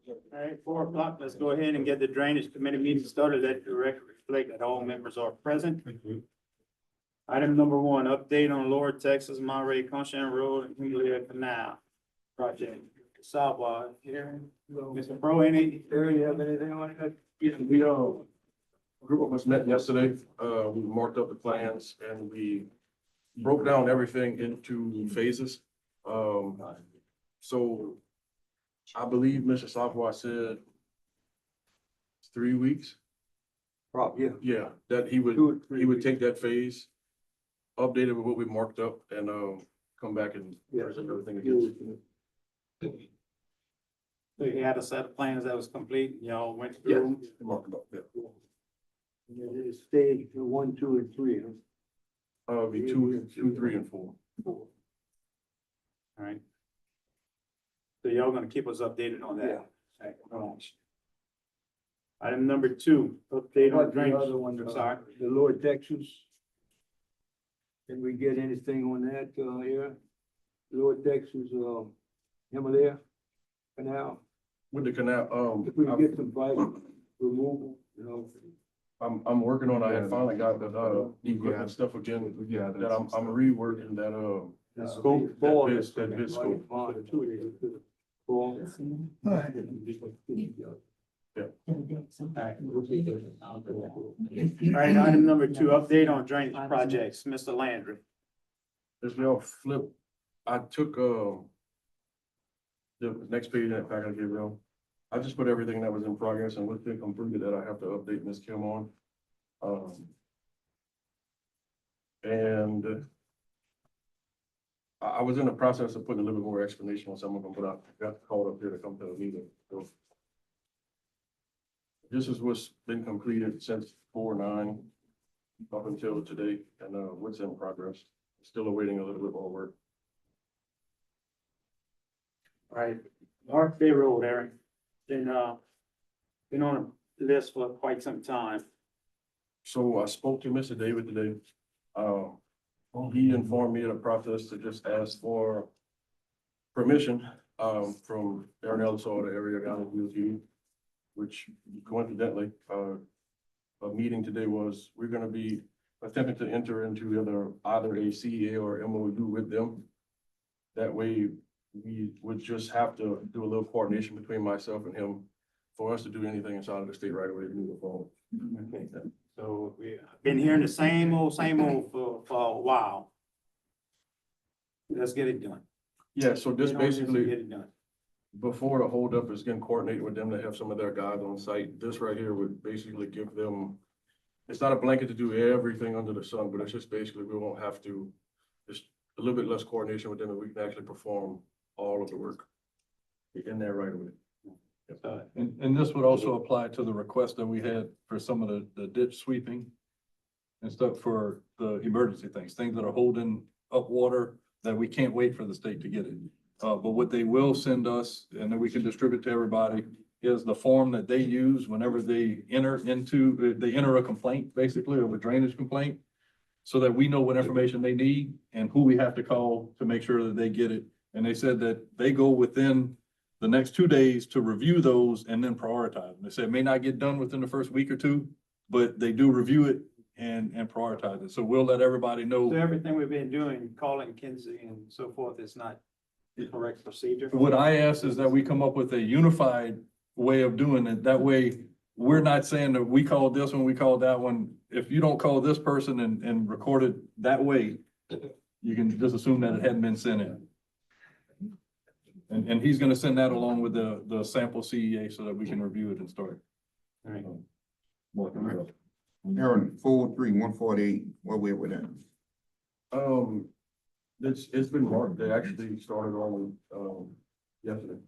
All right, 4 o'clock, let's go ahead and get the drainage committee meeting started. Let the record reflect that all members are present. Item number 1, update on Lower Texas Monterey Conshan Road and Himalaya Canal project. Sidewalk here. Mr. Pro, you have anything on that? Yeah, a group of us met yesterday. We marked up the plans and we broke down everything into phases. So I believe Mr. Southwell said 3 weeks. Probably, Yeah, that he would take that phase, update it with what we marked up and, come back and present everything again. So you had a set of plans that was complete, y'all went through. Marked up, yeah. It's stage 1, 2, and 3. Huh? It'd be 2, 3, and 4. All right. So y'all gonna keep us updated on that? Yeah. All right. Item number 2, update on What the drainage. other one, I'm sorry. The Lower Texas. Can we get anything on that, here? Lower Texas, Himalaya Canal? With the canal, If we can get some pipe removal, you know. I'm working on, I had finally got the equipment stuff again, that I'm reworking that, Scope. that bid scope. All right, item number 2, update on drainage projects, Mr. Landry. As we all flip, I took, the next page that pack I gave you. I just put everything that was in progress and what's been completed that I have to update Ms. Kim on. And I was in the process of putting a little bit more explanation on some of them, but I got called up here to come to the meeting. So this is what's been completed since 4/9 up until today, and what's in progress. Still awaiting a little bit more work. All right, North Bay Road, Eric, been on the list for quite some time. So I spoke to Mr. David today. He informed me of the process to just ask for permission, from Aaron Ellis or the area down in UT, which coincidentally, a meeting today was, we're gonna be attempting to enter into either a CEA or MOU with them. That way, we would just have to do a little coordination between myself and him for us to do anything inside of the state right away to move forward. Okay, so we've been hearing the same old for a while. Let's get it done. Yeah, so this Get on basically, Get it done. before the holdup is getting coordinated with them to have some of their guys on site, this right here would basically give them, it's not a blanket to do everything under the sun, but it's just basically, we won't have to, just a little bit less coordination with them and we can actually perform all of the work in there right away. And this would also apply to the request that we had for some of the ditch sweeping and stuff for the emergency things that are holding up water that we can't wait for the state to get it. But what they will send us, and then we can distribute to everybody, is the form that they use whenever they enter a complaint, basically, of a drainage complaint, so that we know what information they need and who we have to call to make sure that they get it. And they said that they go within the next 2 days to review those and then prioritize. They said it may not get done within the first week or two, but they do review it and prioritize it. So we'll let everybody know. So everything we've been doing, calling Kinsey and so forth, is not the correct procedure? What I asked is that we come up with a unified way of doing it. That way, we're not saying that we called this one, we called that one. If you don't call this person and record it that way, you can just assume that it hadn't been sent in. And he's gonna send that along with the sample CEA so that we can review it and start. All right. Aaron, 43148, what we with that? It's been marked. They actually started on, yesterday.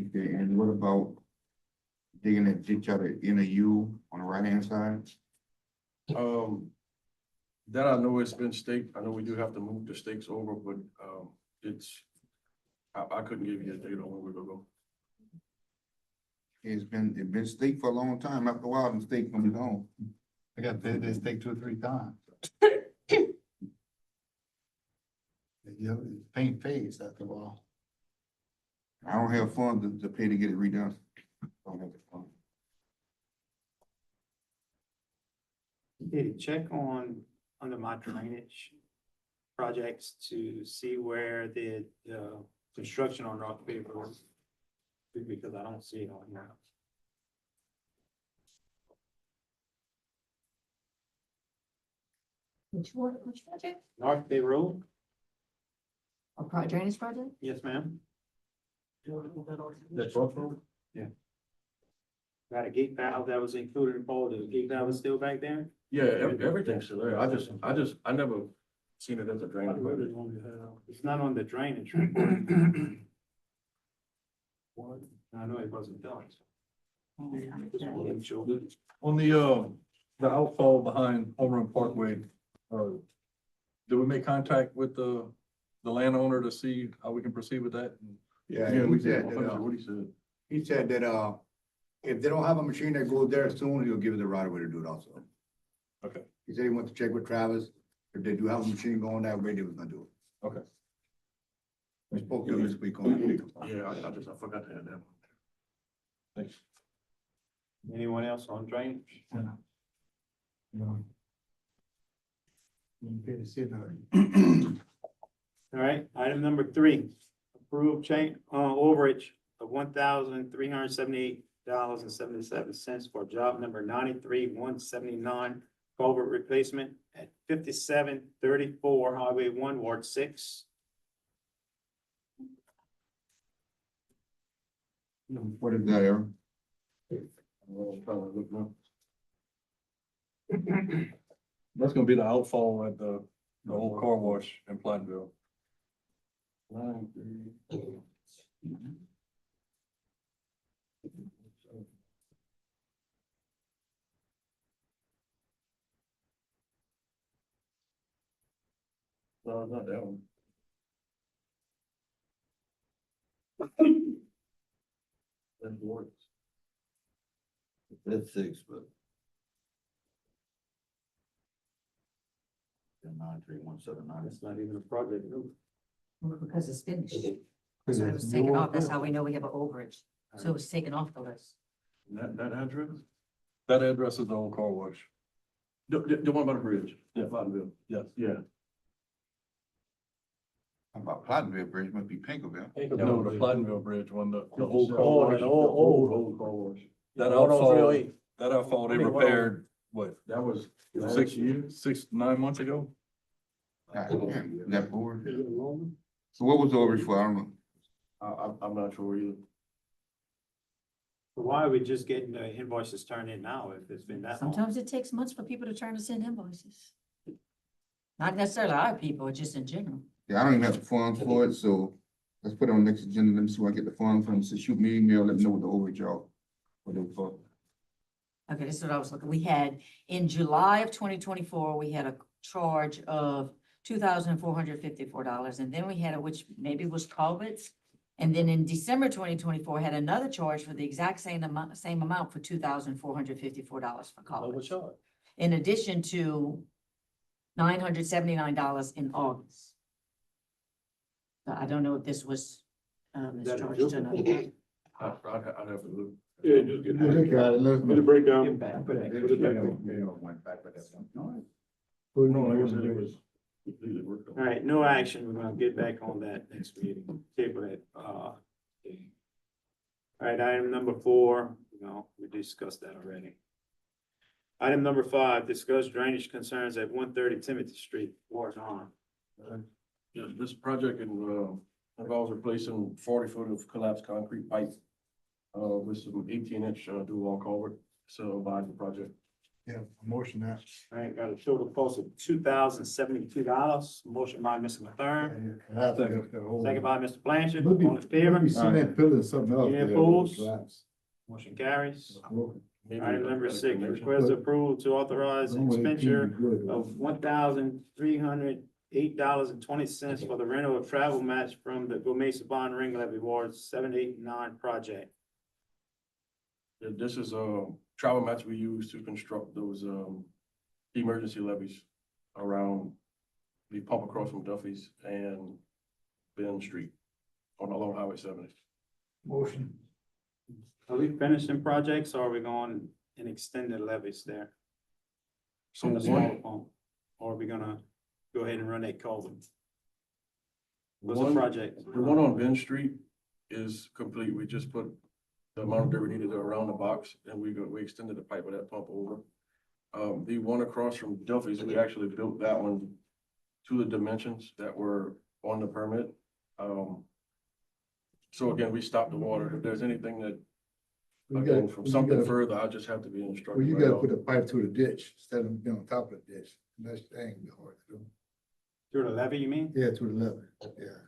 Okay, and what about digging that ditch out of NAU on the right-hand side? That I know it's been staked. I know we do have to move the stakes over, but, I couldn't give you a date on when we're gonna go. It's been staked for a long time. After a while, the stake gonna be gone. I got this take 2 or 3 times. You know, paint fades after a while. I don't have funds to pay to get it redone. Don't have the fund. Did you check on, under my drainage projects to see where the, construction on Rock Paper was? Because I don't see it on here. Which project? North Bay Road? A drainage project? Yes, ma'am. That's what from? Got a gate valve that was included in all, the gate valve is still back there? Yeah, everything's still there. I never seen it as a drainage project. It's not on the drainage report. I know it wasn't done. Just wanted to show. On the outfall behind Home Run Parkway, do we make contact with the landowner to see how we can proceed with that? Yeah, Yeah, we he did. said I'm not sure that, what he said. he said that, if they don't have a machine that goes there soon, he'll give it the right away to do it also. Okay. He said he wants to check with Travis, if they do have a machine going that way, they was gonna do it. Okay. We spoke to him this week on it. Yeah, I forgot to add that one. Thanks. Anyone else on drainage? All right, item number 3, approve change, overage of $1,378.77 for job number 93-179 culvert replacement at 5734 Highway 1, Ward 6. What is that, Aaron? I'm trying to look now. That's gonna be the outfall at the old car wash in Platteville. 9-3. No, not that one. That works. That's 6, but. 93179. That's not even a project, no. Well, because it's finished. So it was taken off. That's how we know we have an overage. So it was taken off the list. That address? That address is the old car wash. The one by the bridge? Yeah. Platteville. Yes. Yeah. How about Platteville Bridge, must be Pinkerville. No, the Platteville Bridge one, the The old car wash. Old car wash. That Oh, outfall they repaired, what, That was last 6 year. years, 9 months ago? That board. So what was the overage for? I don't know. I'm not sure either. Why are we just getting the invoices turned in now if it's been that long? Sometimes it takes months for people to turn us in invoices. Not necessarily our people, just in general. Yeah, I don't even have the funds for it, so let's put it on next agenda. Let me see where I get the funds from. So shoot me an email, let me know what the overage are. What they for. Okay, this is what I was looking. We had, in July of 2024, we had a charge of $2,454. And then we had, which maybe was culverts. And then in December 2024, had another charge for the exact same amount for $2,454 for culverts. In addition to $979 in August. So I don't know if this was, this That charge is to another. I'd have to look. Yeah, just get Get a breakdown. Get back. No, like I said, it was completely worked on. All right, no action. We're gonna get back on that next meeting. Table that, thing. All right, item number 4, we discussed that already. Item number 5, discuss drainage concerns at 130 Timothy Street, Ward 9. Yeah, this project involves replacing 40 foot of collapsed concrete pipe with some 18-inch dual culvert. So by the project. Yeah, motion that. All right, got a total cost of $2,072. Motion by Mr. Mathern, second by Mr. Blanchard. All in favor? Cement pillar, something else. Any there, opposed? collapse. Motion carries. Maybe Item number that 6, explanation. request approval to authorize Don't wait, expenditure keep it good. of $1,308.20 for the rental of travel match from the Gomesa Bond Ring Levy Ward 7, 8, and 9 project. Yeah, this is travel mats we use to construct those emergency levees around the pump across from Duffy's and Ben Street along Highway 70. Motion. Are we finishing projects or are we going and extended levies there? So On the smaller one, pump? Or are we gonna go ahead and run that culvert? What's the one, project? the one on Ben Street is complete. We just put the amount of dirt we needed around the box and we extended the pipe of that pump over. The one across from Duffy's, we actually built that one to the dimensions that were on the permit. So again, we stopped the water. If there's anything that, again, from something further, I just have to be instructed. Well, you by gotta y'all. put a pipe through the ditch instead of being on top of the ditch. And that's, that ain't gonna be hard to do. Through the levee, you mean? Yeah, to the level, yeah.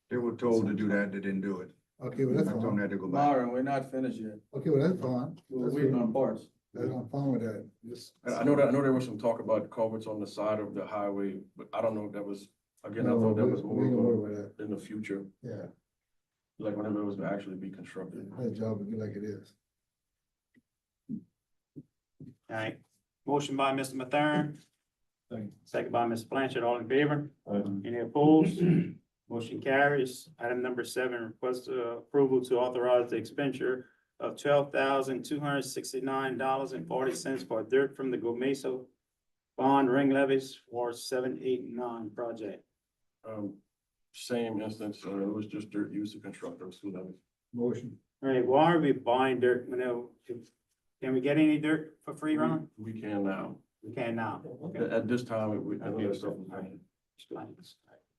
They were told to do that, they didn't do it. Okay, well, that's I told them fine. they had to go back. Myron, we're not finished yet. Okay, well, that's fine. We're That's waiting fine. on parts. I'm fine with that. Just. And I know there was some talk about culverts on the side of the highway, but I don't know if that was, again, I No, thought that we- was we ain't gonna worry more about that. in the future, Yeah, like whenever it was to actually be constructed. that job will be like it is. All right, motion by Mr. Mathern. Second by Ms. Blanchard, all in favor? Any opposed? Motion carries. Item number 7, request approval to authorize the expenditure of $12,269.40 for dirt from the Gomesa bond ring levies for 7, 8, and 9 project. Same instance, it was just dirt used to construct those two levels. Motion. All right, why are we buying dirt? Can we get any dirt for free, Ron? We can now. We can now. Okay. At this time, I know that stuff is fine.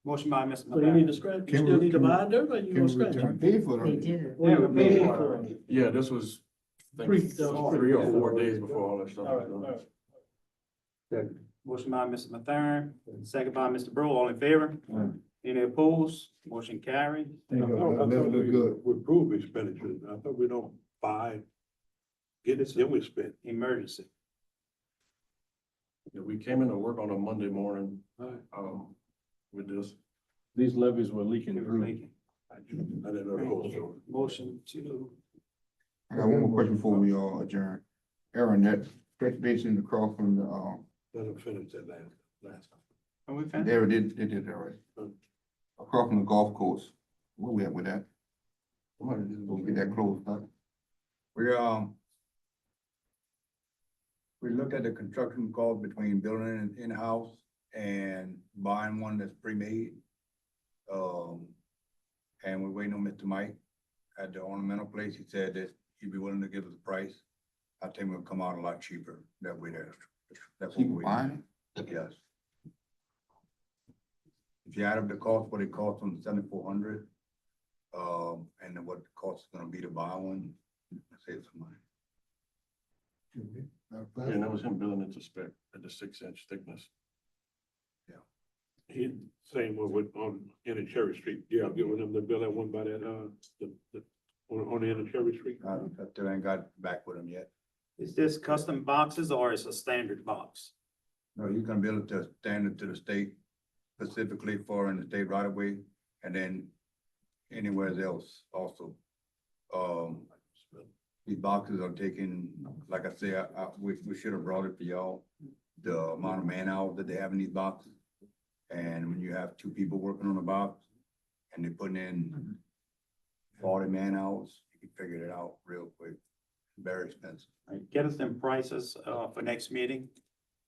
Motion by Mr. So you need McFadden. to scratch, you Can still we- need to can we- buy dirt or you Can gonna we scratch return it? pay for They it? did it. Yeah, we paid for it. Yeah, this was, I think, 3 or 4 days before all that stuff All was right, all done. right. Second. Motion by Mr. Mathern, second by Mr. Brew, all in favor? Any opposed? Motion carried. There you go. That look good. We approve expenditures. I thought we don't buy, get it, then we spend. Emergency. Yeah, we came into work on a Monday morning, Alright. with this. These levees were leaking It was through. leaking. I didn't know the whole story. Motion to, I got one more question before we adjourn. Aaron, that stretch basin across from the, Let them finish that last time. are we finished? they did that right. Across from the golf course, where we at with that? We'll get that closed, huh? We looked at the construction cost between building an in-house and buying one that's pre-made. And we're waiting on Mr. Mike at the ornamental place. He said that he'd be willing to give us a price. I think it'll come out a lot cheaper that way there. That's what Keep we're buying waiting. Yes. If you add up the cost, what it costs on 7,400, and then what the cost is gonna be to buy one, save some money. Yeah, and that was him building it to spec at the 6-inch thickness. He, same one with, in Cherry Street. Yeah, I'll get with them to build that one by that, on the end of Cherry Street. I still ain't got back with him yet. Is this custom boxes or is it a standard box? No, he's gonna build it to standard to the state, specifically for in the state right of way, and then anywhere else also. These boxes are taking, like I say, we should have brought it for y'all, the amount of man hours that they have in these boxes. And when you have 2 people working on a box and they're putting in 40 man hours, you can figure it out real quick. Very expensive. All right, get us them prices, for next meeting.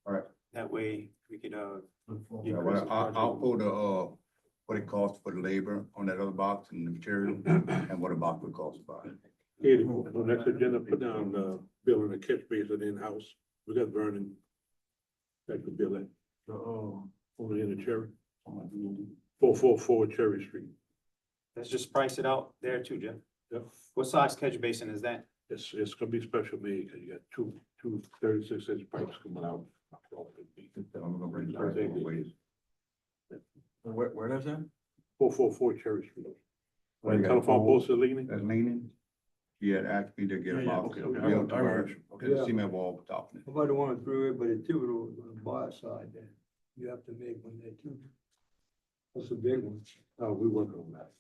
All right. That way we could, Yeah, increase well, the I'll project. pull the, what it costs for the labor on that other box and the material and what a box would cost by. Katie, on the next agenda, put down, building a catch basin in-house. We got Vernon. That could build it, on the end of Cherry, 444 Cherry Street. Let's just price it out there too, Jeff. Yep. What size catch basin is that? It's gonna be special made, cause you got two 36-inch pipes coming out. I'm gonna bring the price both ways. Where that's at? 444 Cherry Street. Well, you got Telephone a post is leaning? That's leaning. He had asked me to get a Yeah, box. okay, okay. built to I where remember. there's a cement wall top of it. How about the one through it, but it's pivotal on the bar side there? You have to make one there too. That's a big one. Oh, we working on that.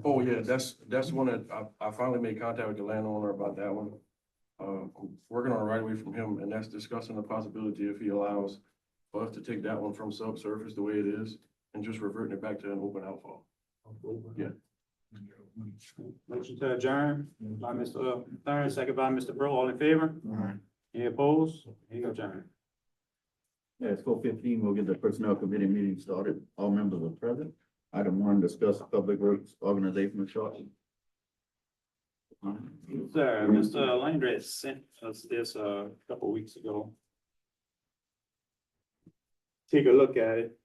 Oh, yeah, that's one that I finally made contact with the landowner about that one. Working on a right away from him, and that's discussing the possibility if he allows for us to take that one from subsurface the way it is and just reverting it back to an open outfall. Yeah. Motion to adjourn by Mr. Thurman, second by Mr. Bro, all in favor? Any opposed? Any adjourn? Yeah, it's 4:15. We'll get the personnel committee meeting started. All members are present. Item 1, discuss public works organizational chart. Sir, Mr. Landry sent us this a couple weeks ago. Take a look at it.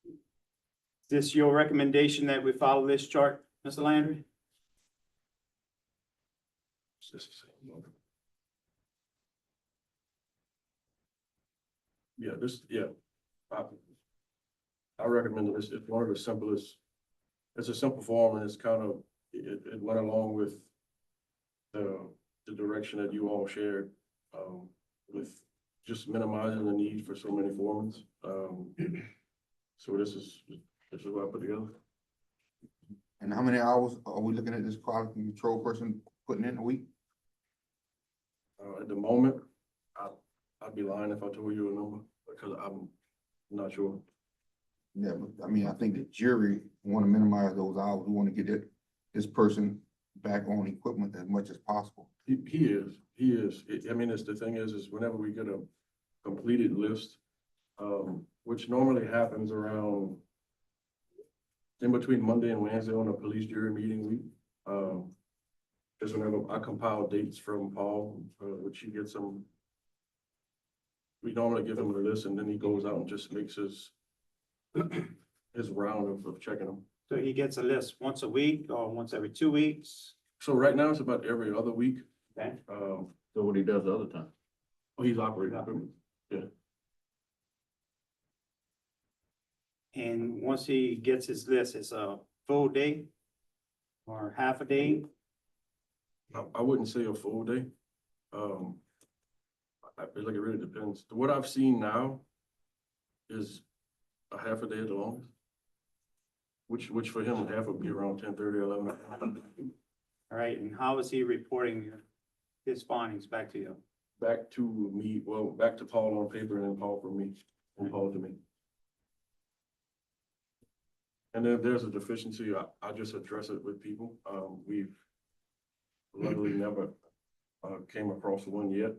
Is this your recommendation that we follow this chart, Mr. Landry? Yeah, I recommend it. It's one of the simplest. It's a simple form and it's kind of, it went along with the direction that you all shared, with just minimizing the need for so many foremans. So this is what I put together. And how many hours are we looking at this quality control person putting in a week? At the moment, I'd be lying if I told you a number because I'm not sure. Yeah, but I mean, I think the jury want to minimize those hours. We want to get this person back on equipment as much as possible. He is. I mean, the thing is whenever we get a completed list, which normally happens around in between Monday and Wednesday on a police jury meeting week. Is whenever I compile dates from Paul, which he gets them. We normally give him the list and then he goes out and just makes his round of checking them. So he gets a list once a week or once every 2 weeks? So right now it's about every other week. Okay. So what he does the other time. He's operating equipment. And once he gets his list, it's a full day or half a day? I wouldn't say a full day. I feel like it really depends. What I've seen now is a half a day at the longest. Which for him, half would be around 10:30, 11. All right, and how is he reporting his findings back to you? Back to me, well, back to Paul on paper and then Paul from me, and Paul to me. And then if there's a deficiency, I just address it with people. We've luckily never came across one yet.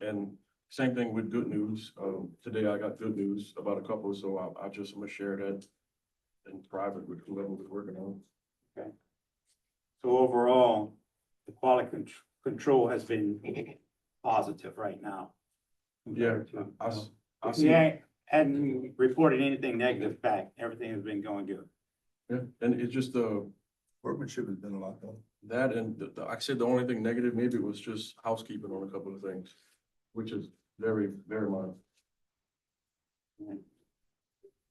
And same thing with good news. Today I got good news about a couple, so I'm gonna share that in private with whoever was working on it. Okay. So overall, the quality control has been positive right now. Yeah, compared to, I If see. you hadn't reported anything negative back, everything has been going good. Yeah, and it's just Workmanship has been a lot though. that and I said the only thing negative maybe was just housekeeping on a couple of things, which is very, very minor.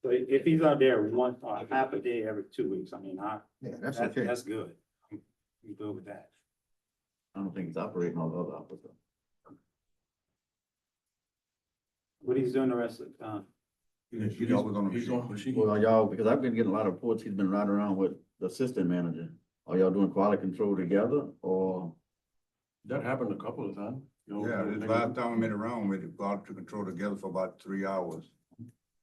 So if he's out there one, half a day every 2 weeks, I mean, Yeah, that's that's, okay. that's good. I'm good with that. I don't think it's operating on the other officer. What he's doing the rest of the time. He's always on the He's machine. on machine. Well, are y'all, because I've been getting a lot of reports, he's been riding around with the assistant manager. Are y'all doing quality control together or? That happened a couple of times. You know, Yeah, maybe- this last time we made a round, we had quality control together for about 3 hours.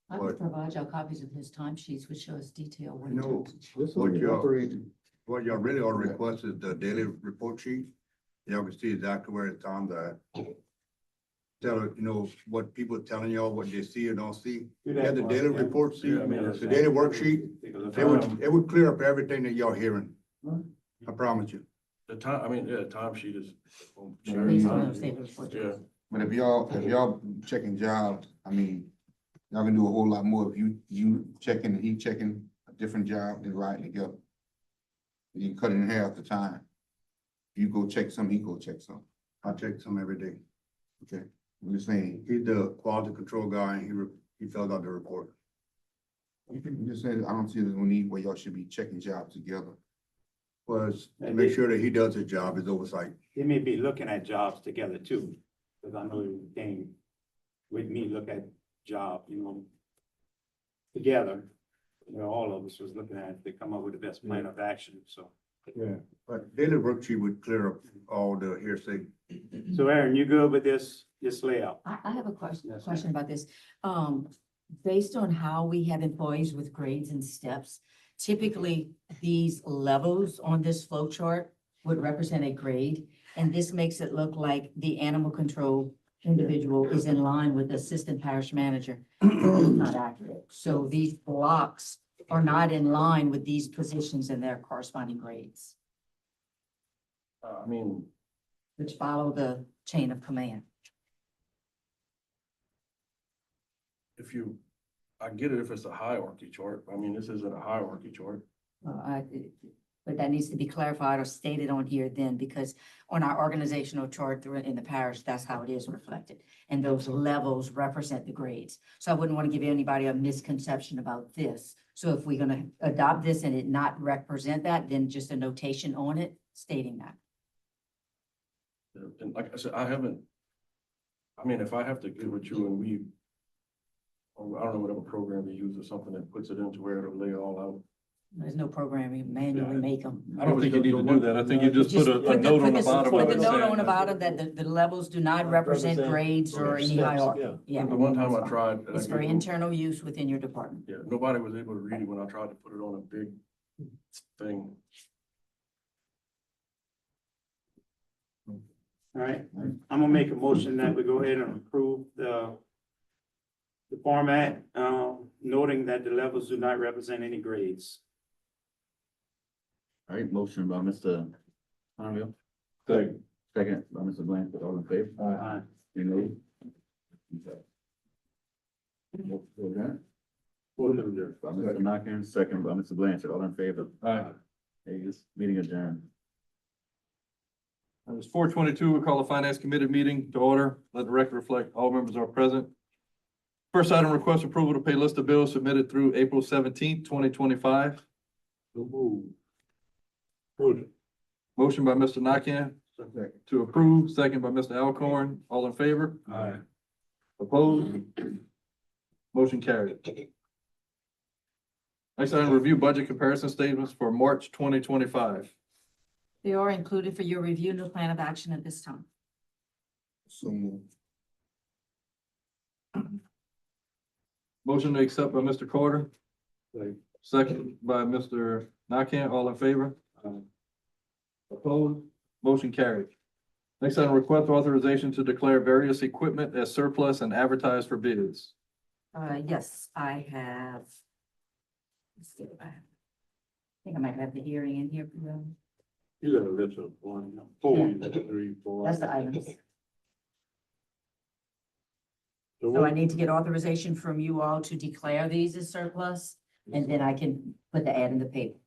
I would provide y'all copies of his timesheets, which shows detail. what he No. does. What y'all really ought to request is the daily report sheet. Y'all can see exactly where it's on the. Tell it, what people are telling y'all, what they see or don't see. Do You that have the for us daily again. report sheet, Yeah, I mean, that's- the daily worksheet, Take a look. it would clear up everything that y'all hearing. I promise you. The time, I mean, yeah, time sheet is. Based on those daily reports. Yeah, But if y'all checking jobs, I mean, y'all can do a whole lot more if you checking and he checking a different job than riding together. You can cut it in half the time. You go check some, he go check some. I check some every day. Okay, I'm just saying. He's the quality control guy and he fills out the report. I'm just saying, I don't see there's no need where y'all should be checking jobs together. Was to make sure that he does his job, his oversight. They may be looking at jobs together too, because I know you came with me, look at job, together. All of us was looking at, it to come up with the best plan of action, so. Yeah. But daily worksheet would clear up all the hearsay. So Aaron, you good with this layout? I have a question, Yes, ma'am. question about this. Based on how we have employees with grades and steps, Typically, these levels on this flow chart would represent a grade, and this makes it look like the animal control individual is in line with the assistant parish manager. It's not accurate. So these blocks are not in line with these positions and their corresponding grades, I mean, which follow the chain of command. I get it if it's a hierarchy chart. I mean, this isn't a hierarchy chart. But that needs to be clarified or stated on here then, because on our organizational chart in the parish, that's how it is reflected. And those levels represent the grades. So I wouldn't want to give anybody a misconception about this. So if we're gonna adopt this and it not represent that, then just a notation on it stating that. And like I said, if I have to get with you and I don't know, whatever program you use or something that puts it into where it'll lay all out. There's no programming, manually make them. I don't think you need to do that. I think you just put a Put note on the this- bottom. Put of the it note saying on the that- bottom that the levels do not represent grades or any hierarchy. Yeah. The one time I tried. It's for internal use within your department. Yeah, nobody was able to read it when I tried to put it on a big thing. All right, I'm gonna make a motion that we go ahead and approve the format, noting that the levels do not represent any grades. All right, motion by Mr. Conville, Second. second by Mr. Blanford, all in favor? Aye. Any nays? Okay. Motion adjourned. Motion adjourned. By Mr. Nakane, second by Mr. Blanchard, all in favor? Aye. Ayes, meeting adjourned. It's 4:22. We call the Finance Committee meeting to order. Let the record reflect all members are present. First item, request approval to pay list of bills submitted through April 17th, 2025. So move. Motion. Motion by Mr. Nakane to approve, second by Mr. Alcorn. All in favor? Aye. Opposed? Motion carried. Next item, review budget comparison statements for March 2025. They are included for your review, no plan of action at this time. So moved. Motion to accept by Mr. Carter, Second. second by Mr. Nakane. All in favor? Opposed? Motion carried. Next item, request authorization to declare various equipment as surplus and advertise for bids. Yes, I have. Let's see if I think I might have the hearing in here. for them. You got a list of 1, 2, 3, 4. That's the items. So So I what- need to get authorization from you all to declare these as surplus, and then I can put the ad in the paper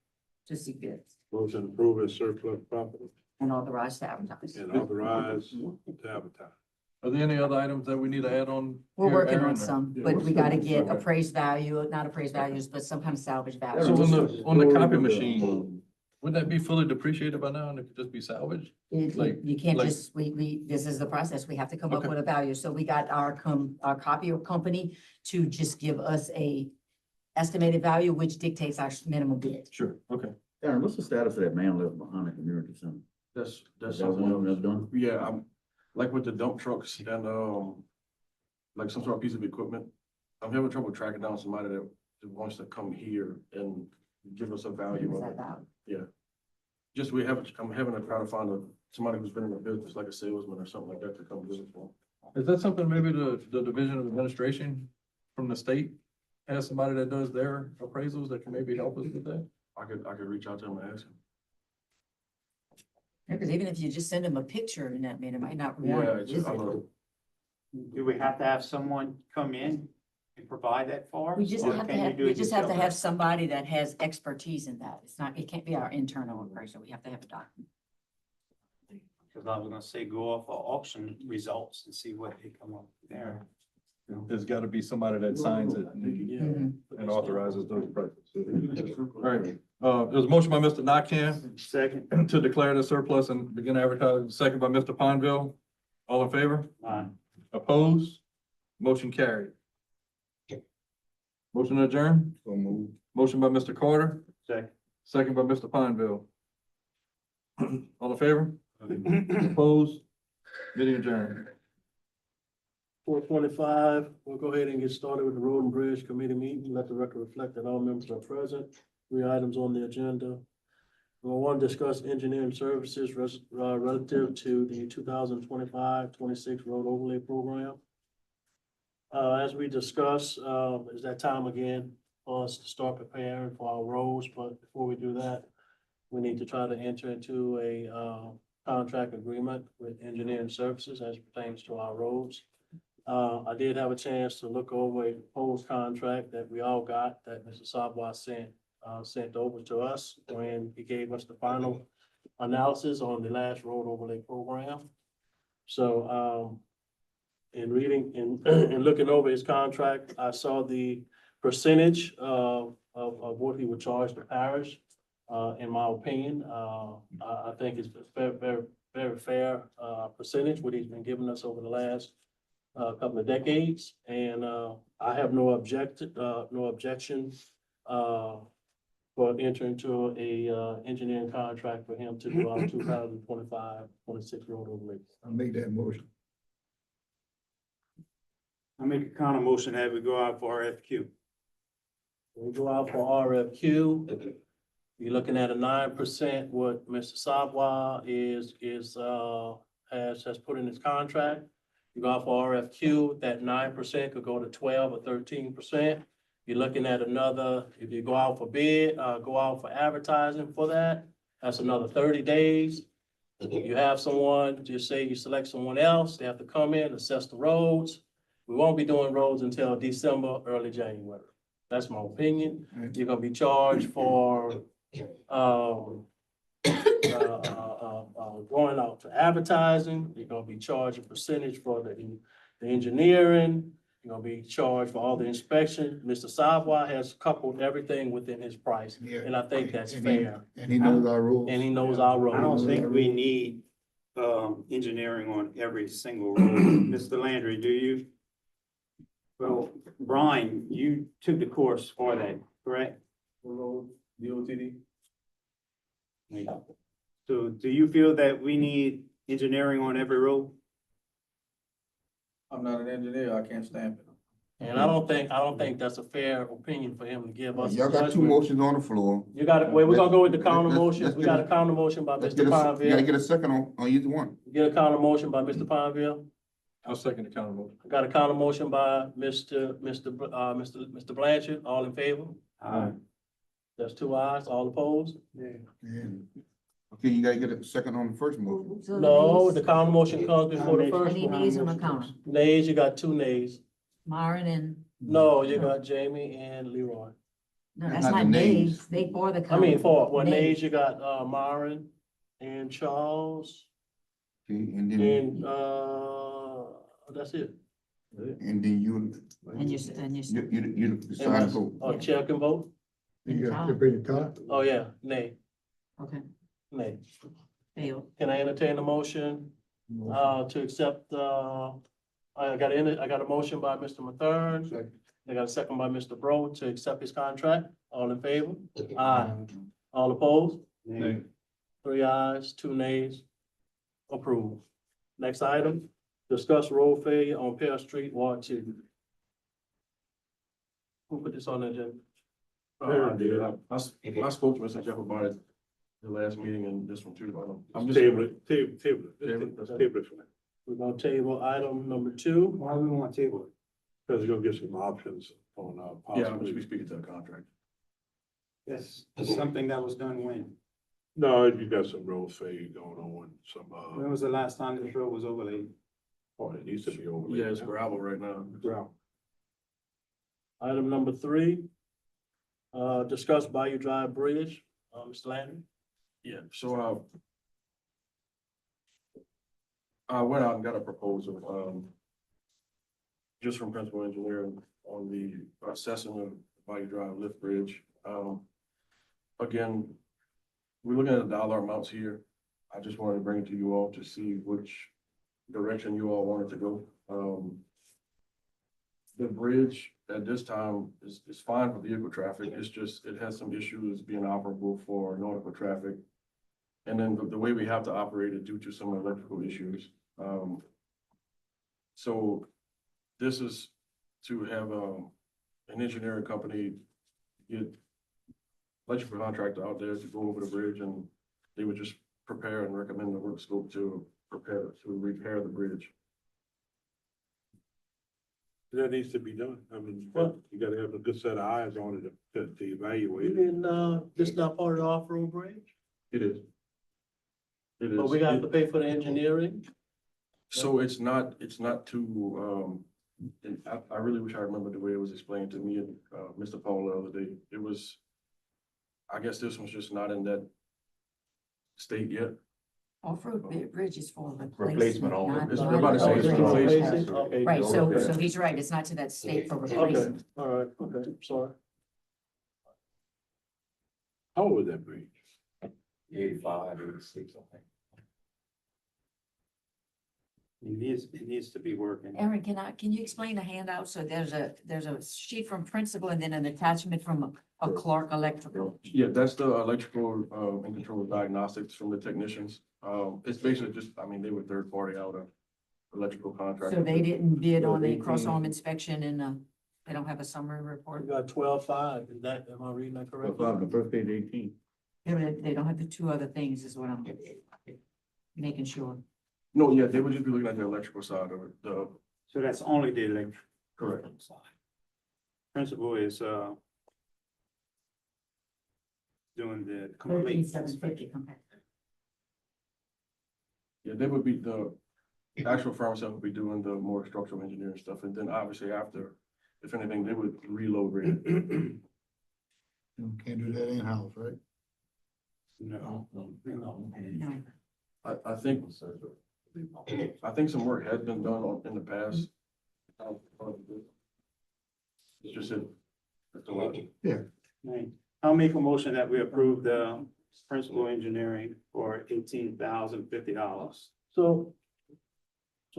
to see bids Motion approved as surplus property and authorize to advertise. and authorized to advertise. Are there any other items that we need to add on? We're here, working Aaron, on or- some, Yeah, but what's we the- gotta get okay. appraised value, not appraised values, but some kind of salvage So value. on the copy machine, wouldn't that be fully depreciated by now and it could just be salvaged? like- You can't like- just, this is the process. We have to come up Okay. with a value. So we got our copier company to just give us a estimated value, which dictates our minimum bid. Sure, okay. Aaron, what's the status of that man left behind the community center? That's Is that something one that's else. done? Yeah, I'm, like with the dump trucks and, like some sort of piece of equipment. I'm having trouble tracking down somebody that wants to come here and give us a value of it. Just I'm having to try to find somebody who's been in the business, like a salesman or something like that, to come visit for. Is that something maybe the Division of Administration from the state has somebody that does their appraisals that can maybe help us with that? I could reach out to him and ask him. Because even if you just send them a picture and that, it might not Yeah, warrant a it's just, visit. Do we have to have someone come in and provide that for us? We just or have to can you have, do we it just have to yourself? have somebody that has expertise in that. It can't be our internal appraiser. We have to have a document. Cause I was gonna say, go off of auction results and see what they come up with there. There's gotta be somebody that signs it Mhm. and authorizes those prices. All right, there's a motion by Mr. Nakane Second, to declare the surplus and begin advertising, second by Mr. Ponville. All in favor? Opposed? Motion carried. Motion to adjourn? So moved. Motion by Mr. Carter, second. second by Mr. Ponville. All in favor? Opposed? Meeting adjourned. 4:25, we'll go ahead and get started with the Road and Bridge Committee meeting. Let the record reflect that all members are present. Three items on the agenda. Number one, discuss engineering services relative to the 2025-26 road overlay program. As we discussed, is that time again for us to start preparing for our roads, but before we do that, we need to try to enter into a, contract agreement with engineering services as pertains to our roads. I did have a chance to look over a proposed contract that we all got that Mr. Sabwa sent over to us when he gave us the final analysis on the last road overlay program. So, in reading, in looking over his contract, I saw the percentage of what he would charge the parish. In my opinion, I think it's very fair, percentage, what he's been giving us over the last couple of decades. And, I have no objection, for entering into a, engineering contract for him to do our 2025-26 road overlay. I'll make that motion. I make a counter motion that we go out for RFQ. We go out for RFQ. You're looking at a 9%, what Mr. Sabwa has put in his contract. You go out for RFQ, that 9% could go to 12 or 13%. You're looking at another, if you go out for bid, go out for advertising for that, that's another 30 days. You have someone, just say you select someone else, they have to come in, assess the roads. We won't be doing roads until December, early January. That's my opinion. You're gonna be charged for, going out for advertising. You're gonna be charged a percentage for the engineering. You're gonna be charged for all the inspection. Mr. Sabwa has coupled everything within his price, Yeah. and I think that's And he- fair. And he knows our rules. And he knows our I don't roads. think we need, engineering on every single road. Mr. Landry, do you? Well, Brian, you took the course for that, correct? Road, DOTD. So do you feel that we need engineering on every road? I'm not an engineer, I can't stamp it. And I don't think that's a fair opinion for him to give us. a Y'all got two judgment. motions on the floor. You got it, well, we're gonna go with the counter Let's- motion. let's We get got a- a counter motion by Let's Mr. get you gotta Pineville. get a second on either one. Get a counter motion by Mr. Pineville. I'll second the counter motion. Got a counter motion by Mr. Blanchard. All in favor? That's two ayes. All opposed? And- Okay, you gotta get a second on the first motion. So No, nays. the counter motion comes before the first Any one. nays on the counter? Nays, you got two nays. Myron and, No, you got Jamie and Leroy. no, That's that's not not the nays. nays. They for the I counter. mean, for, well, Nays. nays, you got, Myron and Charles Okay, and then, and, that's it. and then you And you decide to vote. Oh, chair can vote? You got to bring the car? Oh, yeah, nay, okay, nay. failed. Can I entertain a motion, to accept, I got a motion by Mr. Mathern. I got a second by Mr. Bro to accept his contract. All in favor? Aye. All opposed? Nay. 3 ayes, 2 nays. Approved. Next item, discuss road failure on Pear Street, Ward 2. Who put this on the agenda? I did. I spoke to Mr. Jeff about it the last meeting and this one too. I'm just. Table it. Table Let's table it for now, We're gonna table item number 2. Why we want to table it? because you're gonna get some options on, Yeah, I'm possibly. just speaking to the contract. That's something that was done when? No, you got some road failure going on, some, When was the last time this road was overlaid? oh, it needs to be over. Yeah, it's gravel right now. Gravel. Item number 3, discuss Bayou Drive Bridge. Mr. Landry? Yeah, so, I went out and got a proposal, just from principal engineering on the assessment of Bayou Drive Lift Bridge. Again, we're looking at the dollar amounts here. I just wanted to bring it to you all to see which direction you all wanted to go. The bridge at this time is fine for vehicle traffic. It's just, it has some issues being operable for nautical traffic. And then the way we have to operate it due to some electrical issues. So this is to have, an engineering company get electrical contractor out there to go over the bridge, and they would just prepare and recommend the work scope to repair the bridge. That needs to be done. I mean, you gotta have a good set of eyes on it to evaluate it. This not part of the off-road bridge, It is. It but is. we have to pay for the engineering. So it's not too, and I really wish I remembered the way it was explained to me and, Mr. Paul the other day. It was, I guess this one's just not in that state yet. Off-road bridge is for Replacement replacement, only. not. It's not about to say it's upgrade. replacement. Okay. Right, so Okay. he's right, it's not to that state for Okay, replacement. all right, okay, sorry. How old was that bridge? 85, 86, I think. It needs to be working. Aaron, can you explain the handout? So there's a sheet from principal and then an attachment from a Clark Electrical. Yeah, that's the electrical, and control diagnostics from the technicians. It's basically just, I mean, they were third party out of electrical contractor. So they didn't bid on the 18. cross-arm inspection and, they don't have a summary We report? got 12.5. Is that, am I reading that correctly? Well, the first page 18. Yeah, but they don't have the two other things is what I'm making sure. No, yeah, they would just be looking at the electrical side of it, So that's only the electric correct. side. Principal is, doing the complete 13,750 inspection. compared. Yeah, they would be, the actual firm itself would be doing the more structural engineering stuff, and then obviously after, if anything, they would reload it. You can't do that in-house, right? No. No. I think some work has been done in the past. It's just it's a lot. Right. I'll make a motion that we approve the principal engineering for $18,050. So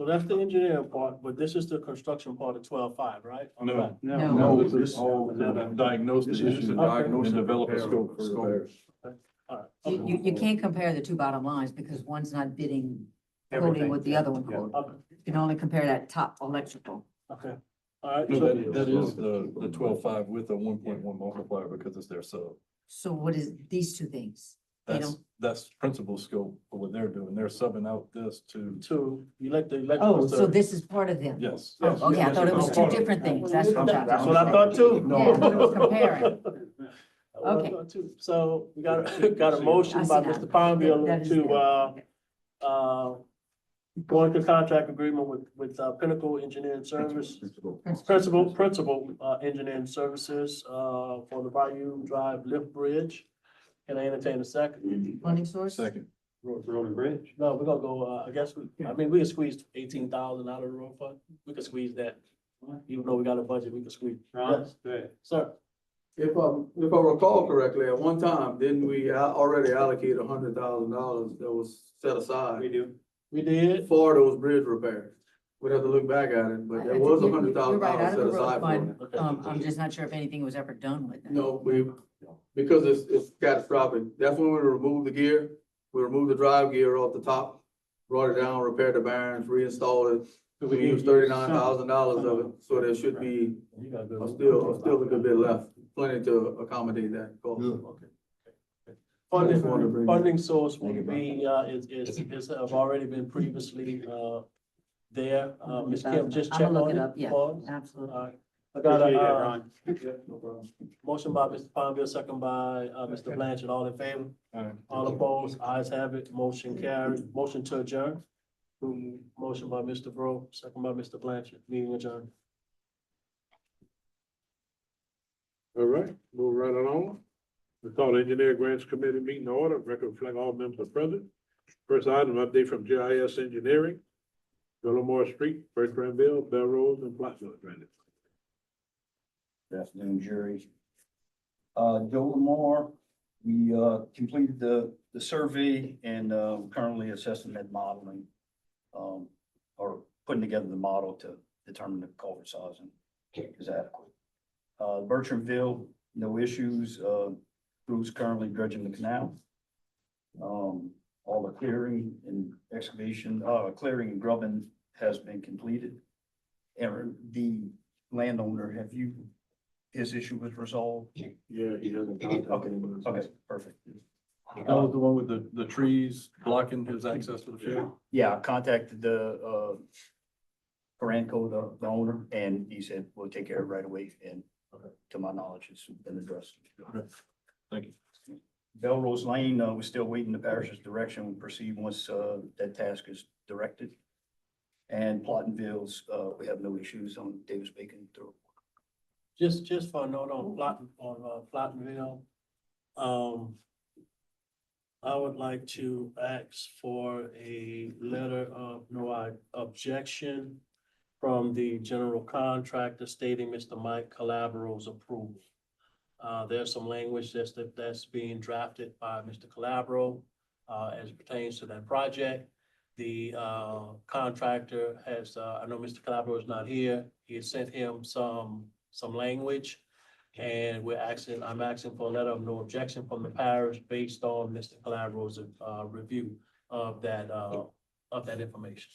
that's the engineering part, but this is the construction part of 12.5, right? No. No. No, this is all diagnose the This is just issues a and diagnosis. develop a repair scope for scope. repairs. All You, right. you can't compare the two bottom lines because one's not bidding, quoting Everything. what the other one Yeah. quoted. Okay, You can only compare that top electrical. okay. All right. No, so- that is the 12.5 with a 1.1 multiplier because it's their sub. So what is these two things? They That's, don't, that's principal scope for what they're doing. They're subbing out this to, To elect the electrical. oh, so service. this is part of them? yes. Oh, okay, I Yes, thought it was it's two part of it. different things. That's what I'm. That's what I thought too. No. Yeah, I thought it was comparing. That's what I Okay. thought too. So we got a motion I see by now. Mr. Palmville That is to, them. go into contract agreement with Pinnacle Engineering Service, principal engineering services, for the Bayou Drive Lift Bridge. Can I entertain a second? Funding source? Second. Road and bridge. No, we're gonna go, I guess, we can squeeze 18,000 out of the road fund. We can squeeze that. Even though we got a budget, we can squeeze. Ron, Yes, go ahead. sir. If I recall correctly, at one time, didn't we already allocate $100,000 that was set We aside do. We did. for those bridge repairs? We'd have to look back at it, but there was You're right, out $100,000 of set the road aside for fund. it. I'm just not sure if anything was ever done with it. No, because it's catastrophic. That's when we removed the gear. We removed the drive gear off the top, brought it down, repaired the bearings, reinstalled it. We used $39,000 of it, so there should be You got good. still a good bit left, plenty to accommodate that cost. Good. Funding source will be, have already been previously, there. Ms. Kim, just I'm check gonna look on it it. up, yeah, Pause. absolutely. All right. I got Appreciate that, a, Ron. motion by Mr. Palmville, second by, Mr. Blanchard, all in favor? All opposed, ayes have it, motion carried, motion to adjourn. Motion by Mr. Bro, second by Mr. Blanchard, meeting adjourned. All right, move right along. We call the Engineer Grants Committee meeting to order, record reflect all members are present. First item, update from GIS Engineering. Villamore Street, First Granville, Bell Road, and Platteville Granite. Good afternoon, jury. Joe Lamar, we completed the survey and currently assessing that modeling. Or putting together the model to determine the culvert size and is adequate. Bertramville, no issues, crews currently dredging the canal. All the clearing and excavation, clearing and grubbing has been completed. Aaron, the landowner, have you his issue was resolved? Yeah, he hasn't contacted anyone. Okay, perfect. That was the one with the trees blocking his access to the field? Yeah, I contacted the, Paranco, the owner, and he said, we'll take care of it right away, and to my knowledge, it's been addressed. Thank you. Belrose Lane, we're still waiting the parish's direction. We'll proceed once, that task is directed. And Plottonville's, we have no issues on Davis Bacon through. Just for a note on Plottonville, I would like to ask for a letter of no objection from the general contractor stating Mr. Mike Calabro's approval. There's some language that's being drafted by Mr. Calabro, as it pertains to that project. The, contractor has, I know Mr. Calabro is not here. He had sent him some language. And I'm asking for a letter of no objection from the parish based on Mr. Calabro's, review of that information.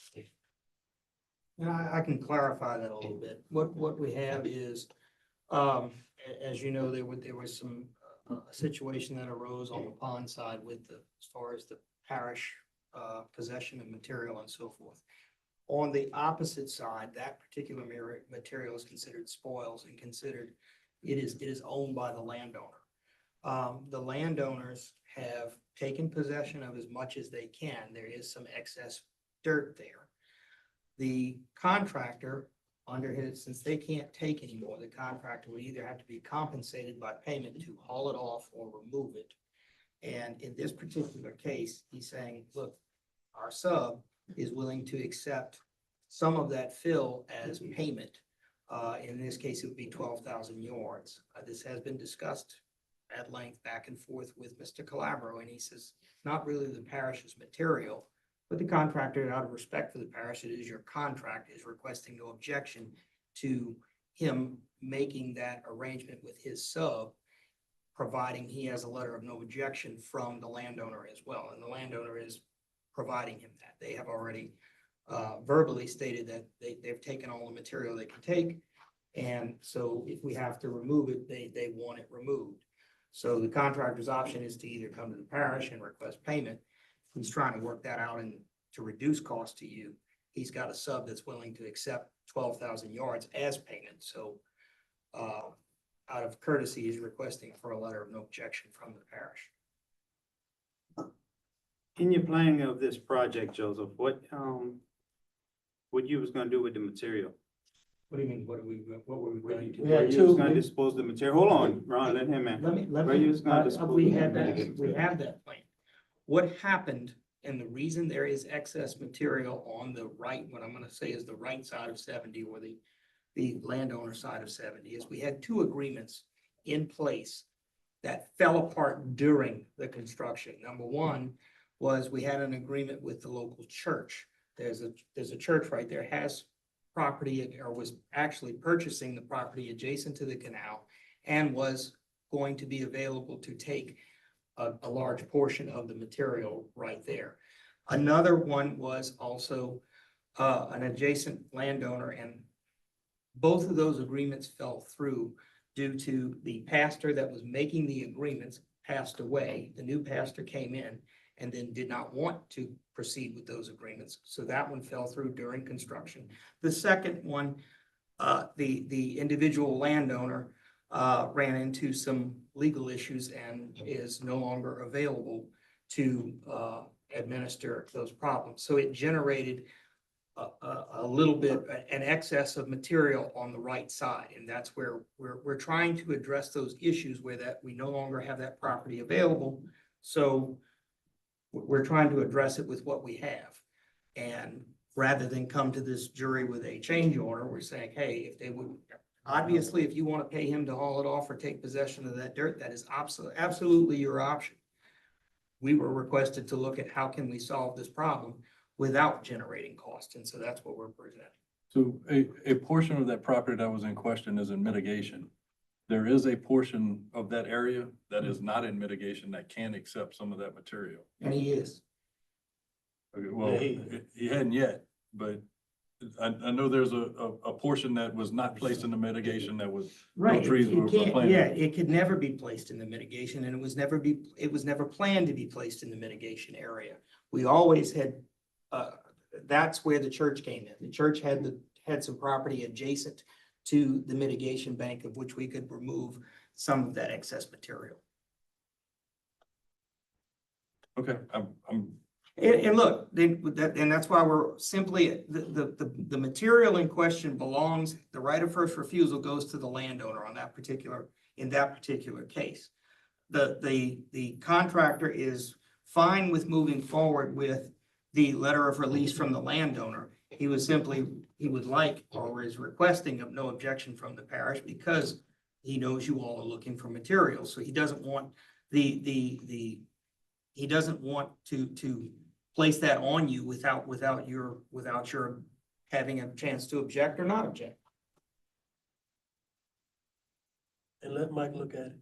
And I can clarify that a little bit. What we have is, as you know, there was some, a situation that arose on the pond side with as far as the parish, possession of material and so forth. On the opposite side, that particular material is considered spoils and considered, it is owned by the landowner. The landowners have taken possession of as much as they can. There is some excess dirt there. The contractor, since they can't take anymore, the contractor would either have to be compensated by payment to haul it off or remove it. And in this particular case, he's saying, look, our sub is willing to accept some of that fill as payment. In this case, it would be 12,000 yards. This has been discussed at length back and forth with Mr. Calabro, and he says, not really the parish's material, but the contractor, out of respect for the parish, it is your contract, is requesting no objection to him making that arrangement with his sub, providing he has a letter of no objection from the landowner as well. And the landowner is providing him that. They have already verbally stated that they've taken all the material they can take. And so if we have to remove it, they want it removed. So the contractor's option is to either come to the parish and request payment. He's trying to work that out and to reduce cost to you. He's got a sub that's willing to accept 12,000 yards as payment. So out of courtesy, he's requesting for a letter of no objection from the parish. In your planning of this project, Joseph, what you was gonna do with the material? What do you mean? What were we going to do? We Where had you was two- gonna dispose the material? Hold on, Ron, let him in. Where you was gonna dispose We of had the that, material? we have that plan. What happened, and the reason there is excess material on the right, what I'm gonna say is the right side of 70 or the landowner side of 70, is we had two agreements in place that fell apart during the construction. Number one was we had an agreement with the local church. There's a church right there, has property, or was actually purchasing the property adjacent to the canal and was going to be available to take a large portion of the material right there. Another one was also an adjacent landowner, and both of those agreements fell through due to the pastor that was making the agreements passed away. The new pastor came in and then did not want to proceed with those agreements. So that one fell through during construction. The second one, the individual landowner ran into some legal issues and is no longer available to administer those problems. So it generated a little bit, an excess of material on the right side. And that's where we're trying to address those issues where that we no longer have that property available. So we're trying to address it with what we have. And rather than come to this jury with a change order, we're saying, hey, if they would, obviously, if you want to pay him to haul it off or take possession of that dirt, that is absolutely your option. We were requested to look at how can we solve this problem without generating cost. And so that's what we're presenting. So a portion of that property that was in question is in mitigation. There is a portion of that area that is not in mitigation that can accept some of that material. And he is. Okay, well, Yeah, he hadn't yet, but I know there's a portion that was not placed in the mitigation that was, Right, trees were it can't, planted. yeah, it could never be placed in the mitigation, and it was never planned to be placed in the mitigation area. We always had, that's where the church came in. The church had some property adjacent to the mitigation bank of which we could remove some of that excess material. Okay, I'm, And look, and that's why we're simply, the material in question belongs, the right of first refusal goes to the landowner on that particular, in that particular case. The contractor is fine with moving forward with the letter of release from the landowner. He would like, or is requesting of no objection from the parish because he knows you all are looking for materials. So he doesn't want he doesn't want to place that on you without your having a chance to object or not object. And let Mike look at it.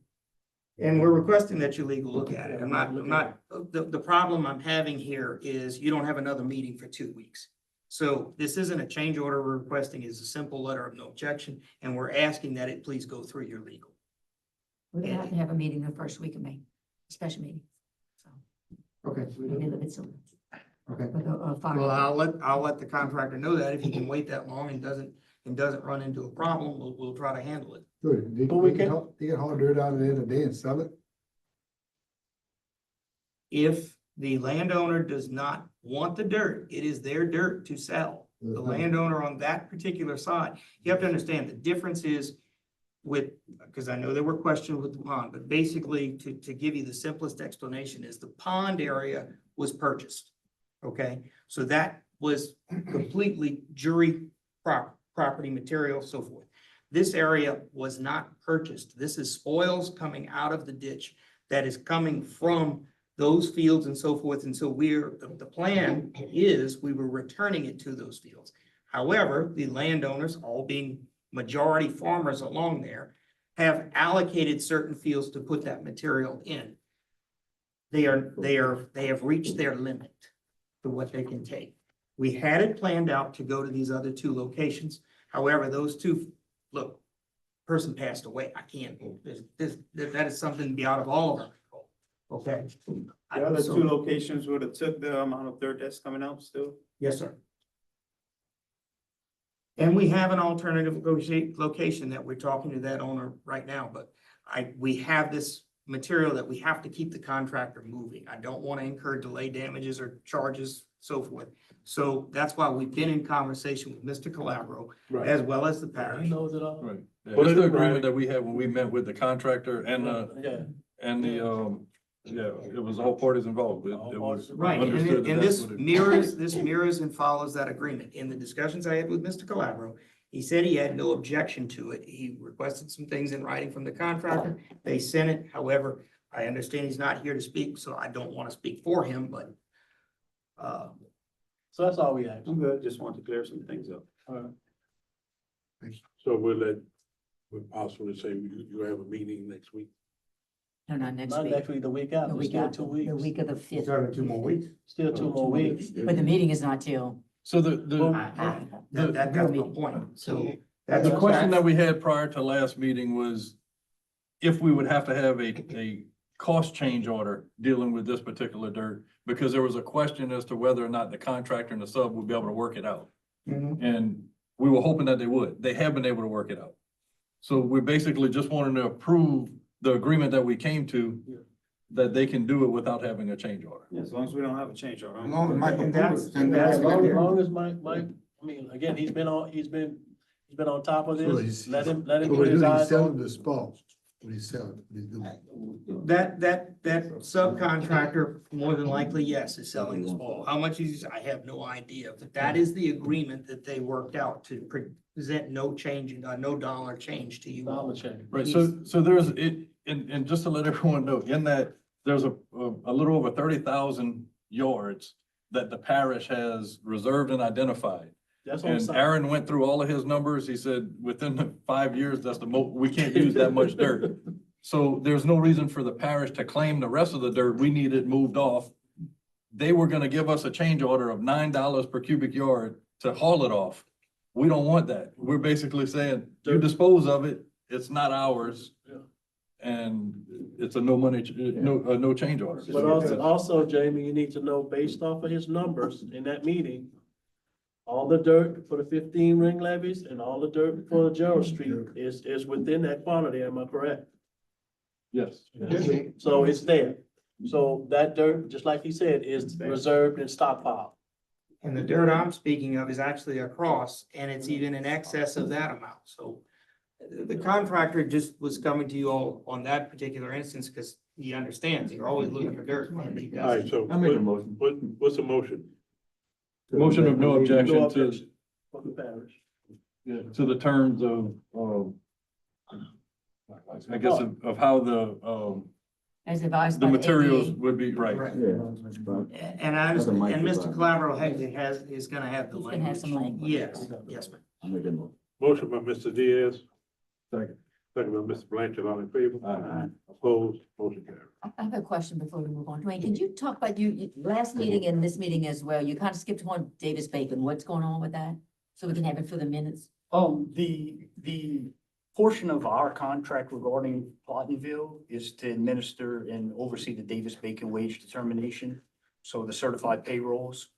And we're requesting that your legal look at it. The problem I'm having here is you don't have another meeting for 2 weeks. So this isn't a change order we're requesting, it's a simple letter of no objection, and we're asking that it please go through your legal. We're gonna have to have a meeting the first week of May, special meeting. So Okay. maybe a little bit sooner. Okay. With a fire. Well, I'll let the contractor know that if he can wait that long and doesn't run into a problem, we'll try to handle it. Good. They But we can, can- they can haul dirt out of there today and sell it. If the landowner does not want the dirt, it is their dirt to sell. The landowner on that particular side, you have to understand the difference is with, because I know there were questions with the pond, but basically to give you the simplest explanation is the pond area was purchased. Okay, so that was completely jury property material, so forth. This area was not purchased. This is spoils coming out of the ditch that is coming from those fields and so forth. And so the plan is we were returning it to those fields. However, the landowners, all being majority farmers along there, have allocated certain fields to put that material in. They have reached their limit to what they can take. We had it planned out to go to these other 2 locations. However, those 2, look, person passed away. I can't, that is something to be out of all of our control. Okay. The other 2 locations would have took the amount of dirt that's coming out still? Yes, sir. And we have an alternative location that we're talking to that owner right now, but we have this material that we have to keep the contractor moving. I don't want to incur delay damages or charges, so forth. So that's why we've been in conversation with Mr. Calabro Right. as well as the He parish. knows it all. right. Yeah, But it's the it- agreement right. that we had when we met with the contractor and, Yeah. yeah, it was all parties involved. It was Right, understood that and that's this what it- mirrors and follows that agreement. In the discussions I had with Mr. Calabro, he said he had no objection to it. He requested some things in writing from the contractor. They sent it. However, I understand he's not here to speak, so I don't want to speak for him, but So that's all we ask. I'm good, just want to clear some things up. So we'll possibly say you have a meeting next week. No, not next Not week. next week, the week after, The week still after, 2 weeks. the week of the 5th. Starting 2 more weeks. Still 2 more weeks. But the meeting is not till. So Well, that's the point. So that's the question that we had prior to last meeting was if we would have to have a cost change order dealing with this particular dirt, because there was a question as to whether or not the contractor and the sub would be able to work it out. Mhm. And we were hoping that they would. They have been able to work it out. So we basically just wanted to approve the agreement that we came to, that they can do it without having a change order. Yeah, as long as we don't have a change order. As long as Michael And that's- Brewer send and it that's back what in As there. long as Mike, I mean, again, he's been on top of So this. he's- Let him So get what his he's eyes selling on. the spot, what he's selling, what he's doing. That subcontractor, more than likely, yes, is selling this ball. How much is, I have no idea, but that is the agreement that they worked out to present no change, no dollar change to you all. Dollar change. Right, so there's it, and just to let everyone know, in that, there's a little over 30,000 yards that the parish has reserved and identified. That's on And site. Aaron went through all of his numbers. He said, within the 5 years, that's we can't use that much dirt. So there's no reason for the parish to claim the rest of the dirt. We need it moved off. They were gonna give us a change order of $9 per cubic yard to haul it off. We don't want that. We're basically saying, you dispose of it, it's not ours. Yeah. And it's a no money, no change order. But also, Jamie, you need to know, based off of his numbers in that meeting, all the dirt for the 15 ring levies and all the dirt for Gerald Street is within that quantity, am I correct? Yes. So it's there. So that dirt, just like he said, is reserved and stockpiled. And the dirt I'm speaking of is actually across, and it's even in excess of that amount, so. The contractor just was coming to you all on that particular instance, because he understands, you're always looking for dirt, and he All right, does. so I make a motion. what's the motion? Motion of no objection No to, objection for the parish. yeah, to the terms of, I guess of how As advised the by the materials ADA. would be, right. Correct. Yeah. And I, That's a mic and Mr. design. Calabro is gonna have the He's gonna have some language. Yes, yes, ma'am. I make a motion. Motion by Mr. Diaz, Second. second by Mr. Blanchard, all in favor? Opposed, motion carried. I have a question before we move on. Dwayne, could you talk about last meeting and this meeting as well? You kind of skipped one, Davis Bacon. What's going on with that? So we can have it for the minutes. The portion of our contract regarding Plottenville is to administer and oversee the Davis-Bacon wage determination. So the certified payrolls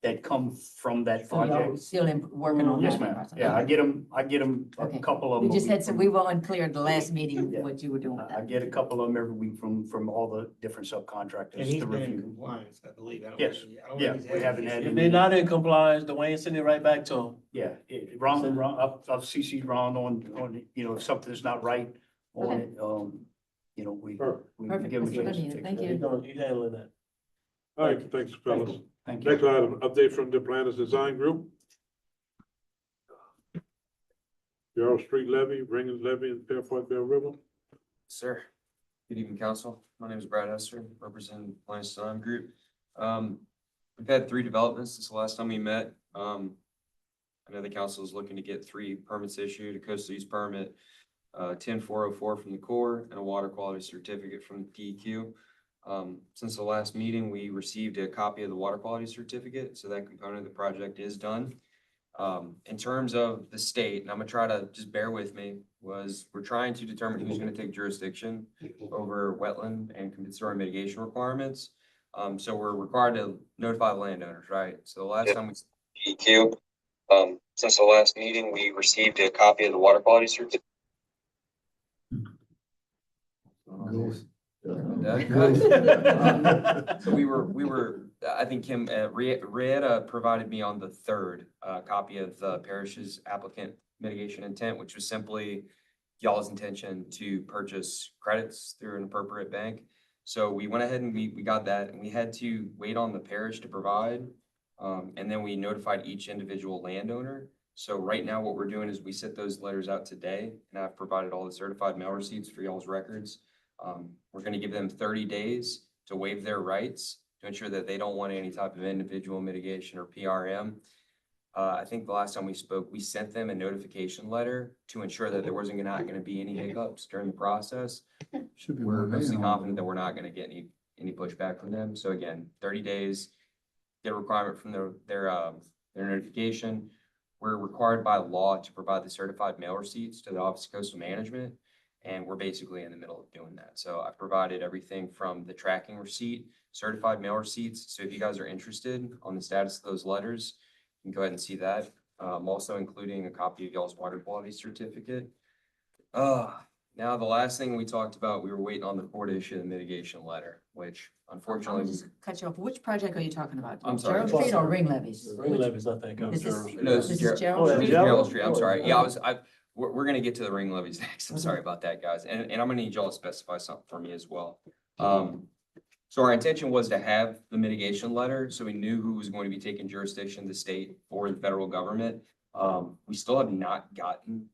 that come from that So y'all project. still working on that? Yes, ma'am. Yeah, I get them a Okay. couple of We them. just had some, we were unclear at the last meeting Yeah. what you were doing with I that. get a couple of them every week from all the different And subcontractors he's to been in review. compliance, I believe. I don't Yes. think- I don't Yeah, think he's we haven't had If any- they're not in compliance, Dwayne send it right back to him. Yeah, Ron, I've CC'd Ron on, if something's not right on Okay. it, we Perfect. we Perfect. give them a That's what I chance to needed. fix Thank it. He's handling that. All right, thanks, fellas. Thank you. Next item, update from the planners design group. Yarrow Street levy, Ringens levy, and Fairport Bell River. Sir, good evening, council. My name is Brad Hester, representing Planners Design Group. We've had 3 developments since the last time we met. I know the council is looking to get 3 permits issued, a coastal use permit, 10404 from the Corps, and a water quality certificate from the DEQ. Since the last meeting, we received a copy of the water quality certificate, so that component of the project is done. In terms of the state, and I'm gonna try to just bear with me, we're trying to determine who's gonna take jurisdiction over wetland and compensatory mitigation requirements. So we're required to notify the landowners, right? So the last time we DEQ, since the last meeting, we received a copy of the water quality certificate. So we were, I think Kim, Rieta provided me on the 3rd, copy of the parish's applicant mitigation intent, which was simply y'all's intention to purchase credits through an appropriate bank. So we went ahead and we got that, and we had to wait on the parish to provide. And then we notified each individual landowner. So right now what we're doing is we sent those letters out today, and I've provided all the certified mail receipts for y'all's records. We're gonna give them 30 days to waive their rights to ensure that they don't want any type of individual mitigation or PRM. I think the last time we spoke, we sent them a notification letter to ensure that there wasn't not gonna be any hiccups during the process. We're mostly confident that we're not gonna get any pushback from them. So again, 30 days, get a requirement from their notification. We're required by law to provide the certified mail receipts to the Office of Coastal Management. And we're basically in the middle of doing that. So I provided everything from the tracking receipt, certified mail receipts. So if you guys are interested on the status of those letters, you can go ahead and see that. I'm also including a copy of y'all's water quality certificate. Now, the last thing we talked about, we were waiting on the court to issue the mitigation letter, which I'll unfortunately. just cut you off. Which project are you talking about? I'm sorry. Gerald Street or Ring Levies? Ring Which- levies, I think. Is this, No, this is Gerald Oh, yeah, Street? Gerald Street, I'm sorry. Yeah, Oh. we're gonna get to the ring levies next. I'm sorry about that, guys. And I'm gonna need y'all to specify something for me as well. So our intention was to have the mitigation letter, so we knew who was going to be taking jurisdiction, the state or the federal government. We still have not gotten,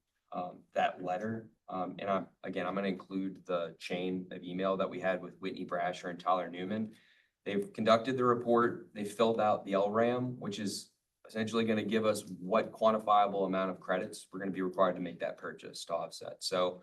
that letter. And I'm gonna include the chain of email that we had with Whitney Brasher and Tyler Newman. They've conducted the report, they filled out the LRAM, which is essentially going to give us what quantifiable amount of credits we're going to be required to make that purchase to offset. So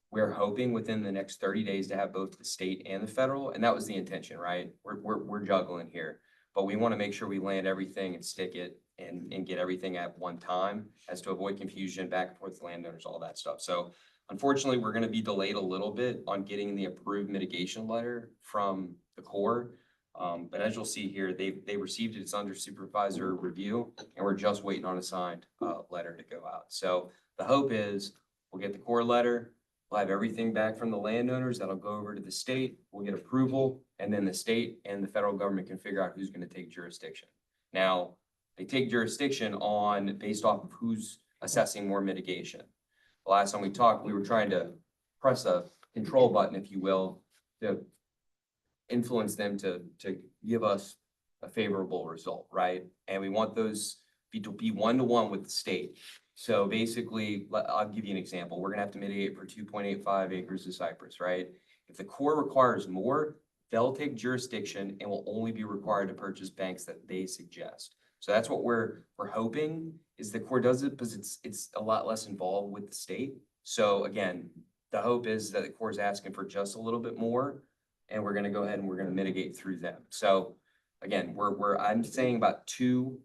we're hoping within the next 30 days to have both the state and the federal, and that was the intention, right? We're juggling here, but we want to make sure we land everything and stick it and get everything at one time as to avoid confusion back and forth with landowners, all that stuff. So unfortunately, we're gonna be delayed a little bit on getting the approved mitigation letter from the Corps. But as you'll see here, they received it, it's under supervisor review, and we're just waiting on a signed, letter to go out. So the hope is we'll get the Corps letter, we'll have everything back from the landowners, that'll go over to the state, we'll get approval, and then the state and the federal government can figure out who's gonna take jurisdiction. Now, they take jurisdiction based off of who's assessing more mitigation. The last time we talked, we were trying to press a control button, if you will, to influence them to give us a favorable result, right? And we want those to be one-to-one with the state. So basically, I'll give you an example. We're gonna have to mitigate for 2.85 acres of cypress, right? If the Corps requires more, they'll take jurisdiction and will only be required to purchase banks that they suggest. So that's what we're hoping is the Corps does it because it's a lot less involved with the state. So again, the hope is that the Corps is asking for just a little bit more, and we're gonna go ahead and we're gonna mitigate through them. So again, I'm saying about two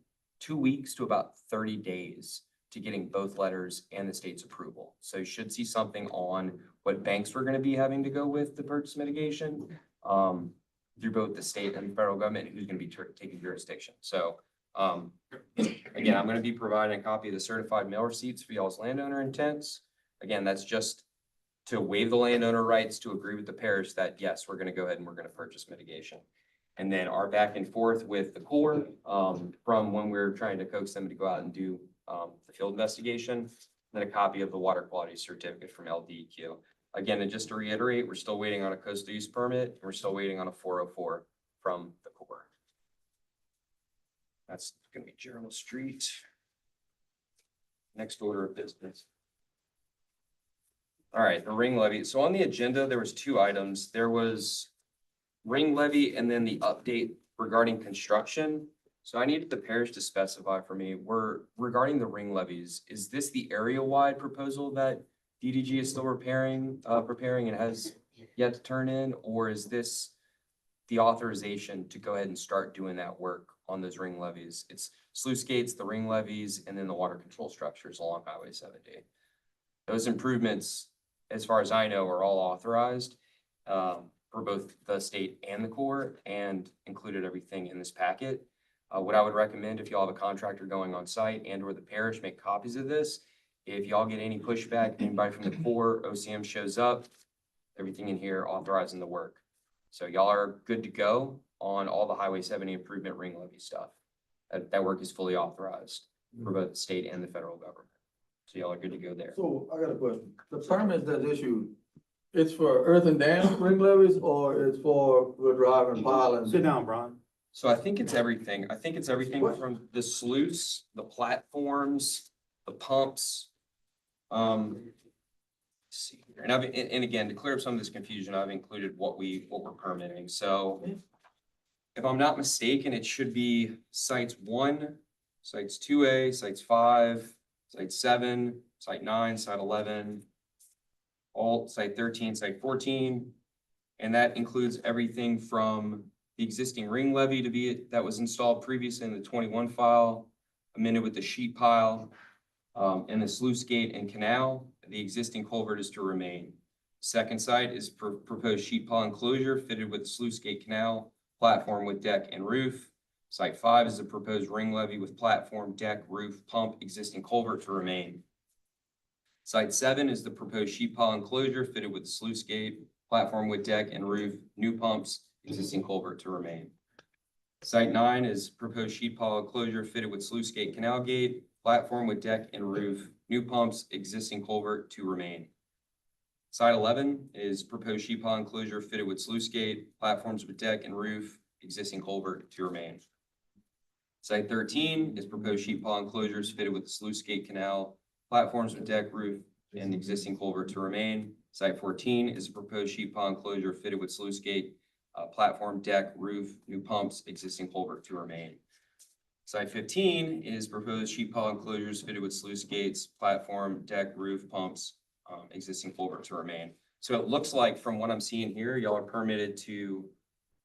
weeks to about 30 days to getting both letters and the state's approval. So you should see something on what banks we're gonna be having to go with the purchase mitigation, through both the state and the federal government, and who's gonna be taking jurisdiction. So, again, I'm gonna be providing a copy of the certified mail receipts for y'all's landowner intents. Again, that's just to waive the landowner rights to agree with the parish that, yes, we're gonna go ahead and we're gonna purchase mitigation. And then our back and forth with the Corps, from when we're trying to coax them to go out and do, the field investigation, then a copy of the water quality certificate from LDEQ. Again, and just to reiterate, we're still waiting on a coastal use permit, and we're still waiting on a 404 from the Corps. That's gonna be Gerald Street. Next order of business. All right, the ring levy. So on the agenda, there was two items. There was ring levy and then the update regarding construction. So I needed the parish to specify for me, regarding the ring levies, is this the area-wide proposal that DDG is still preparing and has yet to turn in? Or is this the authorization to go ahead and start doing that work on those ring levies? It's sluice gates, the ring levies, and then the water control structures along Highway 70. Those improvements, as far as I know, are all authorized for both the state and the Corps, and included everything in this packet. What I would recommend, if y'all have a contractor going on site and or the parish, make copies of this. If y'all get any pushback, anybody from the Corps, OCM shows up, everything in here authorizing the work. So y'all are good to go on all the Highway 70 improvement ring levy stuff. That work is fully authorized for both the state and the federal government. So y'all are good to go there. So I got a question. The permits that's issued, it's for earth and dam ring levies or it's for good drive and pile Sit down, Brian. So I think it's everything. I think it's everything What? from the sluice, the platforms, the pumps. Let's see here. And again, to clear up some of this confusion, I've included what we're permitting. So if I'm not mistaken, it should be sites 1, sites 2A, sites 5, site 7, site 9, site 11, all site 13, site 14. And that includes everything from the existing ring levee that was installed previously in the 21 file, amended with the sheet pile, and the sluice gate and canal. The existing culvert is to remain. Second site is proposed sheet pile enclosure fitted with the sluice gate canal, platform with deck and roof. Site 5 is a proposed ring levee with platform, deck, roof, pump, existing culvert to remain. Site 7 is the proposed sheet pile enclosure fitted with the sluice gate, platform with deck and roof, new pumps, existing culvert to remain. Site 9 is proposed sheet pile enclosure fitted with sluice gate, canal gate, platform with deck and roof, new pumps, existing culvert to remain. Site 11 is proposed sheet pile enclosure fitted with sluice gate, platforms with deck and roof, existing culvert to remain. Site 13 is proposed sheet pile enclosures fitted with the sluice gate canal, platforms with deck, roof, and existing culvert to remain. Site 14 is a proposed sheet pile enclosure fitted with sluice gate, platform, deck, roof, new pumps, existing culvert to remain. Site 15 is proposed sheet pile enclosures fitted with sluice gates, platform, deck, roof, pumps, existing culvert to remain. So it looks like from what I'm seeing here, y'all are permitted to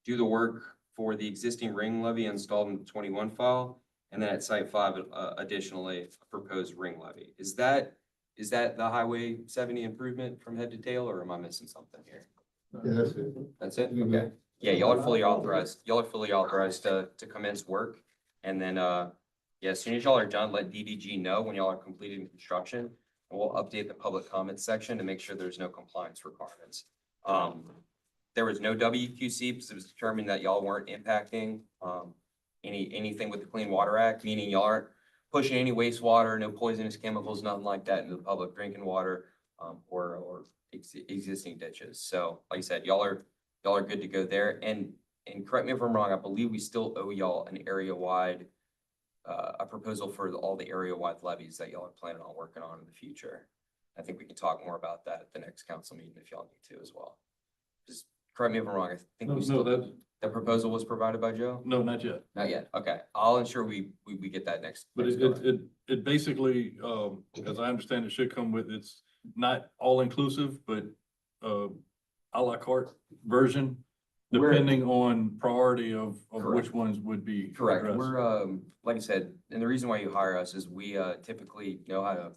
do the work for the existing ring levee installed in the 21 file, And then at site five, additionally, a proposed ring levy. Is that the Highway 70 improvement from head to tail, or am I missing something here? Yeah, that's it. That's it? Okay. Yeah, y'all are fully authorized. Y'all are fully authorized to commence work. And then, yeah, as soon as y'all are done, let DDG know when y'all are completing construction. And we'll update the public comments section to make sure there's no compliance requirements. There was no WQC because it was determined that y'all weren't impacting, anything with the Clean Water Act, meaning y'all aren't pushing any wastewater, no poisonous chemicals, nothing like that into the public drinking water, or existing ditches. So like I said, y'all are good to go there. And correct me if I'm wrong, I believe we still owe y'all an area-wide, a proposal for all the area-wide levies that y'all are planning on working on in the future. I think we can talk more about that at the next council meeting if y'all need to as well. Just correct me if I'm wrong. I think No, we no, still, that, the proposal was provided by Joe? no, not yet. Not yet. Okay. I'll ensure we get that next. But next it, go around. it basically, as I understand it, should come with, it's not all inclusive, but, à la carte version, We're- depending on priority of Correct. which ones would be Correct. addressed. We're, like I said, and the reason why you hire us is we, typically know how to,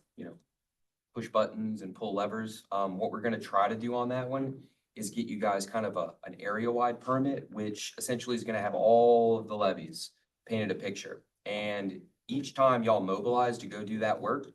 push buttons and pull levers. What we're gonna try to do on that one is get you guys kind of an area-wide permit, which essentially is gonna have all of the levies painted a picture. And each time y'all mobilize to go do that work,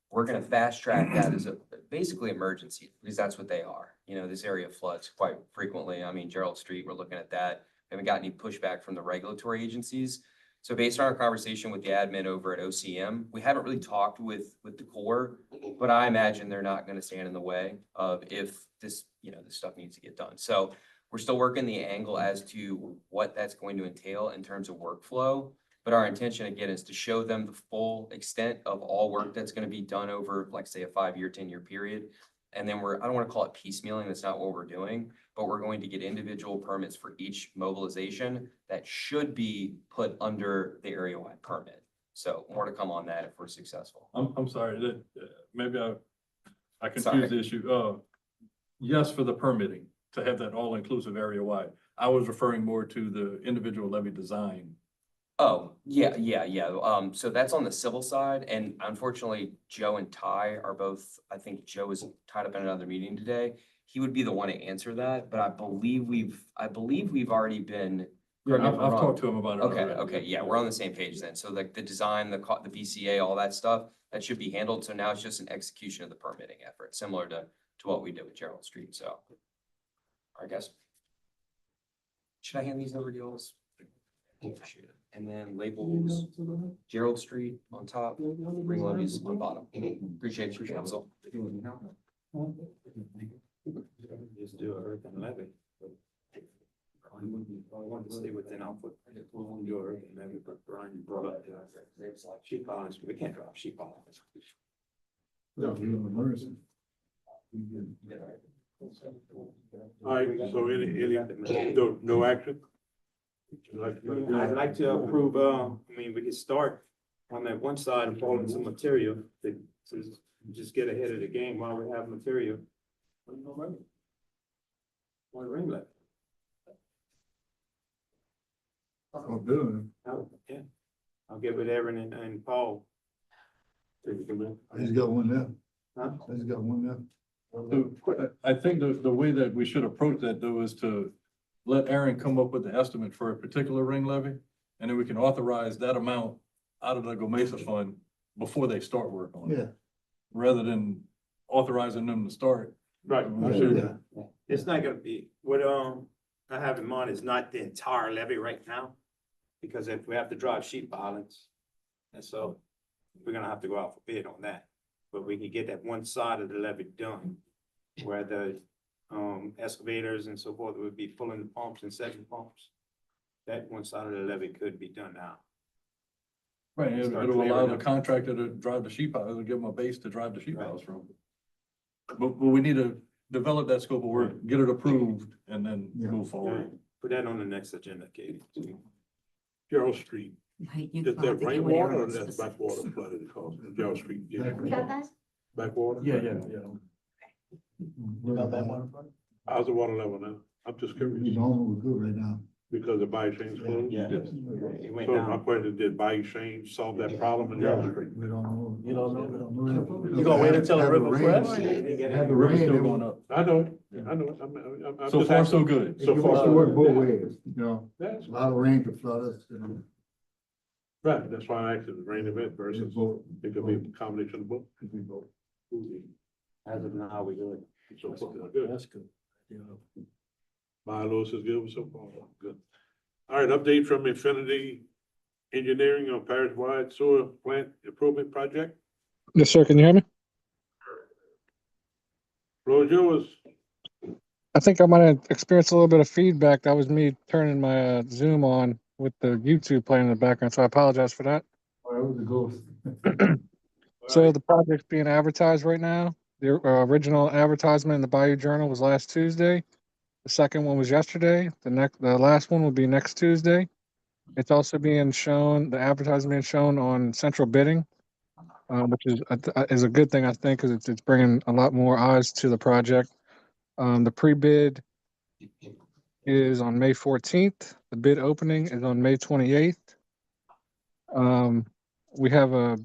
we're gonna fast track that as a basically emergency, because that's what they are. This area floods quite frequently. I mean, Gerald Street, we're looking at that. We haven't got any pushback from the regulatory agencies. So based on our conversation with the admin over at OCM, we haven't really talked with the Corps, but I imagine they're not gonna stand in the way of if this, this stuff needs to get done. So we're still working the angle as to what that's going to entail in terms of workflow. But our intention again is to show them the full extent of all work that's gonna be done over, like, say, a 5-year, 10-year period. And then I don't wanna call it piecemealing, that's not what we're doing, but we're going to get individual permits for each mobilization that should be put under the area-wide permit. So more to come on that if we're successful. I'm sorry, that, maybe I Sorry. confused the issue. Yes, for the permitting, to have that all-inclusive area-wide. I was referring more to the individual levy design. Oh, yeah. So that's on the civil side, and unfortunately, Joe and Ty are both, I think Joe is tied up in another meeting today. He would be the one to answer that, but I believe we've already been. Yeah, correct me if I've I'm wrong. talked to him about it. Okay, already. okay, yeah, we're on the same page then. So like the design, the BCA, all that stuff, that should be handled. So now it's just an execution of the permitting effort, similar to what we did with Gerald Street, so. I guess. Should I hand these over to you? Shoot it. And then labels Gerald Street on top, ring levies on bottom. Appreciate you, council. Just do a urban levy. I want to stay within our footprint. We won't do a urban levy, but Brian brought up sheep islands. We can't drop sheep islands. All right, so no action? I'd like to approve, we could start on that one side and fall in some material to just get ahead of the game while we have material. One ring left. Yeah, I'll get with Aaron and Paul. I just got one left. Huh? I just got one left. So, I think the way that we should approach that though is to let Aaron come up with the estimate for a particular ring levy. And then we can authorize that amount out of the GOMESA fund before they start work on it. Yeah. Rather than authorizing them to start. Right. We should, It's not gonna be, what, I have in mind is not the entire levy right now. Because if we have to drive sheep islands, and so we're gonna have to go out for bid on that. But we can get that one side of the levy done, where the, excavators and so forth would be pulling the pumps and setting pumps. That one side of the levy could be done now. right, Start it'll allow clearing the up. contractor to drive the sheep house, it'll give them a base to drive the sheep house from. But we need to develop that scope of work, get it approved, and then move forward. Put that on the next agenda, Katie. Gerald Street, Right, you is gonna have that to get with rainwater Aaron or that's specifics. backwater flooded across Gerald Street? We got that? Backwater? Yeah. You got that one? How's the water level now? I'm just curious. We're good right now. Because of Bayou Change closed? Yeah. Yes. It went So my down. question, did Bayou Change solve that problem in Yellow Street? You don't know? You gonna wait until the river fresh? The river's still going up. I know it, I know it, I'm So just far, asking. so good. So far, so Work good. both ways, you know, That's a lot of rain could flood us, you know. right, that's why I asked if the rain event versus, it could be a combination of both. As of now, we good. So far, good. That's good. Yeah. My Lewis is good so far, good. All right, update from Infinity Engineering on parish-wide sewer plant improvement project. Yes, sir. Can you hear me? Floor is yours. I think I might have experienced a little bit of feedback. That was me turning my Zoom on with the YouTube playing in the background, so I apologize for that. Or it was a ghost. So the project's being advertised right now. The original advertisement in the Bayou Journal was last Tuesday. The second one was yesterday. The last one will be next Tuesday. It's also being shown. The advertisement being shown on Central Bidding, which is a good thing, I think, because it's bringing a lot more eyes to the project. The pre-bid is on May 14th. The bid opening is on May 28th. We have a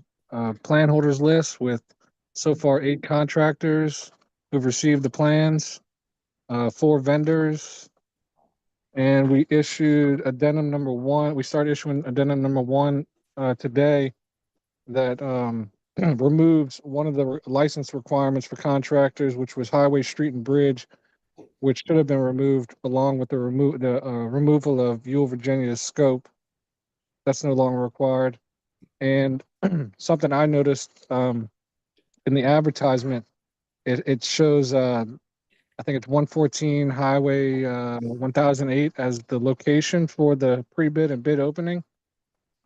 plan holders list with so far 8 contractors who've received the plans, 4 vendors, and we issued addendum number 1. We started issuing addendum number 1 today that removes one of the license requirements for contractors, which was highway, street, and bridge, which should have been removed along with the removal of Ewell, Virginia's scope. That's no longer required. And something I noticed in the advertisement, it shows, I think it's 114 Highway 1008 as the location for the pre-bid and bid opening.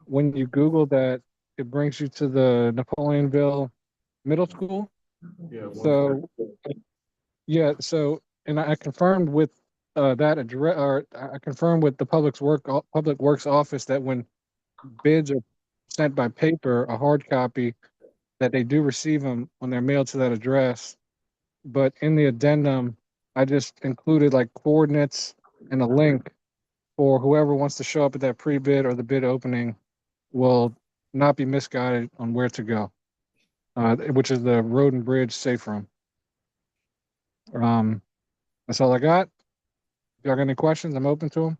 When you Google that, it brings you to the Napoleonville Middle School. Yeah. So, yeah, so, and I confirmed with that address, or I confirmed with the Public Works office that when bids are sent by paper, a hard copy, that they do receive them when they're mailed to that address. But in the addendum, I just included like coordinates and a link for whoever wants to show up at that pre-bid or the bid opening will not be misguided on where to go, which is the Road and Bridge Safe Room. That's all I got. If y'all got any questions, I'm open to them.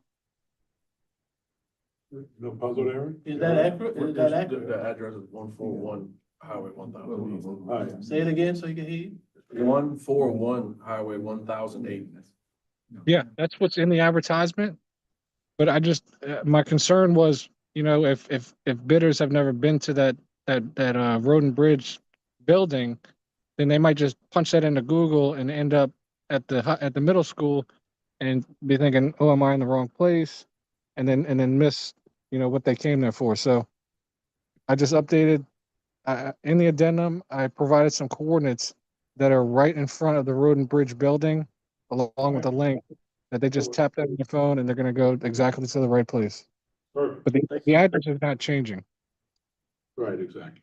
No puzzle there? Is that accurate? Is that accurate? The address is 141 Highway 1008. All right, Say it again so you can hear you. 141 Highway 1008. Yeah, that's what's in the advertisement. But I just, my concern was, you know, if bidders have never been to that Road and Bridge building, then they might just punch that into Google and end up at the middle school and be thinking, oh, am I in the wrong place? And then miss, you know, what they came there for. So I just updated in the addendum. I provided some coordinates that are right in front of the Road and Bridge building, along with a link that they just tap that on their phone and they're going to go exactly to the right place. perfect, But the address is not changing. right, exactly.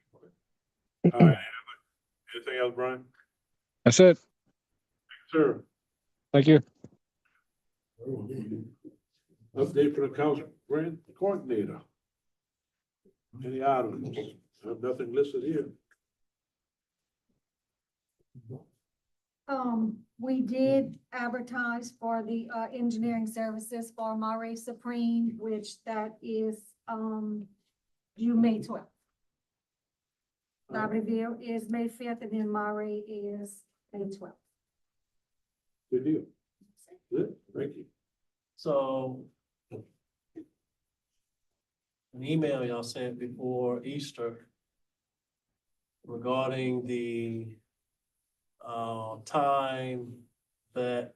All right, anything else, Brian? That's it. Sir, Thank you. update for the council grant coordinator. Any items? I have nothing listed here. We did advertise for the, engineering services for Mare Supreme, which that is, due May 12th. Review is May 5th and then Mare is May 12th. Good deal. Good, thank you. So an email y'all sent before Easter regarding the time that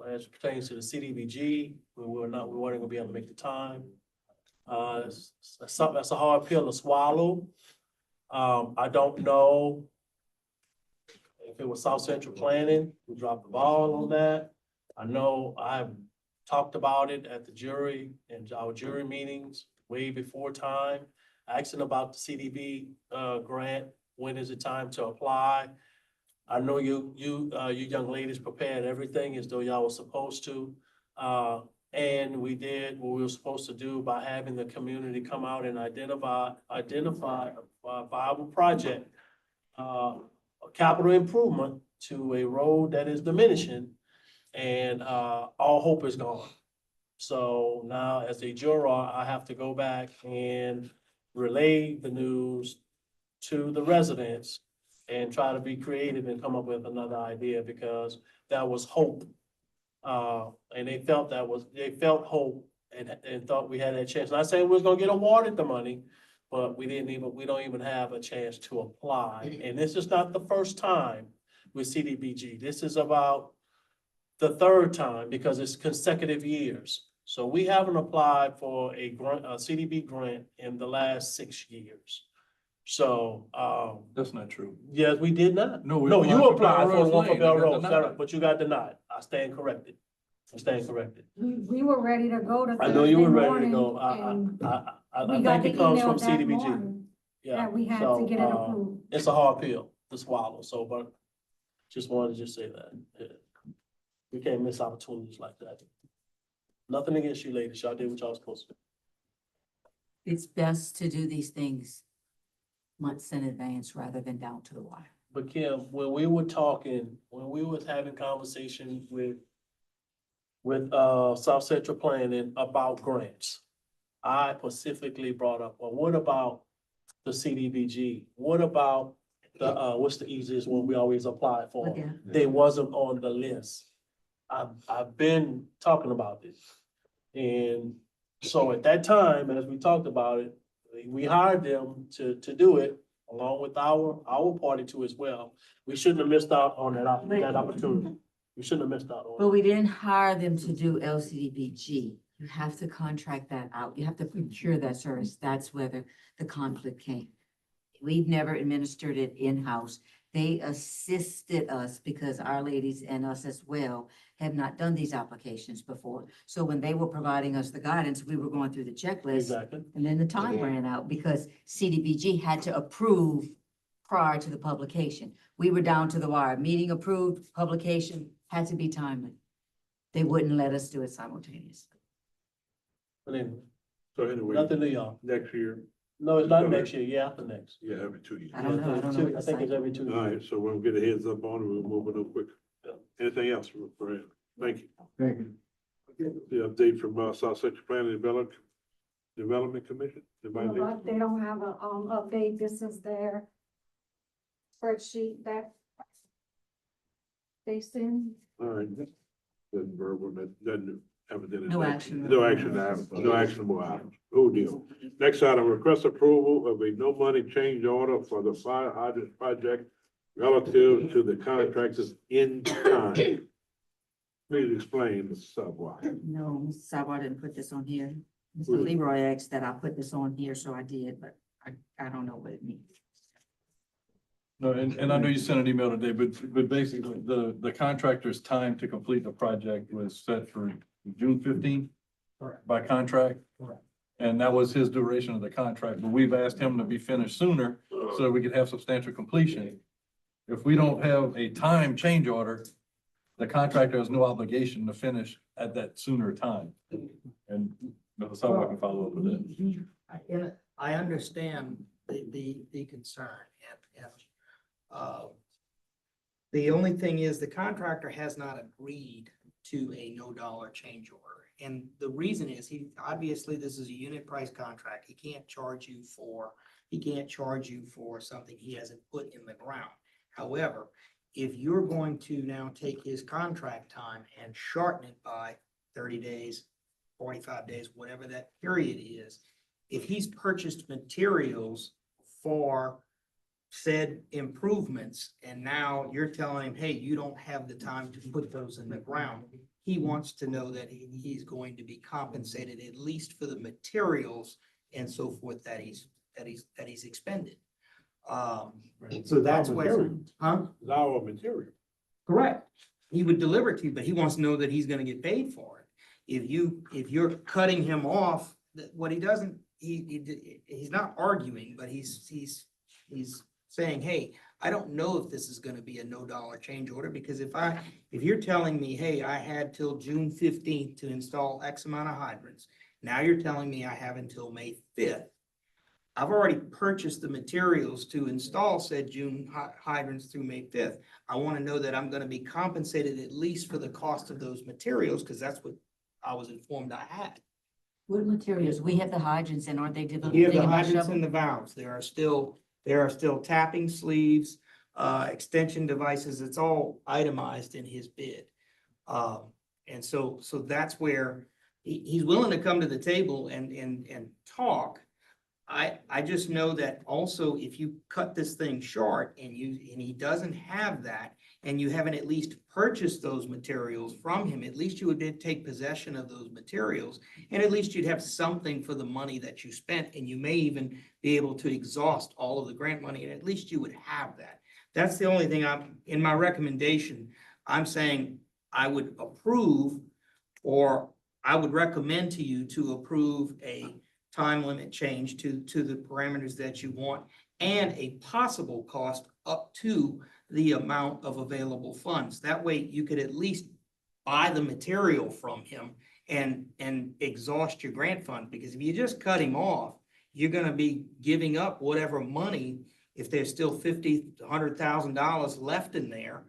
as it pertains to the CDBG, we weren't gonna be able to make the time. It's something that's a hard pill to swallow. I don't know if it was South Central Planning who dropped the ball on that. I know I've talked about it at the jury and our jury meetings way before time, asking about the CDB grant. When is it time to apply? I know you young ladies prepared everything as though y'all were supposed to. And we did what we were supposed to do by having the community come out and identify a viable project, a capital improvement to a road that is diminishing, and, all hope is gone. So now as a juror, I have to go back and relay the news to the residents and try to be creative and come up with another idea, because that was hope. And they felt hope and thought we had that chance. Not saying we was gonna get awarded the money, but we don't even have a chance to apply. And this is not the first time with CDBG. This is about the third time because it's consecutive years. So we haven't applied for a grant, a CDB grant in the last 6 years. So, That's not true. yes, we did not. No, we No, you applied applied for for the Bell one for Rose Bell Lane. It got Rose, denied. but you got denied. I stand corrected. I stand corrected. We were ready to go to I know you were Thursday ready to morning, go. and I we got think the it comes email from that CDBG. morning Yeah, that we had to so, get it approved. it's a hard pill to swallow, so, but just wanted to just say that. Yeah. We can't miss opportunities like that. Nothing against you ladies. Y'all did what y'all was supposed to do. It's best to do these things months in advance rather than down to the wire. But Kim, when we were talking, when we was having conversations with South Central Planning about grants, I specifically brought up, well, what about the CDBG? What about the, what's the easiest one we always apply for? Okay. They wasn't on the list. I've been talking about this. And so at that time, as we talked about it, we hired them to do it along with our party too as well. We shouldn't have missed out on that opportunity. We shouldn't have missed out on But it. we didn't hire them to do LCDBG. You have to contract that out. You have to procure that service. That's where the conflict came. We've never administered it in-house. They assisted us because our ladies and us as well have not done these applications before. So when they were providing us the guidance, we were going through the checklist. Exactly. And then the time ran out because CDBG had to approve prior to the publication. We were down to the wire. Meeting approved, publication had to be timely. They wouldn't let us do it simultaneously. But anyway, So anyway, nothing to y'all. next year, No, it's not next year, yeah, after next. yeah, every 2 years. I don't know. I don't know what I the think it's cycle- every 2 All years. right, so we'll get a heads up on it, we'll move it up quick. Anything else for him? Thank you. Thank you. The update from South Central Planning Development Commission? Anybody there? But they don't have a, update. This is their spreadsheet that they send. All right. That verbal, that evidently. No action. No action, no actionable items. Oh deal. Next item, request approval of a no money change order for the fire hydrant project relative to the contractors in kind. Please explain, Mr. Savoy. No, Mr. Savoy didn't put this on here. Mr. Who- Leroy asked that I put this on here, so I did, but I don't know what it means. No, and I know you sent an email today, but basically, the contractor's time to complete the project was set for June 15th by contract. Correct. And that was his duration of the contract, but we've asked him to be finished sooner so that we could have substantial completion. If we don't have a time change order, the contractor has no obligation to finish at that sooner time. And Mr. Savoy can follow up with that. I understand the concern and, the only thing is the contractor has not agreed to a no dollar change order. And the reason is obviously this is a unit price contract. He can't charge you for something he hasn't put in the ground. However, if you're going to now take his contract time and shorten it by 30 days, 45 days, whatever that period is, if he's purchased materials for said improvements, and now you're telling him, hey, you don't have the time to put those in the ground, he wants to know that he's going to be compensated at least for the materials and so forth that he's expended. So that's where, huh? It's our material. Correct. He would deliver it to you, but he wants to know that he's gonna get paid for it. If you're cutting him off, what he doesn't, he's not arguing, but he's saying, hey, I don't know if this is gonna be a no dollar change order, because if you're telling me, hey, I had till June 15th to install X amount of hydrants, now you're telling me I have until May 5th. I've already purchased the materials to install said June hydrants through May 5th. I want to know that I'm going to be compensated at least for the cost of those materials, because that's what I was informed I had. What materials? We have the hydrants and aren't they? You have the hydrants and the valves. There are still tapping sleeves, extension devices. It's all itemized in his bid. And so that's where he's willing to come to the table and talk. I just know that also if you cut this thing short and he doesn't have that, and you haven't at least purchased those materials from him, at least you would take possession of those materials, and at least you'd have something for the money that you spent, and you may even be able to exhaust all of the grant money, and at least you would have that. That's the only thing in my recommendation, I'm saying I would approve, or I would recommend to you to approve a time limit change to the parameters that you want, and a possible cost up to the amount of available funds. That way you could at least buy the material from him and exhaust your grant fund, because if you just cut him off, you're gonna be giving up whatever money. If there's still $50,000 to $100,000 left in there,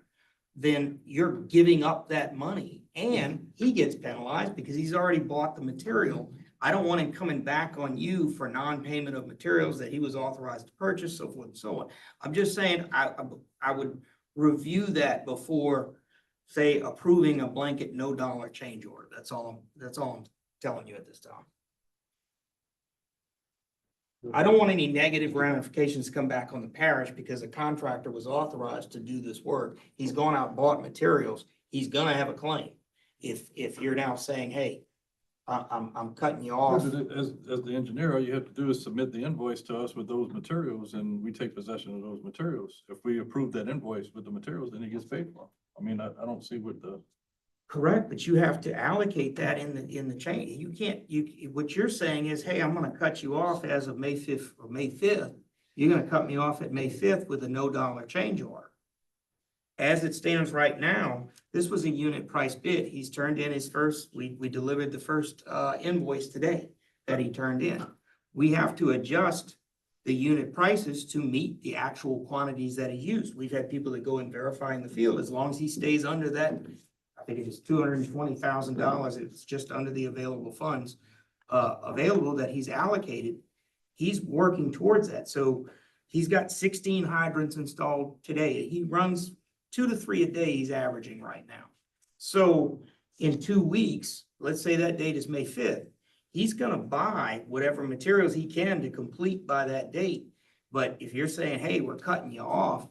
then you're giving up that money, and he gets penalized because he's already bought the material. I don't want him coming back on you for non-payment of materials that he was authorized to purchase, so forth and so on. I'm just saying, I would review that before, say, approving a blanket no dollar change order. That's all I'm telling you at this time. I don't want any negative ramifications to come back on the parish because a contractor was authorized to do this work. He's gone out and bought materials. He's gonna have a claim. If you're now saying, hey, I'm cutting you off. As the engineer, all you have to do is submit the invoice to us with those materials, and we take possession of those materials. If we approve that invoice with the materials, then he gets paid for. I mean, I don't see what the. Correct, but you have to allocate that in the chain. You can't, what you're saying is, hey, I'm gonna cut you off as of May 5th or May 5th. You're gonna cut me off at May 5th with a no dollar change order. As it stands right now, this was a unit price bid. He's turned in his first, we delivered the first invoice today that he turned in. We have to adjust the unit prices to meet the actual quantities that he used. We've had people that go and verify in the field, as long as he stays under that, I think it is $220,000, it's just under the available funds available that he's allocated. He's working towards that. So he's got 16 hydrants installed today. He runs 2 to 3 a day he's averaging right now. So in 2 weeks, let's say that date is May 5th, he's gonna buy whatever materials he can to complete by that date. But if you're saying, hey, we're cutting you off,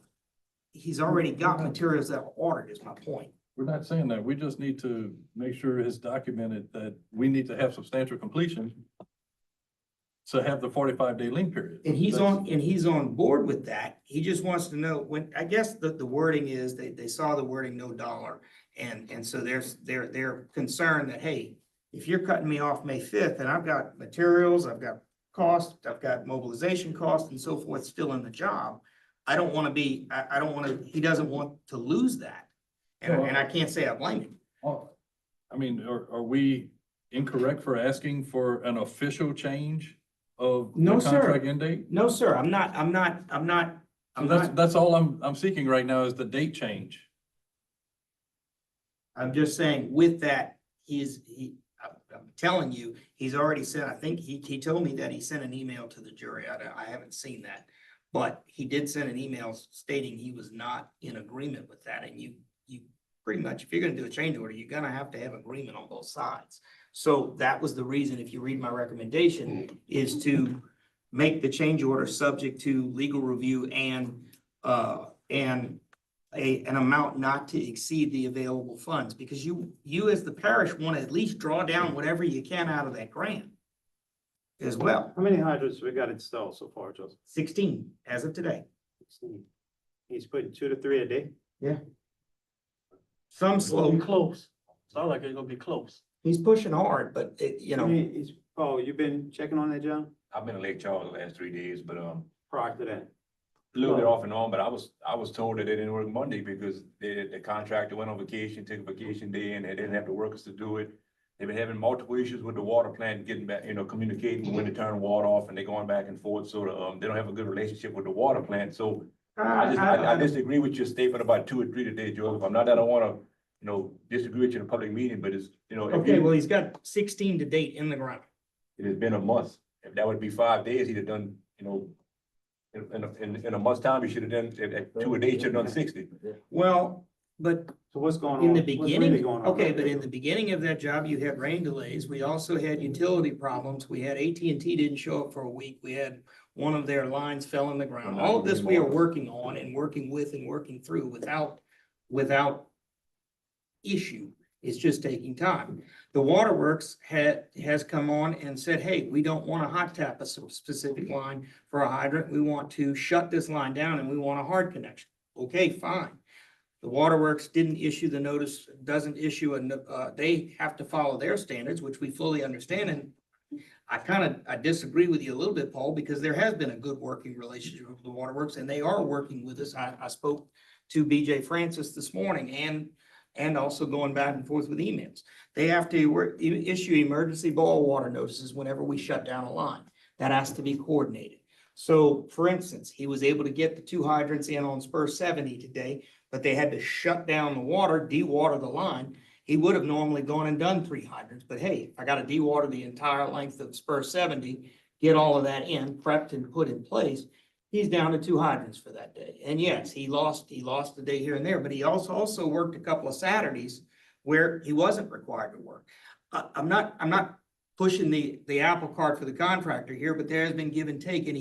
he's already got materials that were ordered, is my point. We're not saying that. We just need to make sure it's documented that we need to have substantial completion to have the 45-day lien period. And he's on board with that. He just wants to know when, I guess the wording is, they saw the wording no dollar. And so they're concerned that, hey, if you're cutting me off May 5th and I've got materials, I've got cost, I've got mobilization costs and so forth still in the job. I don't want to be, I don't want to, he doesn't want to lose that. And I can't say I blame him. I mean, are we incorrect for asking for an official change of the No, sir. contract end date? No, sir, I'm not. That's all I'm seeking right now is the date change. I'm just saying with that, I'm telling you, he's already sent, I think he told me that he sent an email to the jury. I haven't seen that. But he did send an email stating he was not in agreement with that. And you pretty much, if you're gonna do a change order, you're gonna have to have agreement on both sides. So that was the reason, if you read my recommendation, is to make the change order subject to legal review and an amount not to exceed the available funds, because you as the parish want to at least draw down whatever you can out of that grant as well. How many hydrants we got installed so far, Joseph? 16 as of today. 16. He's putting 2 to 3 a day? Yeah. Some It'll slow. be close. Sound like it's gonna be close. He's pushing hard, but Paul, you been checking on that, John? I've been in Lake Charles the last 3 days, but, Prior to that? a little bit off and on, but I was told that they didn't work Monday because the contractor went on vacation, took a vacation day, and they didn't have the workers to do it. They've been having multiple issues with the water plant getting back, communicating when to turn water off, and they're going back and forth, so, they don't have a good relationship with the water plant, so I disagree with your statement about 2 or 3 today, Joseph. I'm not that I wanna, disagree with you in a public meeting, but it's, if Okay, you- well, he's got 16 to date in the ground. it has been a month. If that would be 5 days, he'd have done, in a month's time, he should have done, at 2 a day, he should have done 60. Well, but So what's going on? in the What's really beginning, going on okay, right but there? in the beginning of that job, you had rain delays. We also had utility problems. We had AT&T didn't show up for a week. We had one of their lines fell in the ground. All of this we are working on and working with and working through without issue. It's just taking time. The waterworks has come on and said, hey, we don't want to hot tap a specific line for a hydrant. We want to shut this line down and we want a hard connection. Okay, fine. The waterworks didn't issue the notice, doesn't issue they have to follow their standards, which we fully understand. And I disagree with you a little bit, Paul, because there has been a good working relationship with the waterworks and they are working with us. I spoke to BJ Francis this morning and also going back and forth with emails. They have to issue emergency boil water notices whenever we shut down a line. That has to be coordinated. So for instance, he was able to get the 2 hydrants in on spur 70 today, but they had to shut down the water, dewater the line. He would have normally gone and done 3 hydrants, but hey, I got to dewater the entire length of spur 70, get all of that in, prepped and put in place. He's down to 2 hydrants for that day. And yes, he lost a day here and there, but he also worked a couple of Saturdays where he wasn't required to work. I'm not pushing the apple cart for the contractor here, but there has been give and take, and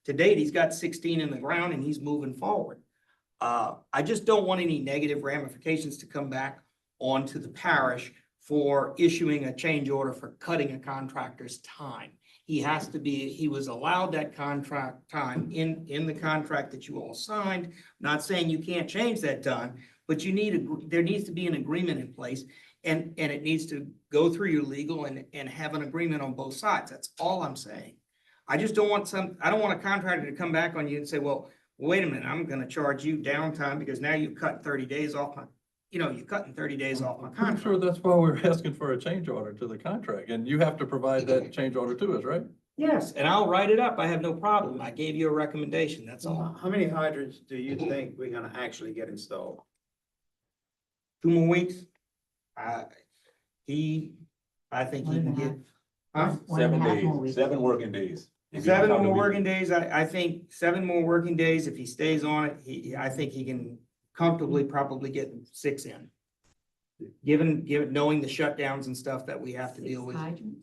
to date, he's got 16 in the ground and he's moving forward. I just don't want any negative ramifications to come back onto the parish for issuing a change order for cutting a contractor's time. He was allowed that contract time in the contract that you all signed. Not saying you can't change that time, but there needs to be an agreement in place and it needs to go through your legal and have an agreement on both sides. That's all I'm saying. I don't want a contractor to come back on you and say, well, wait a minute, I'm gonna charge you downtime because now you've cut 30 days off you're cutting 30 days off my I'm contract. sure that's why we're asking for a change order to the contract, and you have to provide that change order to us, right? Yes, and I'll write it up. I have no problem. I gave you a recommendation, that's all. How many hydrants do you think we're gonna actually get installed? 2 more weeks. I think he can get. Huh? 7 days. 7 working days. If you 7 count the more weekend. working days. I think 7 more working days. If he stays on it, I think he can comfortably probably get 6 in. Given knowing the shutdowns and stuff that we have to deal with. Hydrants?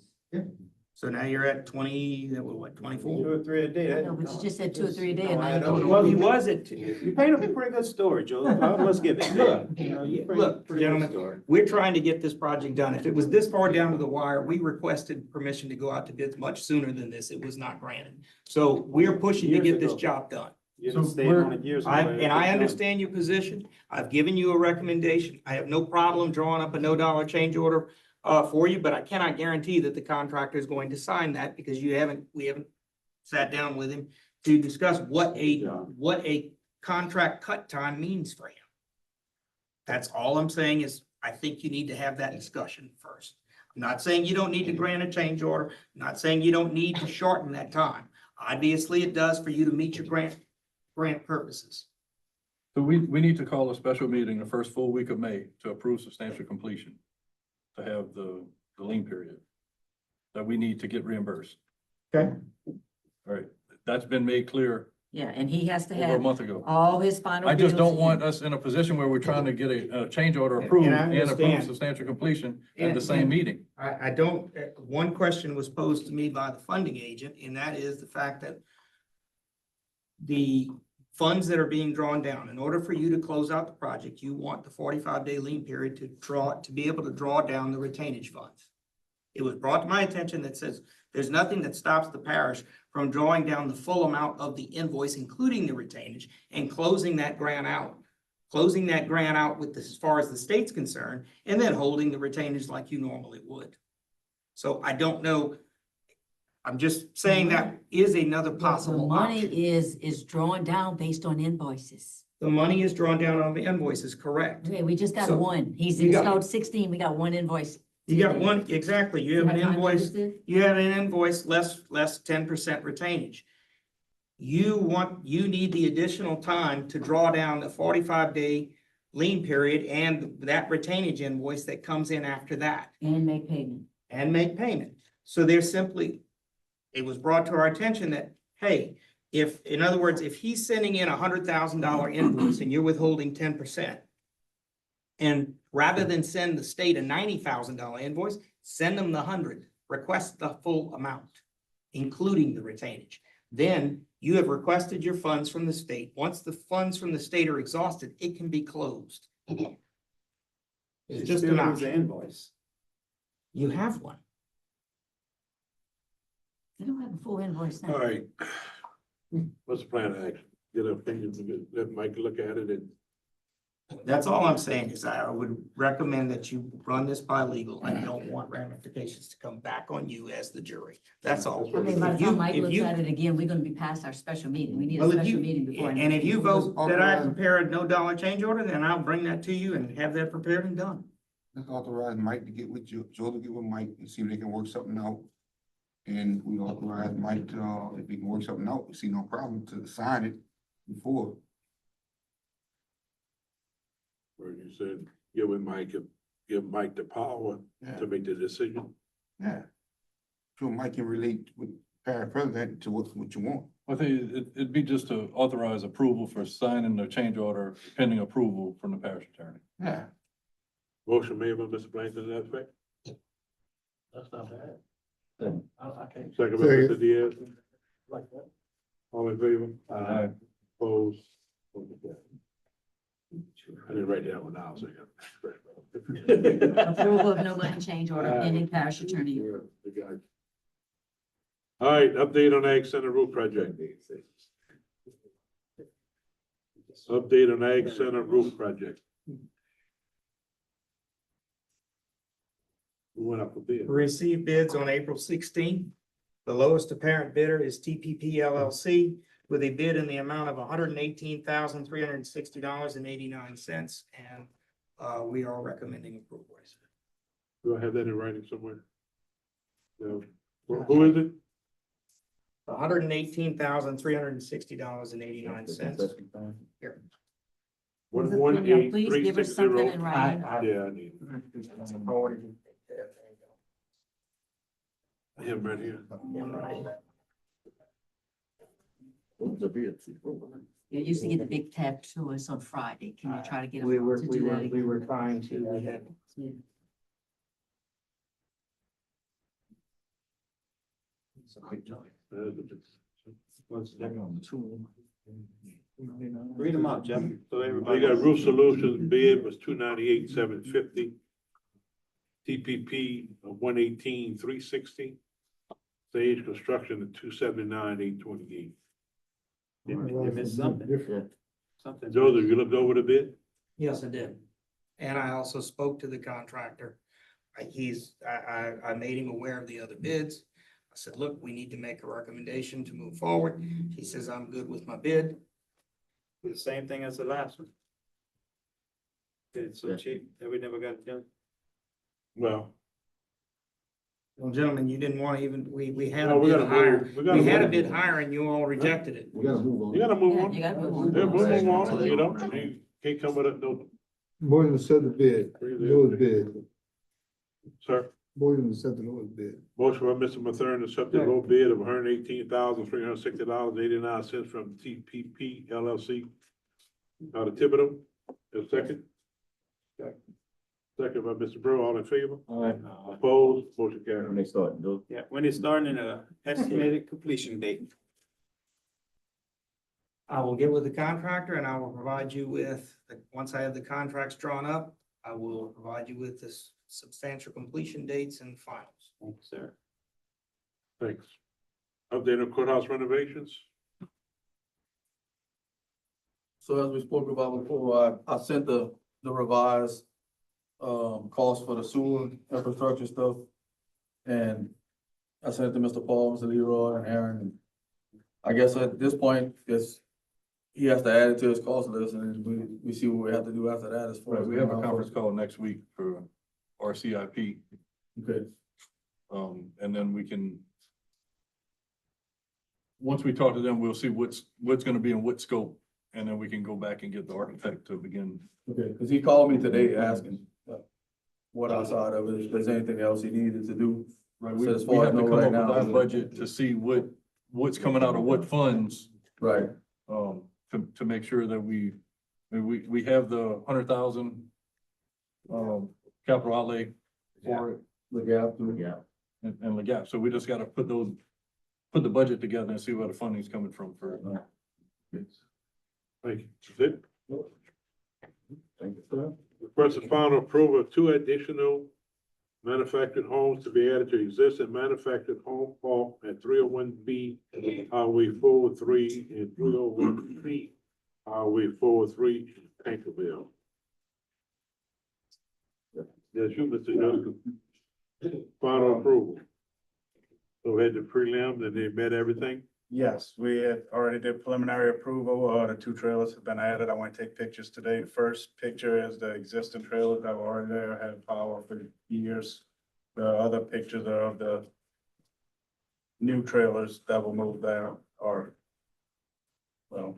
So now you're at 24? 2 or 3 a day. No, but you just said 2 or 3 a day and now you're Well, going Well, he to. was at You paint up a pretty good story, Joe. Let's give it. Look, gentlemen, we're trying to get this project done. If it was this far down to the wire, we requested permission to go out to bids much sooner than this. It was not granted. So we're pushing to Years get this ago. job done. You So done stayed we're- on it years ago. And I understand your position. I've given you a recommendation. I have no problem drawing up a $no change order for you, but I cannot guarantee that the contractor is going to sign that because we haven't sat down with him to discuss what a contract cut time means for him. That's all I'm saying is I think you need to have that discussion first. I'm not saying you don't need to grant a change order. I'm not saying you don't need to shorten that time. Obviously, it does for you to meet your grant purposes. So we need to call a special meeting the first full week of May to approve substantial completion, to have the lien period that we need to get reimbursed. Okay. All right, that's been made clear Yeah, and he has to over a have month ago. all his final. I just bills don't want in. us in a position where we're trying to get a change order approved And I and approve understand. substantial completion at the And- same meeting. I don't, one question was posed to me by the funding agent, and that is the fact that the funds that are being drawn down, in order for you to close out the project, you want the 45-day lien period to be able to draw down the retainage funds. It was brought to my attention that says there's nothing that stops the parish from drawing down the full amount of the invoice, including the retainage, and closing that grant out. Closing that grant out with as far as the state's concerned, and then holding the retainage like you normally would. So I don't know. I'm just saying that is another The possible money option. is drawn down based on invoices. The money is drawn down on the invoices, correct? Okay, we just got So, one. He's you got- installed 16, we got one invoice. You got today. one, exactly, you have an See how time invoice, this is? you have an invoice less 10% retainage. You need the additional time to draw down the 45-day lien period and that retainage invoice that comes in after that And make payment. and make payment. So there's simply, it was brought to our attention that, hey, if, in other words, if he's sending in $100,000 invoice and you're withholding 10%, and rather than send the state a $90,000 invoice, send them the 100, request the full amount, including the retainage. Then you have requested your funds from the state. Once the funds from the state are exhausted, it can be closed. It's just an Still use the option. invoice. You have one. You don't have a full invoice now. All right. What's the plan of action? Get an opinion, let Mike look at it and That's all I'm saying is I would recommend that you run this by legal. I don't want ramifications to come back on you as the jury. That's all. I mean, by the If you- time Mike if looks you- at it again, we're gonna be past our special meeting. We need a Well, if special you, meeting before. and if you vote Let's that I authorize- prepare a no dollar change order, then I'll bring that to you and have that prepared and done. Let's authorize Mike to get with Joe to get with Mike and see if they can work something out. And we authorize Mike to, if he can work something out, we see no problem to sign it before. where you said, give Mike the power Yeah. to make the decision. Yeah. So Mike can relate with parish president to what you want. I think it'd be just to authorize approval for signing the change order pending approval from the parish attorney. Yeah. Motion made by Mr. Blank to that effect, That's not bad. I can't second by Mr. Diaz, like that. all in favor? Aye. Opposed? I didn't write that one down, so Approval of no money change order pending parish attorney. All right, update on Ag Center roof project. Update on Ag Center roof project. We went up a bit. Received bids on April 16th. The lowest apparent bidder is TPP LLC with a bid in the amount of $118,360.89. And we are recommending approval. Do I have that in writing somewhere? No. Who is it? $118,360.89. Here. One Yeah, eight please three give us six something zero. in writing. Yeah, I need him right here. You used to get the big tab to us on Friday. Can you try to get them We to were do that again? trying to, we had. Yeah. Read them out, Jeff, so We everybody. got Roof Solutions bid was 298,750. TPP of 118,360. Sage Construction at 279,828. They missed something. Something. Joseph, you looked over the bid? Yes, I did. And I also spoke to the contractor. I made him aware of the other bids. I said, look, we need to make a recommendation to move forward. He says, I'm good with my bid. The same thing as the last one. It's so cheap that we never got it done. Well. Well, gentlemen, you didn't want to even, we had No, a we bid gotta higher. move. We gotta We had a move. bid higher and you all rejected it. We gotta move on. You gotta move Yeah, on. you gotta move on. Yeah, move on, you know, you can't come with a no. More than accept the bid, lowest bid, Sir, more than accept the lowest bid. motion by Mr. Mathern to accept the low bid of $118,360.89 from TPP LLC. Out of Thibodeau, a second? Second by Mr. Bro, all in favor? Opposed, motion When carried. they start, those. Yeah, when it's starting in a estimated completion date. I will get with the contractor and I will provide you with, once I have the contracts drawn up, I will provide you with this substantial completion dates and finals. Thanks, sir. Thanks. Update on courthouse renovations? So as we spoke about before, I sent the revised cost for the sewer infrastructure stuff. And I sent it to Mr. Paul, Mr. Leroy, and Aaron. I guess at this point, he has to add it to his cost list, and we see what we have to do after that as far Right, as. we have a conference call next week for our CIP. Okay, And then we can, once we talk to them, we'll see what's gonna be in what scope. And then we can go back and get the architect to begin. okay, because he called me today asking what outside of it, if there's anything else he needed to do. Right, So we as far have as to I know come right up with now, our budget to see what's coming out of what funds, right, to make sure that we have the 100,000 capital outlay for it the gap. and the gap. So we just gotta put the budget together and see where the funding's coming from for it. Thank you. That's it. Thank you, sir. Request and final approval of 2 additional manufactured homes to be added to existing manufactured home park at 301B Highway 403 and 301B Highway 403 in Tankerville. Yes, you, Mr. Johnson. Final approval. So we had the prelim, and they met everything? Yes, we had already did preliminary approval. The 2 trailers have been added. I want to take pictures today. The first picture is the existing trailers that were already there, had power for years. The other pictures are of the new trailers that will move there or, well,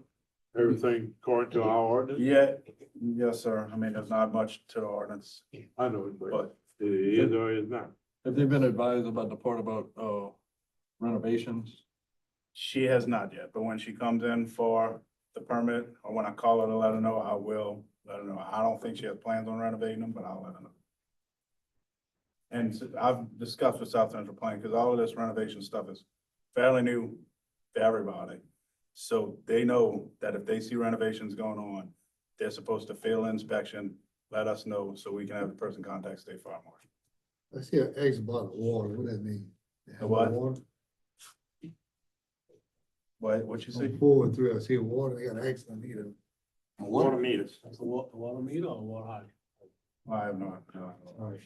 Everything according to our ordinance? yeah, yes, sir. I mean, there's not much to the ordinance, I know it, but but it is or is not. Have they been advised about the part about renovations? she has not yet. But when she comes in for the permit, or when I call her to let her know, I will let her know. I don't think she has plans on renovating them, but I'll let her know. And so I've discussed with South Central Planning, because all of this renovation stuff is fairly new to everybody. So they know that if they see renovations going on, they're supposed to fail inspection, let us know, so we can have the person contact State Farm. I see an X bottle of water, what does that mean? The what? Water? What you see? On 4 and 3, I see water, they got an X on either. Water meters. That's a water meter or water hydrant? I have no. Alright.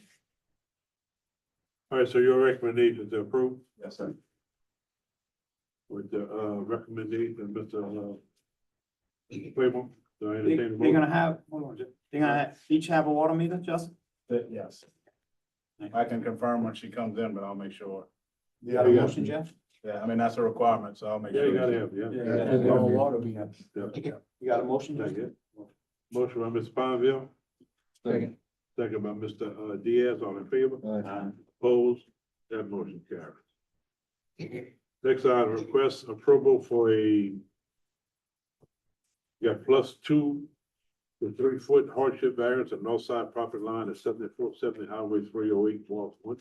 All right, so your recommendation is to approve Yes, sir. with the, recommendation of Mr. Claymore? Do I They- entertain the They're gonna motion? have, hold on, they're gonna each have a water meter, Justin? Yes. I can confirm when she comes in, but I'll make sure. You got a Yeah. motion, Jeff? Yeah, I mean, that's a requirement, so I'll make Yeah, sure. you gotta have, yeah. And the water be. Yeah. You got a motion? Thank you. Motion by Mr. Ponville, Second. second by Mr. Diaz, all in favor? Opposed? That motion carries. Next item, request approval for you got +2 to 3 foot hardship variance at north side property line at 7470 Highway 308, Walton.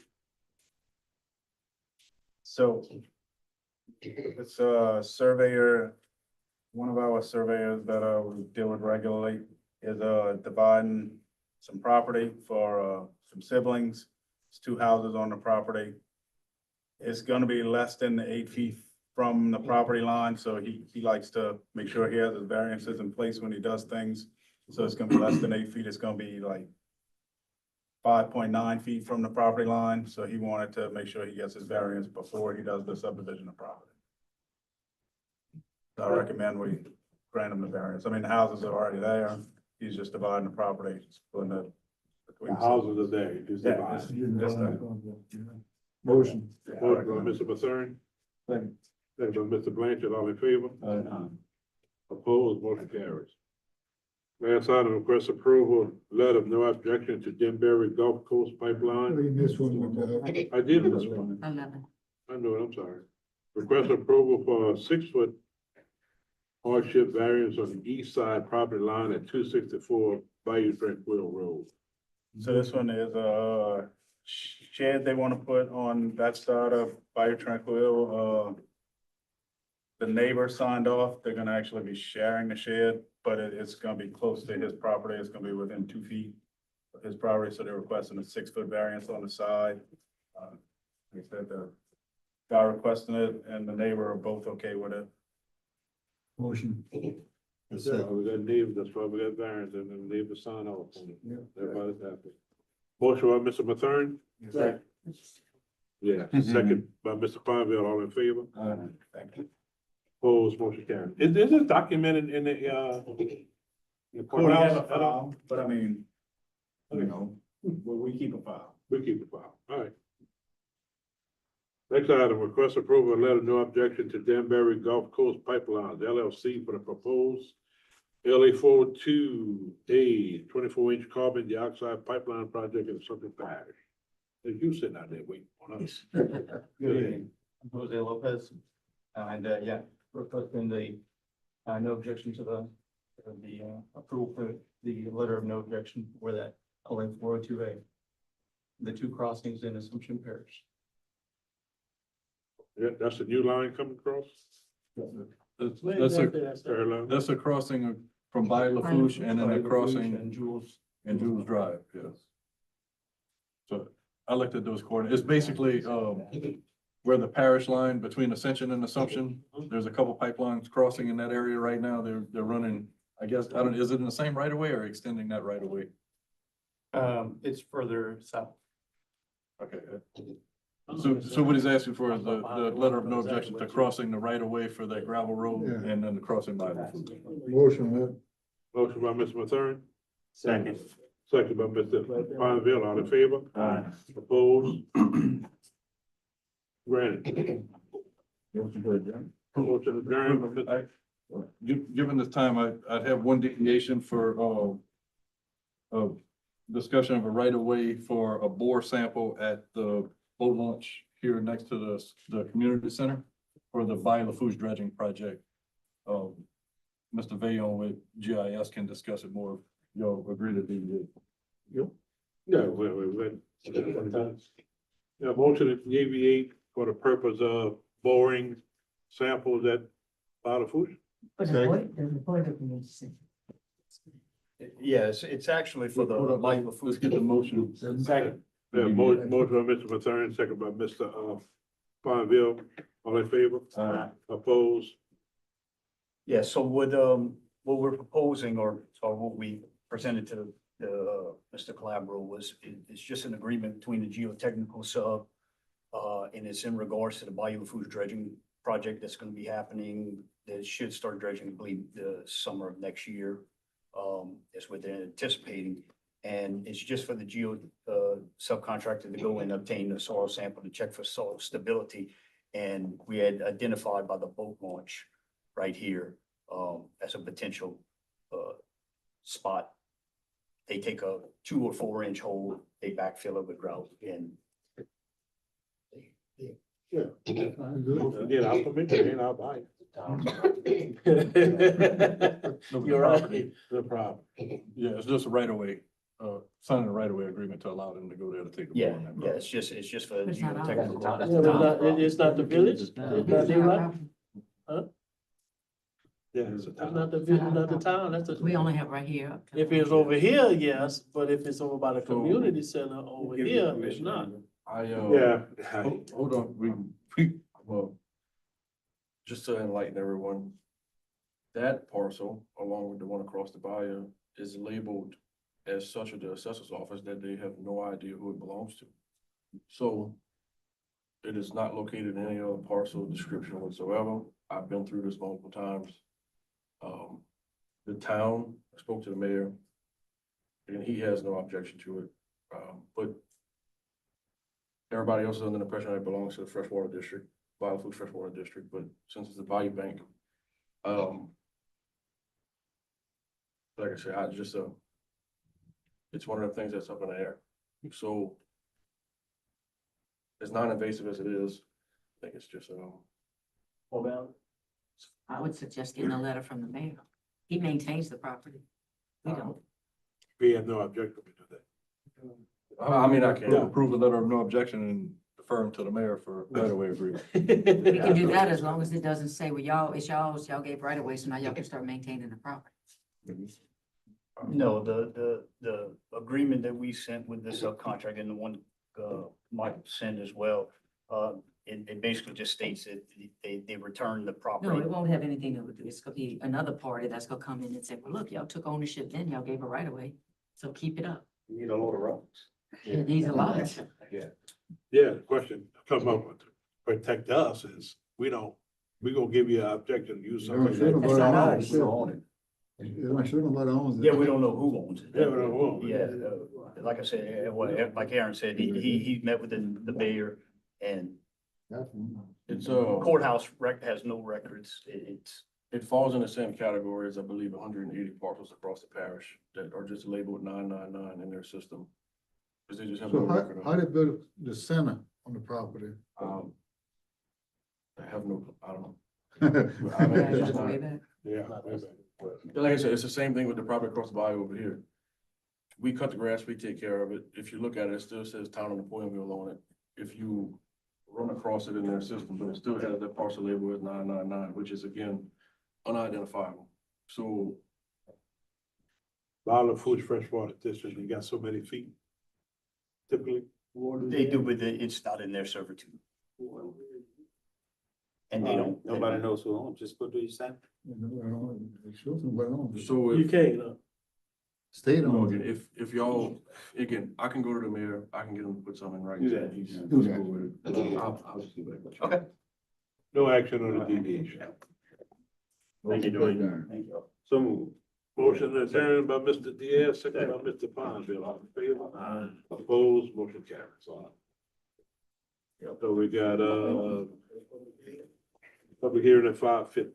So it's a surveyor, one of our surveyors that we deal with regularly is dividing some property for some siblings. It's 2 houses on the property. It's gonna be less than the 8 feet from the property line, so he likes to make sure he has his variances in place when he does things. So it's gonna be less than 8 feet. It's gonna be like 5.9 feet from the property line, so he wanted to make sure he gets his variance before he does the subdivision of property. So I recommend we grant him the variance. I mean, the houses are already there. He's just dividing the property, splitting it between. The houses are there, you just Yeah, divide. just that. Motion by Mr. Mathern, Second. second by Mr. Blanchard, all in favor? Opposed, motion carries. Last item, request approval, letter of no objection to Denbury Gulf Coast Pipeline. You missed one, I did miss one. 11. I know it, I'm sorry. Request approval for a 6 foot hardship variance on the east side property line at 264 Bayou Tranquil Road. So this one is a shed they want to put on that side of Bayou Tranquil. The neighbor signed off. They're gonna actually be sharing the shed, but it's gonna be close to his property. It's gonna be within 2 feet of his property, so they're requesting a 6 foot variance on the side. Like I said, the guy requesting it and the neighbor are both okay with it. Motion. That's why we got neighbors, that's why we got variance, and the neighbors sign off on it. Yeah. Everybody's happy. Motion by Mr. Mathern, Yeah, second by Mr. Pavil, all in favor? Thank you. Opposed, motion carried. Is this documented in the courthouse at all? But I mean, you know, we keep a file. We keep the file, all right. Next item, request approval of letter, no objection to Danbury Gulf Coast Pipelines LLC for the proposed LA 402A 24-inch carbon dioxide pipeline project in Southern Parish. There's you sitting out there waiting on us. Good evening. I'm Jose Lopez, and, yeah, requesting no objection to the approval for the letter of no objection for that LA 402A. The two crossings in Assumption Parish. Yeah, that's a new line coming across? That's a crossing from Bayou Lafourche and then a crossing And Jules. in Jules Drive, yes. So I looked at those coordinates. It's basically, where the parish line between Ascension and Assumption, there's a couple pipelines crossing in that area right now. They're running, I guess, I don't, is it in the same right of way or extending that right of way? It's further south. Okay. So what he's asking for is the letter of no objection to crossing the right of way for that gravel road and then the crossing by. Motion by Mr. Mathern, Second. second by Mr. Pavil, all in favor? Aye. Opposed? Granted. Motion adjourned. Given this time, I'd have one deviation for, discussion of a right of way for a bore sample at the boat launch here next to the community center for the Bayou Lafourche dredging project. Mr. Vayon with GIS can discuss it more. Y'all agree to do it. Yeah, wait. Yeah, motion to deviate for the purpose of boring samples at Badafush. Yes, it's actually for the Bayou Lafourche. Let's get the motion. Second. Yeah, motion by Mr. Mathern, second by Mr. Pavil, all in favor? Opposed? Yeah, so what we're proposing or what we presented to Mr. Calabro is just an agreement between the geotechnical sub. And it's in regards to the Bayou Lafourche dredging project that's gonna be happening. That should start dredging, I believe, the summer of next year. Is what they're anticipating. And it's just for the subcontractor to go and obtain the soil sample to check for soil stability. And we had identified by the boat launch right here, as a potential, spot. They take a 2 or 4 inch hole, they backfill it with grout and. Yeah. Get out from it, ain't out by. You're right. The problem. Yeah, it's just a right of way, signing a right of way agreement to allow them to go there to take. Yeah, it's just for It's not ours. geotechnical. Yeah, but it's not the village? It's not their right? Yeah, it's a It's town. not the village, not the town, that's the. We only have right here. If it's over here, yes, but if it's over by the community center over here, it's not. Yeah. Hold on, Well, just to enlighten everyone, that parcel, along with the one across the bayou, is labeled as such at the assessor's office that they have no idea who it belongs to. So it is not located in any other parcel description whatsoever. I've been through this multiple times. The town, I spoke to the mayor, and he has no objection to it. But everybody else is under the impression that it belongs to the freshwater district, Bayou Lafourche freshwater district, but since it's a Bayou Bank, like I said, it's one of the things that's up in the air. So as non-invasive as it is, I think it's just, I would suggest getting a letter from the mayor. He maintains the property. We don't. We have no objection to that. I mean, I can. approve a letter of no objection and defer them to the mayor for right of way agreement. We can do that as long as it doesn't say, well, y'all, it's y'all's, y'all gave right away, so now y'all can start maintaining the property. No, the agreement that we sent with the subcontract and the one, Mike sent as well, it basically just states that they return the No, property. it won't have anything to do with it. It's gonna be another party that's gonna come in and say, well, look, y'all took ownership then, y'all gave a right away, so keep it up. You need a load of rocks. It needs a lot. Yeah, the question come up with, protect us is, we don't, we gonna give you an objection to use something. That's not ours. We own it. Yeah, we don't know who owns it. Yeah, we don't know. Yeah, like I said, like Aaron said, he met with the mayor and It's, courthouse has no records. it falls in the same category as, I believe, 180 parcels across the parish that are just labeled 999 in their system. Cause they just have no record of it. they build the center on the property? I have no, I don't know. Yeah, that's way back. Yeah. way back. Like I said, it's the same thing with the property across the bay over here. We cut the grass, we take care of it. If you look at it, it still says Town of Napoleonville on it. If you run across it in their system, but it still has that parcel label as 999, which is again, unidentifiable. So Bottle Foods Freshwater District, you got so many feet. Typically. They do, but it's not in their servitude. And they don't. Nobody knows who owns, just go do your thing. So You if, can't, State no, again, if y'all, again, I can go to the mayor, I can get him to put something right. Do that. He's Do that. cool with it. I'll just do that. Okay. No action on the deviation. Thank you, Dwayne. Thank you. So move. Motion adjourned by Mr. Diaz, second by Mr. Fonzville, all in favor? Aye. Opposed, motion carries on. So we got, public hearing at 5:50.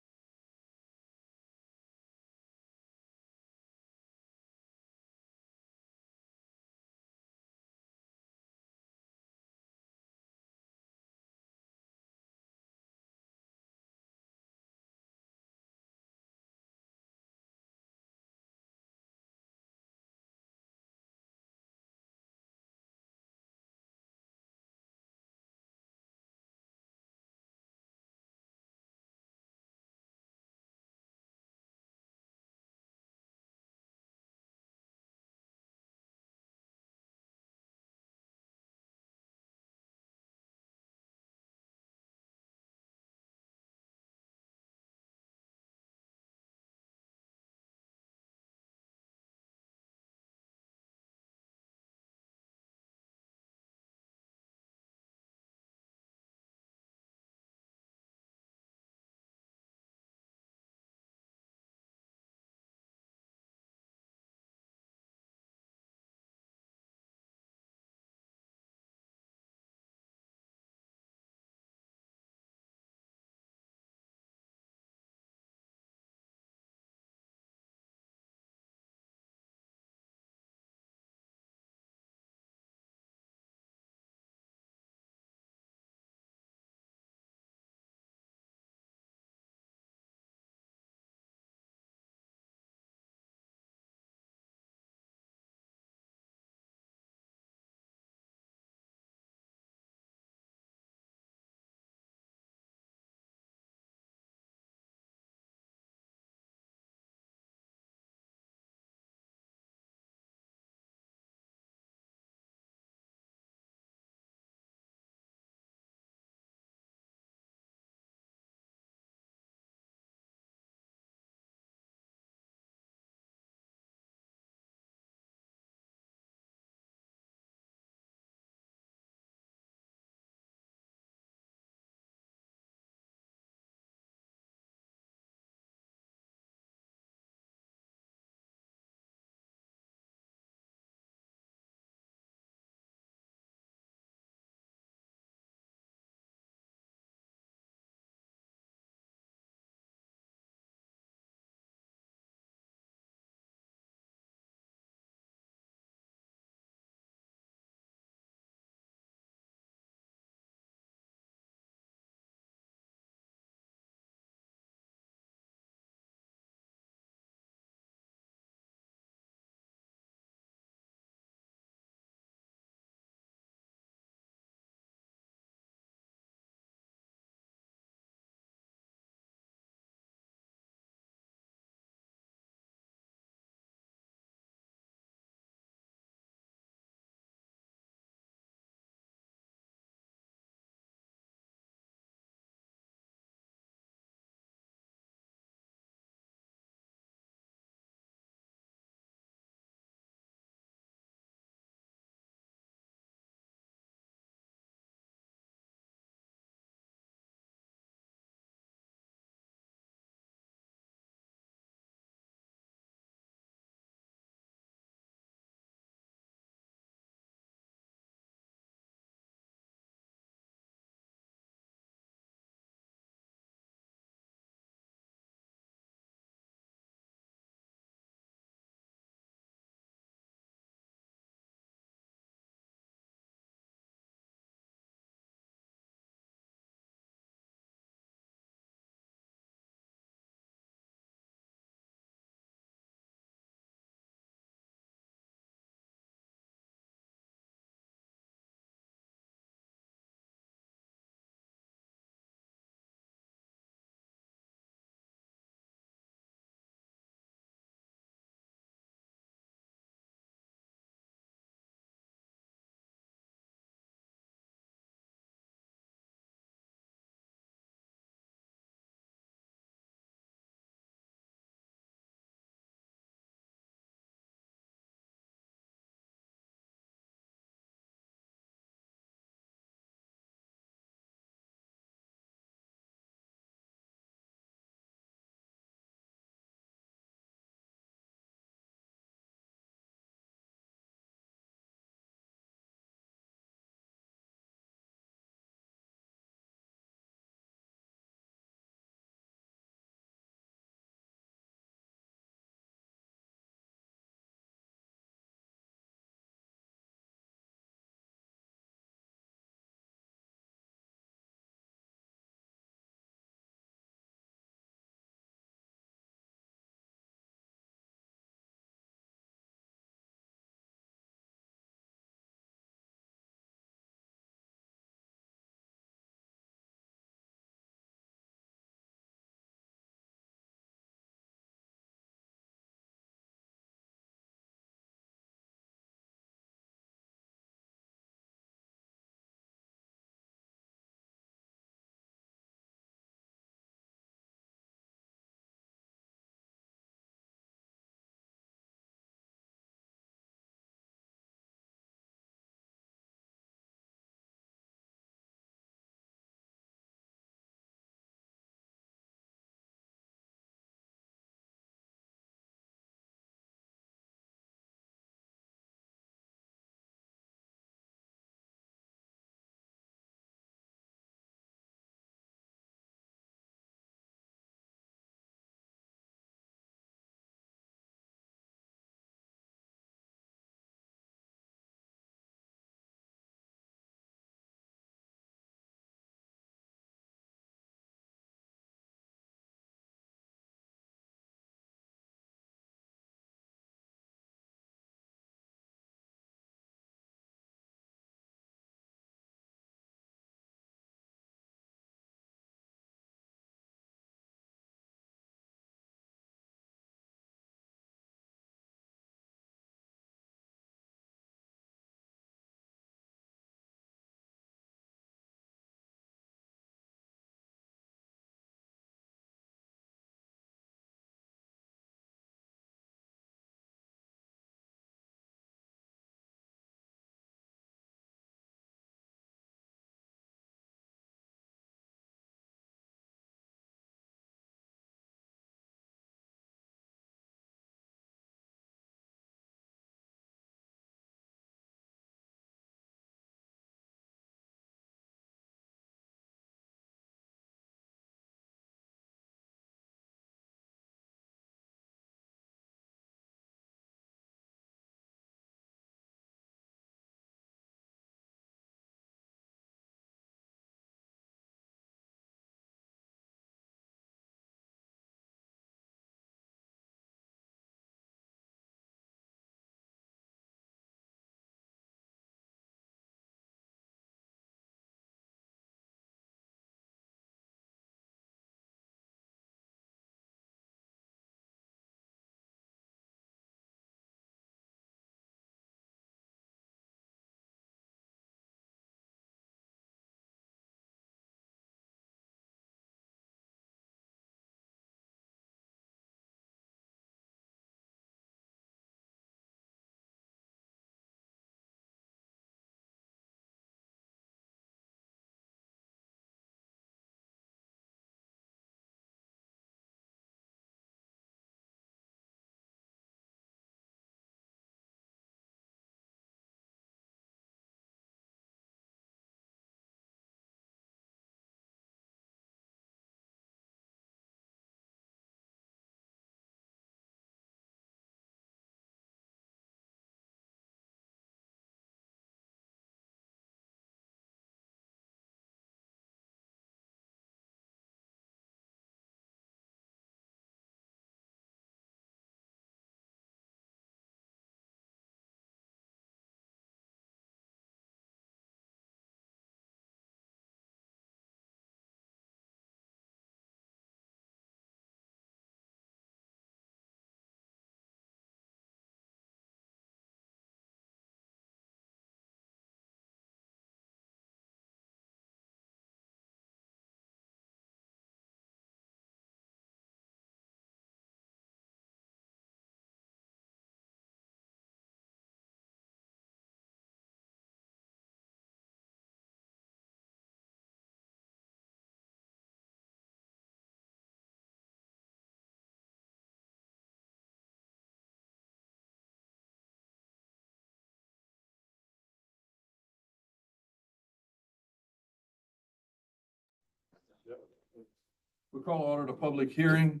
We call order the public hearing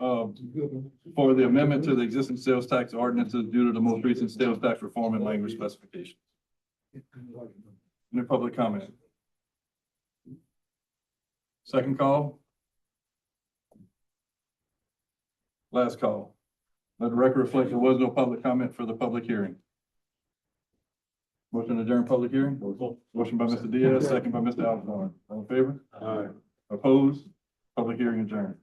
uh, for the amendment to the existing sales tax ordinances due to the most recent sales tax reform and language specifications. Any public comment? Second call? Last call. Let the record reflect there was no public comment for the public hearing. Motion to adjourn public hearing? Motion by Mr. Diaz, second by Mr. Alcorn. All in favor? Aye. Opposed? Public hearing adjourned.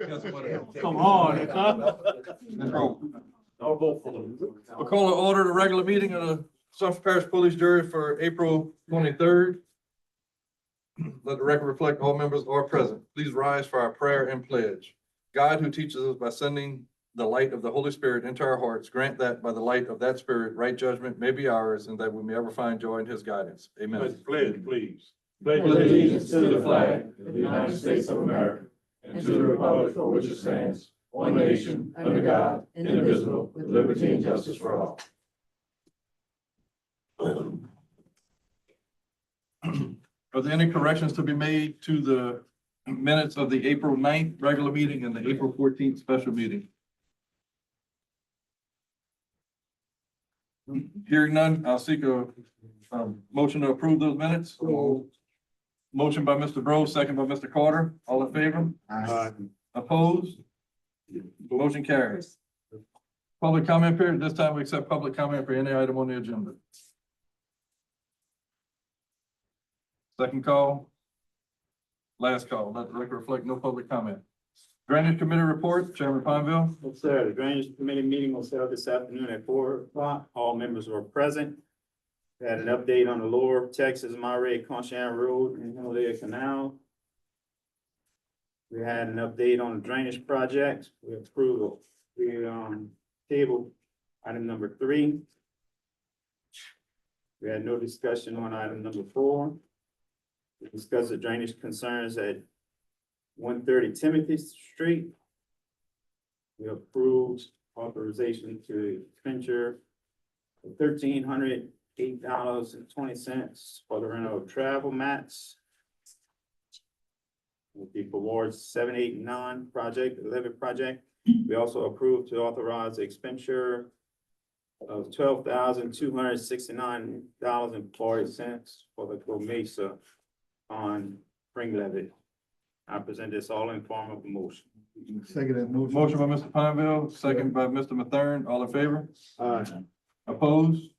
Come on, huh? I'll vote for them. We'll call to order the regular meeting of the Suffolk Parish Police Jury for April 23rd. Let the record reflect all members are present. Please rise for our prayer and pledge. God, who teaches us by sending the light of the Holy Spirit into our hearts, grant that by the light of that Spirit, right judgment may be ours, and that we may ever find joy in his guidance. Amen. Pledge, please. Pledge allegiance to the flag of the United States of America and to the republic for which it stands, one nation, under God, indivisible, with liberty and justice for all. Are there any corrections to be made to the minutes of the April 9th regular meeting and the April 14th special meeting? Hearing none, I'll seek a motion to approve those minutes. Motion by Mr. Bro, second by Mr. Carter. All in favor? Opposed? Motion carries. Public comment period. This time we accept public comment for any item on the agenda. Second call. Last call. Let the record reflect no public comment. Drainage Committee report, Chairman Pineville. Yes, sir. The Drainage Committee meeting was held this afternoon at 4 o'clock. All members were present. We had an update on the Lower Texas Monterey Conshan Road and Himalaya Canal. We had an update on the drainage project. We approved, we, tabled item number 3. We had no discussion on item number 4. We discussed the drainage concerns at 130 Timothy Street. We approved authorization to expenditure $1,308.20 for the rental of travel mats. With the awards 7, 8, and 9 project, 11 project. We also approved to authorize the expenditure of $12,269.40 for the Mesa on spring levy. I present this all in form of a motion. Second motion. Motion by Mr. Pineville, second by Mr. Mathern. All in favor? Opposed?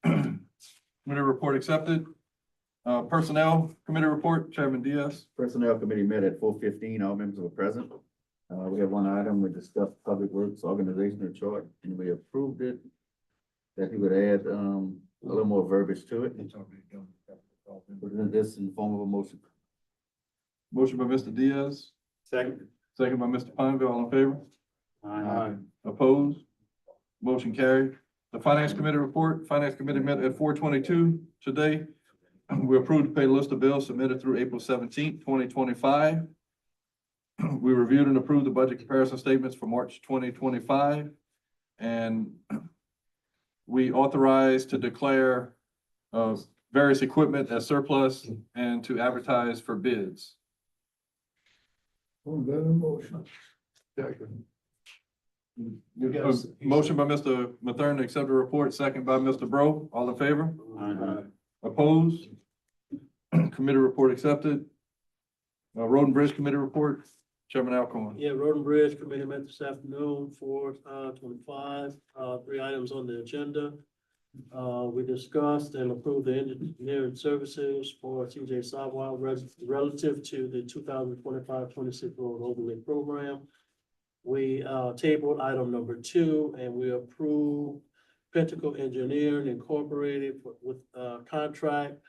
Committee report accepted. Personnel Committee report, Chairman Diaz. Personnel Committee met at 4:15. All members were present. We have one item. We discussed Public Works organizational chart and we approved it. That he would add, a little more verbiage to it. Present this in the form of a motion. Motion by Mr. Diaz, Second. second by Mr. Pineville. All in favor? Aye. Opposed? Motion carried. The Finance Committee report, Finance Committee met at 4:22 today. We approved to pay the list of bills submitted through April 17th, 2025. We reviewed and approved the budget comparison statements for March 2025. And we authorized to declare various equipment as surplus and to advertise for bids. Motion. Motion by Mr. Mathern to accept the report, second by Mr. Bro. All in favor? Opposed? Committee report accepted. Road and Bridge Committee report, Chairman Alcorn. Yeah, Road and Bridge Committee met this afternoon for 25, 3 items on the agenda. We discussed and approved the engineering services for TJ Sidewalk relative to the 2025-26 road overlay program. We tabled item number 2 and we approved Pentacle Engineering Incorporated with contract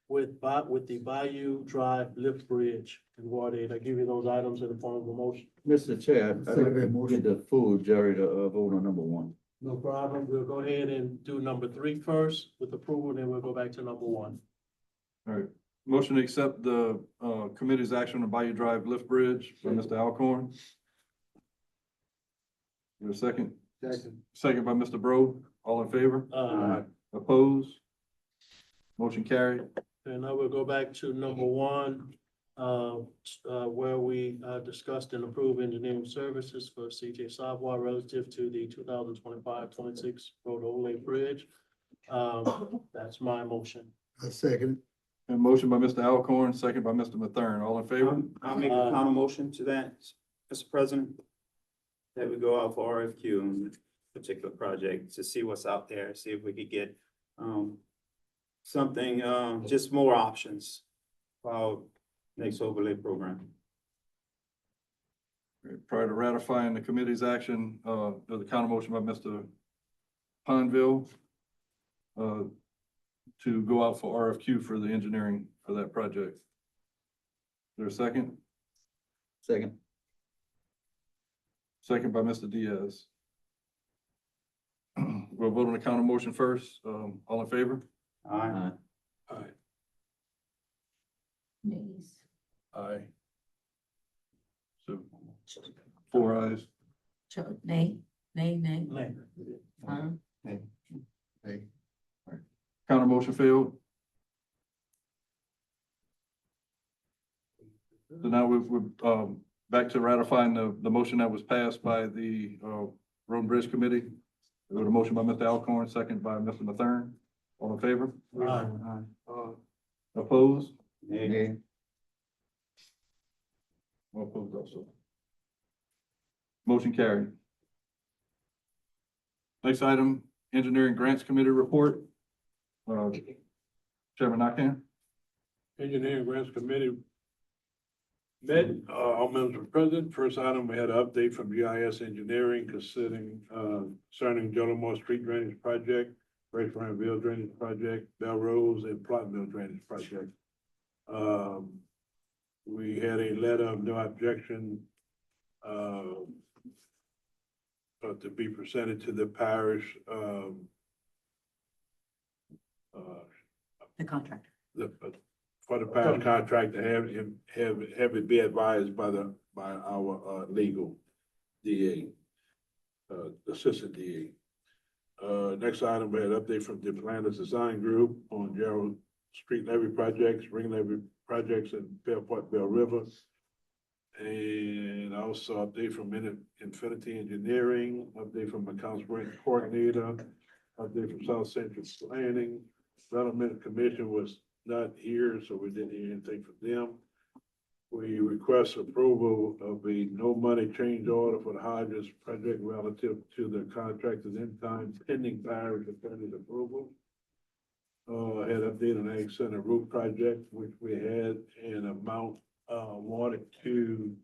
with the Bayou Drive Lift Bridge in Ward 8. I give you those items in the form of a motion. Mr. Chair, I'd like to get the full Jerry to vote on number 1. No problem. We'll go ahead and do number 3 first with approval, then we'll go back to number 1. All right. Motion to accept the committee's action on Bayou Drive Lift Bridge by Mr. Alcorn. Your second? Second by Mr. Bro. All in favor? Opposed? Motion carried. And now we'll go back to number 1, where we discussed and approved engineering services for CJ Sidewalk relative to the 2025-26 road overlay bridge. That's my motion. I second. And motion by Mr. Alcorn, second by Mr. Mathern. All in favor? I'll make a counter motion to that, Mr. President. That we go out for RFQ on this particular project to see what's out there, see if we could get something, just more options for our next overlay program. Prior to ratifying the committee's action, there's a counter motion by Mr. Pondville to go out for RFQ for the engineering for that project. Is there a second? Second. Second by Mr. Diaz. We'll vote on the counter motion first. All in favor? Aye. Aye. Nays. Aye. So, 4 ayes. Nay, nay, nay. Nay. Hey, Counter motion failed. So now we're back to ratifying the motion that was passed by the Road and Bridge Committee. We have a motion by Mr. Alcorn, second by Mr. Mathern. All in favor? Opposed? hey, All opposed also. Motion carried. Next item, Engineering Grants Committee report. Chairman Nakam. Engineering Grants Committee met, all members were present. First item, we had an update from GIS Engineering concerning Jolimore Street Drainage Project, Grace Granville Drainage Project, Bell Rose, and Plottville Drainage Project. We had a letter of no objection to be presented to the parish, The contractor. for the parish contract to have it be advised by our legal DA, assistant DA. Next item, we had update from the Planners Design Group on Gerald Street levy projects, ring levy projects in Fairport, Bell River. And also update from Infinity Engineering, update from Accounts Grant Coordinator, update from South Central Planning. Development Commission was not here, so we didn't hear anything from them. We request approval of a no money change order for the Hodges project relative to the contractor's end time pending parish attorney's approval. Had update on Ag Center roof project, which we had an amount wanted to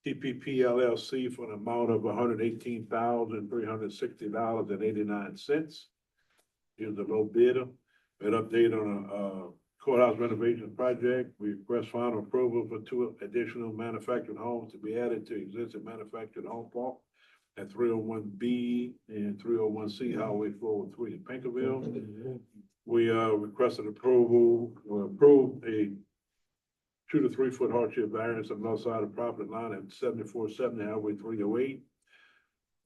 TPP LLC for an amount of $118,360.89. He was a low bidder. An update on a courthouse renovation project. We request final approval for 2 additional manufactured homes to be added to existing manufactured home park at 301B and 301C Highway 403 in Pinkerville. We requested approval, or approved a 2 to 3 foot hardship variance on the north side of property line at 7470 Highway 308.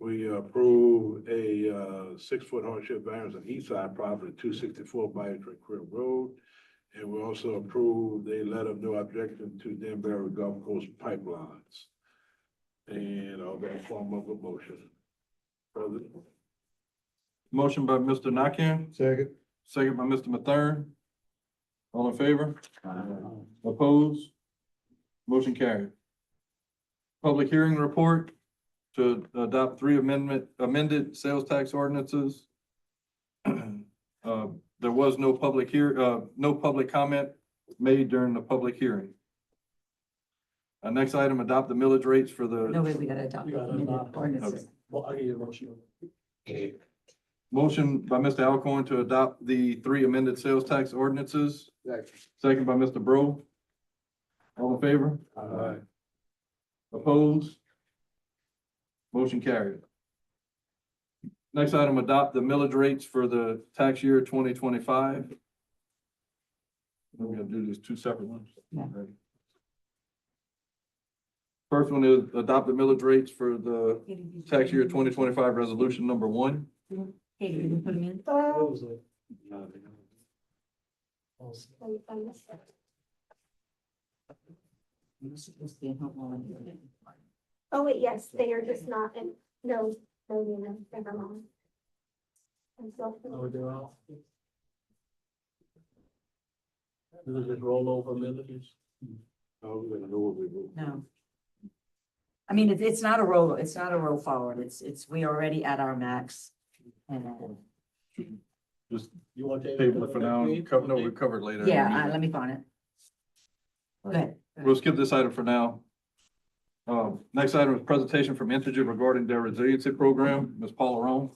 We approved a 6 foot hardship variance on east side property, 264 Biotrick Crib Road. And we also approved a letter of no objection to Danbury Gulf Coast pipelines. And all that form of a motion. President. Motion by Mr. Nakam. Second. Second by Mr. Mathern. All in favor? Opposed? Motion carried. Public hearing report to adopt 3 amended sales tax ordinances. There was no public comment made during the public hearing. Next item, adopt the millage rates for the. No way, we gotta adopt. We gotta amended adopt. ordinances. Well, I get a motion. Motion by Mr. Alcorn to adopt the 3 amended sales tax ordinances. Second by Mr. Bro. All in favor? Aye. Opposed? Motion carried. Next item, adopt the millage rates for the tax year 2025. We're gonna do these 2 separate ones. Yeah. First one is adopt the millage rates for the tax year 2025 resolution number 1. Hey, did you put them in? What was it? Oh, wait, yes, they are just not, and no, never mind. And so, Oh, they're off. Does it roll over millions? Oh, we're gonna know what we do. No. I mean, it's not a roll, forward. We already at our max. And, Just You want to? table it for now and cover, no, we covered later. yeah, let me find it. Go ahead. We'll skip this item for now. Next item is presentation from Integer regarding their resiliency program. Ms. Paula Rome.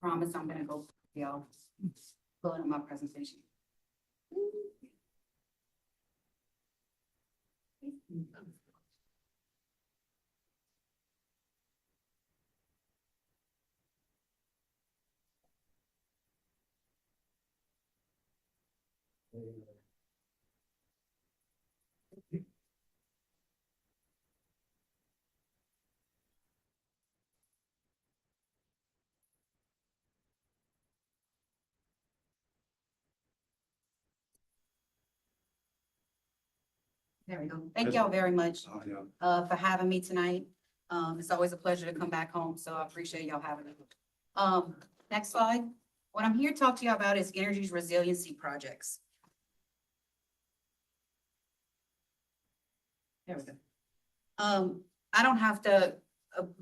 Promise I'm gonna go, y'all, pulling up my presentation. There we go. Thank y'all very much for having me tonight. It's always a pleasure to come back home, so I appreciate y'all having me. Next slide. What I'm here to talk to you about is energy's resiliency projects. There we go. I don't have to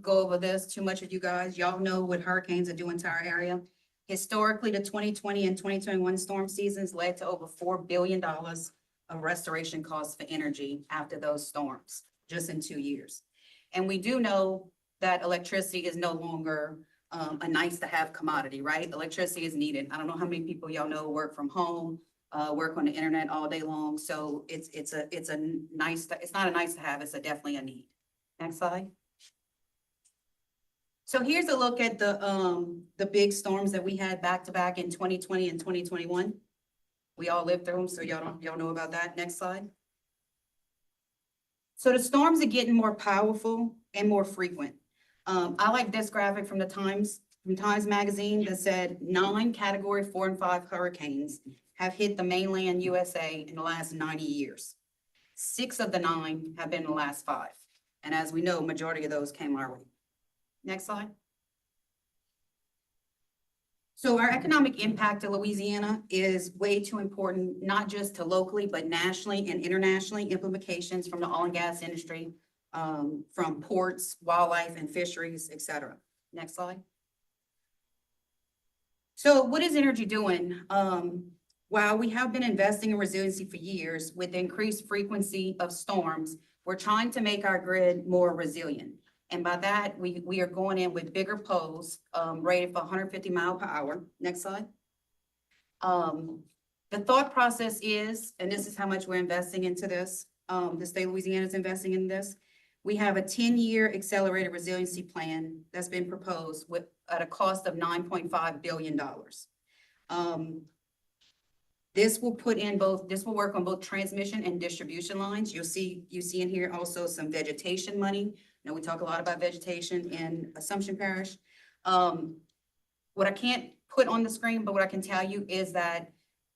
go over this too much with you guys. Y'all know what hurricanes are doing to our area. Historically, the 2020 and 2021 storm seasons led to over $4 billion of restoration costs for energy after those storms, just in 2 years. And we do know that electricity is no longer a nice to have commodity, right? Electricity is needed. I don't know how many people y'all know work from home, work on the internet all day long. So it's not a nice to have, it's definitely a need. Next slide. So here's a look at the big storms that we had back to back in 2020 and 2021. We all lived through them, so y'all know about that. Next slide. So the storms are getting more powerful and more frequent. I like this graphic from Times magazine that said 9 category 4 and 5 hurricanes have hit the mainland USA in the last 90 years. 6 of the 9 have been in the last 5. And as we know, majority of those came our way. Next slide. So our economic impact to Louisiana is way too important, not just to locally, but nationally and internationally, implications from the oil and gas industry, from ports, wildlife and fisheries, et cetera. Next slide. So what is energy doing? While we have been investing in resiliency for years, with increased frequency of storms, we're trying to make our grid more resilient. And by that, we are going in with bigger poles, rated for 150 miles per hour. Next slide. The thought process is, and this is how much we're investing into this, the state of Louisiana is investing in this. We have a 10-year accelerated resiliency plan that's been proposed at a cost of $9.5 billion. This will work on both transmission and distribution lines. You see in here also some vegetation money. Now, we talk a lot about vegetation in Assumption Parish. What I can't put on the screen, but what I can tell you is that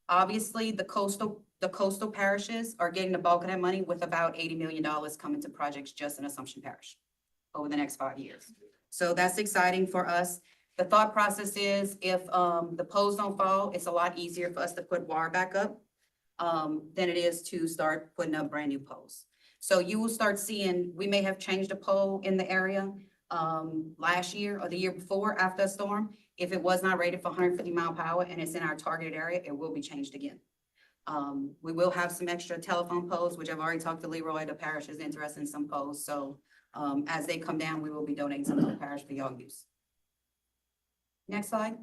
obviously the coastal parishes are getting the bulk of that money, with about $80 million coming to projects just in Assumption Parish over the next 5 years. So that's exciting for us. The thought process is if the poles don't fall, it's a lot easier for us to put wire back up than it is to start putting up brand new poles. So you will start seeing, we may have changed a pole in the area last year or the year before after a storm. If it was not rated for 150 mile per hour and it's in our targeted area, it will be changed again. We will have some extra telephone poles, which I've already talked to Leroy. The parish is interested in some poles. So as they come down, we will be donating some to the parish for y'all use. Next slide.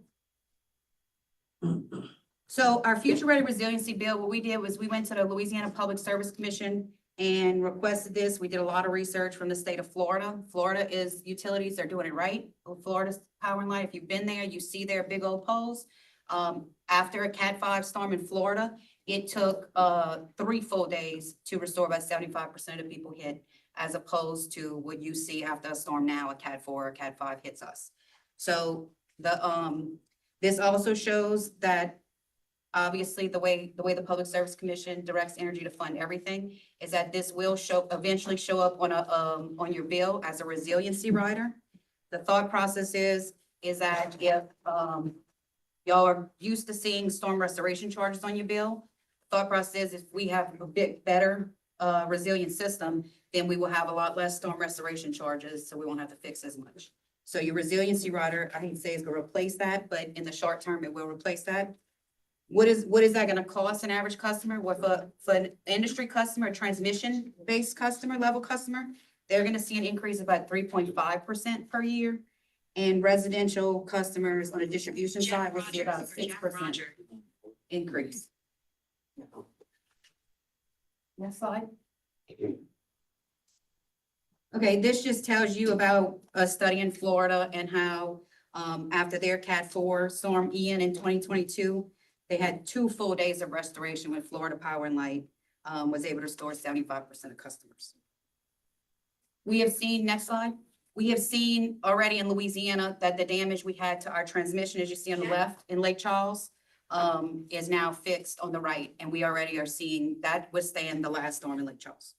So our future ready resiliency bill, what we did was we went to the Louisiana Public Service Commission and requested this. We did a lot of research from the state of Florida. Florida is utilities, they're doing it right. Florida's Power and Light, if you've been there, you see their big old poles. After a Cat 5 storm in Florida, it took 3 full days to restore about 75% of the people hit, as opposed to what you see after a storm now, a Cat 4 or Cat 5 hits us. So this also shows that obviously the way the Public Service Commission directs energy to fund everything is that this will eventually show up on your bill as a resiliency rider. The thought process is that if y'all are used to seeing storm restoration charges on your bill, thought process is if we have a bit better resilient system, then we will have a lot less storm restoration charges, so we won't have to fix as much. So your resiliency rider, I hate to say is gonna replace that, but in the short term, it will replace that. What is that gonna cost an average customer? Well, for an industry customer, a transmission-based customer, level customer, they're gonna see an increase of about 3.5% per year. And residential customers on the distribution side will see about 6% increase. Next slide. Okay, this just tells you about a study in Florida and how, after their Cat 4 storm Ian in 2022, they had 2 full days of restoration when Florida Power and Light, was able to restore 75% of customers. We have seen, next slide, we have seen already in Louisiana that the damage we had to our transmission, as you see on the left in Lake Charles, is now fixed on the right, and we already are seeing that withstand the last storm in Lake Charles.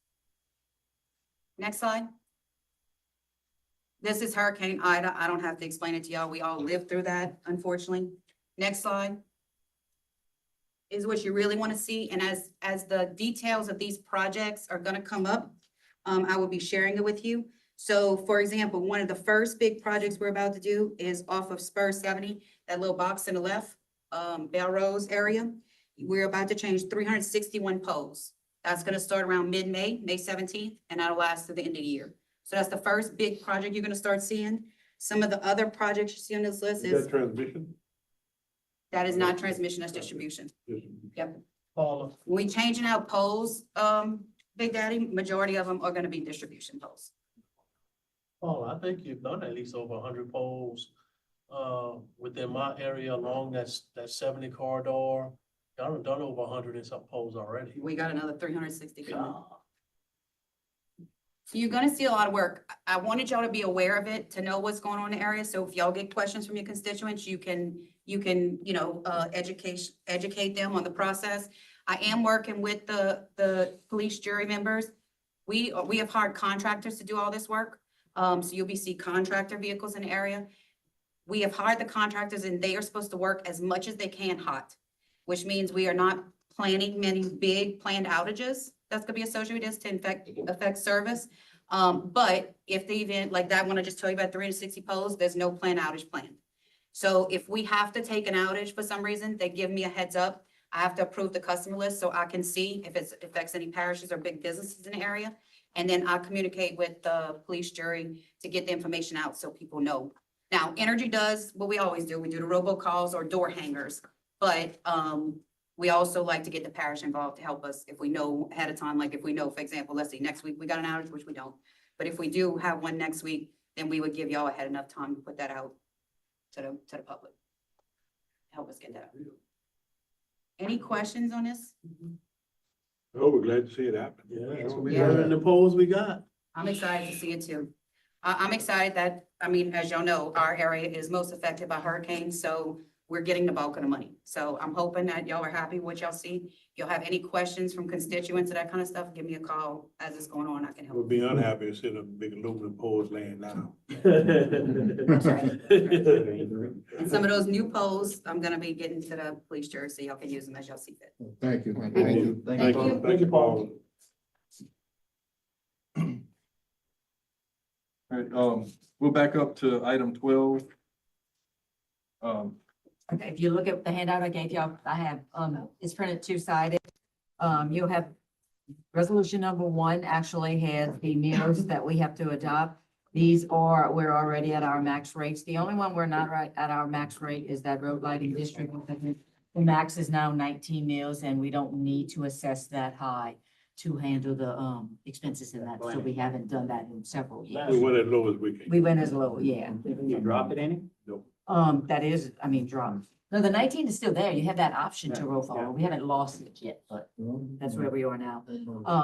Next slide. This is Hurricane Ida. I don't have to explain it to y'all. We all lived through that, unfortunately. Next slide is what you really want to see. And as the details of these projects are going to come up, I will be sharing it with you. So for example, one of the first big projects we're about to do is off of Spur 70, that little box in the left, Belrose area. We're about to change 361 poles. That's going to start around mid-May, May 17th, and that'll last through the end of the year. So that's the first big project you're going to start seeing. Some of the other projects you see on this list Is is, that transmission? that is not transmission, that's distribution. Yep. Paula, We changing out poles, Big Daddy, majority of them are going to be distribution poles. Paula, I think you've done at least over 100 poles, within my area along that 70 corridor. Y'all done over 100 and some poles already. We got another 360 coming. So you're gonna see a lot of work. I wanted y'all to be aware of it, to know what's going on in the area. So if y'all get questions from your constituents, you can, educate them on the process. I am working with the police jury members. We have hired contractors to do all this work. So you'll be see contractor vehicles in the area. We have hired the contractors and they are supposed to work as much as they can hot, which means we are not planning many big planned outages that's gonna be associated with this to affect service. But if the event like that one, I just tell you about 360 poles, there's no planned outage planned. So if we have to take an outage for some reason, they give me a heads up. I have to approve the customer list so I can see if it affects any parishes or big businesses in the area. And then I communicate with the police jury to get the information out so people know. Now, Energy does what we always do. We do the robocalls or door hangers. But we also like to get the parish involved to help us if we know ahead of time, like if we know, for example, let's say next week we got an outage, which we don't. But if we do have one next week, then we would give y'all ahead enough time to put that out to the public. Help us get that out. Any questions on this? Oh, we're glad to see it happen. Yeah, that's what we got in the poles we got. I'm excited to see it too. I'm excited that, I mean, as y'all know, our area is most affected by hurricanes, so we're getting the bulk of the money. So I'm hoping that y'all are happy with what y'all see. If y'all have any questions from constituents or that kind of stuff, give me a call as it's going on. I can help. We'll be unhappy to see the big aluminum poles laying down. That's right. And some of those new poles, I'm gonna be getting to the police jury so y'all can use them as y'all see fit. Thank you. Thank you. Thank you. Thank you, Paul. All right, we'll back up to item 12. Okay, if you look at the handout I gave y'all, I have, it's printed two-sided. You'll have resolution number 1 actually has the meals that we have to adopt. These are, we're already at our max rates. The only one we're not right at our max rate is that road lighting district. The max is now 19 meals and we don't need to assess that high to handle the, expenses in that. So we haven't done that in several years. We went as low as we can. We went as low, yeah. Can you drop it any? Nope. That is, I mean, drop. No, the 19 is still there. You have that option to roll forward. We haven't lost it yet, but that's where we are now.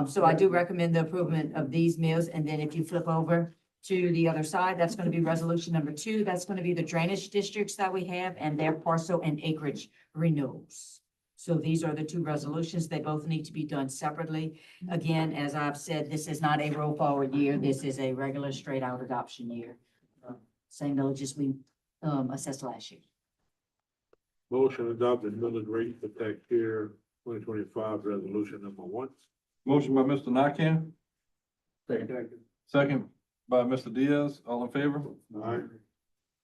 So I do recommend the improvement of these meals. And then if you flip over to the other side, that's going to be resolution number 2. That's going to be the drainage districts that we have and their parcel and acreage renewals. So these are the 2 resolutions. They both need to be done separately. Again, as I've said, this is not a roll forward year. This is a regular straight out adoption year. Same villages we assessed last year. Motion adopted millage rate for tax year 2025 resolution number 1. Motion by Mr. Nakam, Second. second by Mr. Diaz. All in favor? All right.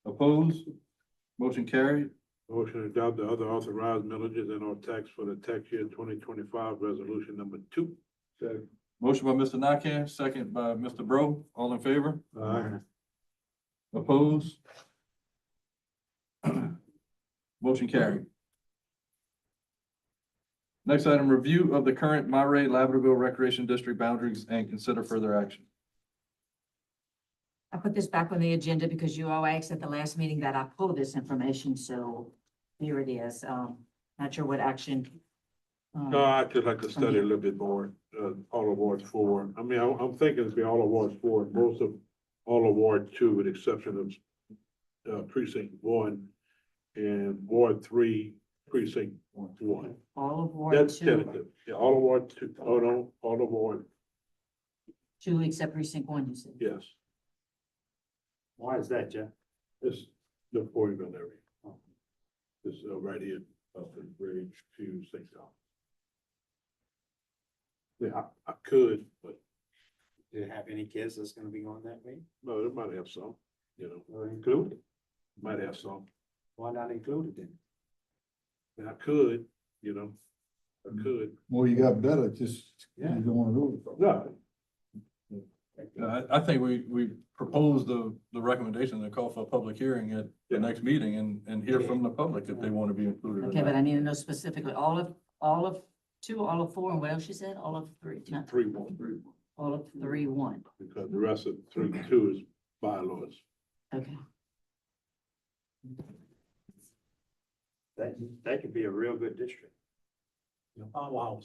Opposed? Motion carried. Motion to adopt the other authorized millages and or tax for the tax year 2025, resolution number 2. Motion by Mr. Nakam, second by Mr. Bro. All in favor? Aye. Opposed? Motion carried. Next item, review of the current Monterey Laverdale Recreation District boundaries and consider further action. I put this back on the agenda because you all asked at the last meeting that I pull this information, so here it is. Not sure what action. No, I'd just like to study a little bit more, all of Ward 4. I mean, I'm thinking it'd be all of Ward 4, most of all of Ward 2, with the exception of precinct 1 and Ward 3, precinct 1. All of Ward That's 2, tentative. Yeah, all of Ward 2, oh no, all of Ward, 2 except precinct 1, you said. yes. Why is that, Jeff? It's the Boyville area. It's right here, up the bridge to St. John. Yeah, I could, but Do you have any kids that's gonna be going that way? no, they might have some, you know, Or included? might have some. Why not include it then? And I could, you know, I could. Well, you got better, just, Yeah. don't wanna do it. No, I think we proposed the recommendation to call for a public hearing at the next meeting and hear from the public if they want to be included. or Okay, not. but I need to know specifically, all of 2, all of 4, and what else you said? All of 3, not 3-1, all of 3, 1. because the rest of 3-2 is bylaws. Okay. That could be a real good district. Wow.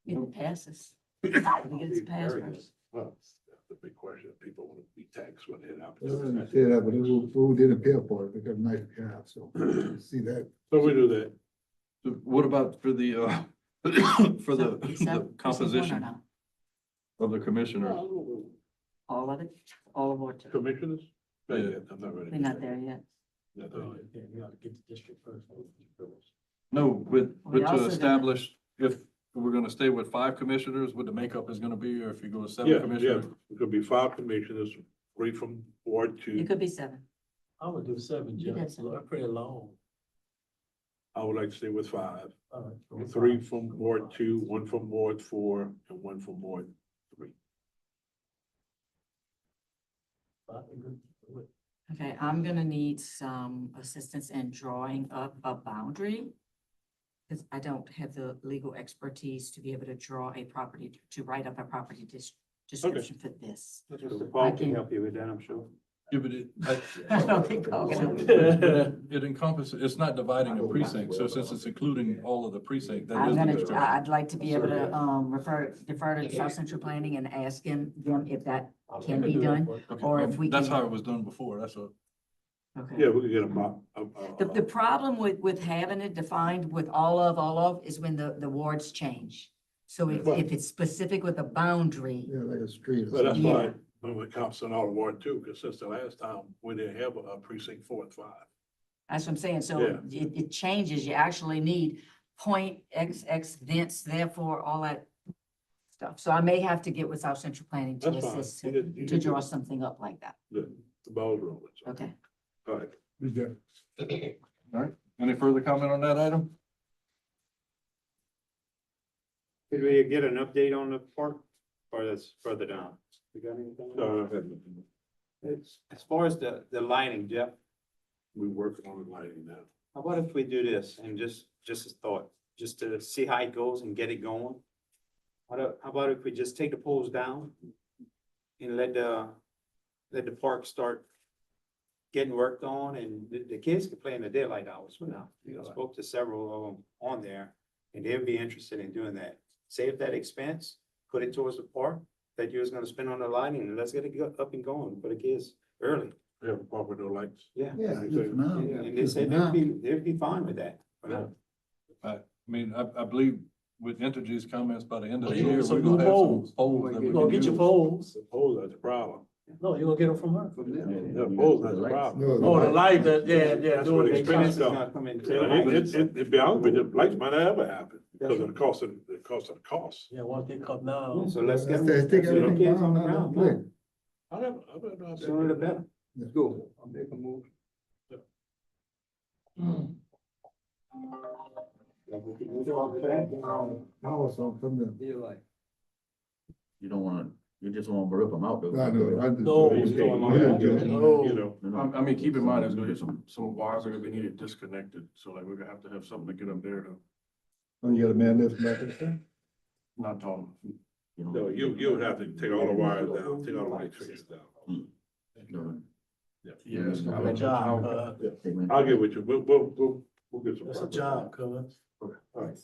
If it passes. We get it to pass Very good. first. Well, that's the big question. People want to be taxed when it I happens. say that, but who didn't pay for it, they got a nice job, so, see that. So we do that. So what about for the, for So, the except precinct 1 or composition not? of the commissioners? All of it, all of Ward 2. Commissioners? Yeah. I'm not ready. We're not there yet. Not there yet. You gotta get the district first. No, but We also to gotta- establish if we're gonna stay with 5 commissioners, what the makeup is gonna be, or if you go with 7 Yeah, yeah, commissioners. it could be 5 commissioners, 3 from Ward 2. It could be 7. I would do 7, You Jeff, got 7. pretty long. I would like to stay with 5. All right. 3 from Ward 2, 1 from Ward 4, and 1 from Ward 3. Okay, I'm gonna need some assistance in drawing up a boundary. Because I don't have the legal expertise to be able to draw a property, to write up a property description for this. Mr. Paul can help you with that, I'm sure. Yeah, but it, I don't think Paul can. it encompasses, it's not dividing a precinct, so since it's including all of the precinct, that I'm is the gonna, description. I'd like to be able to, defer to South Central Planning and ask them if that can be done, Okay, or if we That's can. how it was done before, that's what. Okay. Yeah, we could get a mock. The problem with having it defined with all of is when the wards change. So if it's specific with a boundary, Yeah, like a street. Well, that's Yeah. why, when it comes to all of Ward 2, because since the last time, we didn't have a precinct 4 and 5. that's what I'm saying. So Yeah. it changes. You actually need point XX thence, therefore, all that stuff. So I may have to get with South Central Planning to That's fine. assist, You did- you to did draw good. something up like that. The ball's rolling. so. Okay. All right. All right, any further comment on that item? Did we get an update on the park, or that's further down? We got anything? It's, as far as the lighting, Jeff, We're working on the lighting now. how about if we do this and just a thought, just to see how it goes and get it going? How about if we just take the poles down and let the park start getting worked on, and the kids can play in the daylight hours for now. I spoke to several of them on there, and they'd be interested in doing that. Save that expense, put it towards the park that you was gonna spend on the lighting, and let's get it up and going for the kids early. We have a park with no lights. Yeah. Yeah, just now. And they said they'd be fine with that. I mean, I believe with Entergy's comments, by the end of the You year, want some we're gonna new have some poles. poles that we You gonna can get your use. poles? The poles, that's the problem. No, you gonna get them from her. The poles, that's the problem. Oh, the light, yeah, That's where the doing expense that. comes. Not come in Yeah, till- it be honest with you, the lights might not ever happen because of the cost of the cost. Yeah, once they come down. So let's get Let's take the everything kids on the down, ground. play. I don't know. Sooner the better. Let's go. I'll make a move. You don't wanna, you just wanna rip them out though. I mean, keep in mind, there's gonna be some wires are gonna be needed disconnected, so like, we're gonna have to have something to get up there to, You got a man lift back there? not tall. No, you would have to take all the wires down, take all the light fixtures down. Yes. Good job, I'll get with you, we'll get some. That's a job, cuz. All right.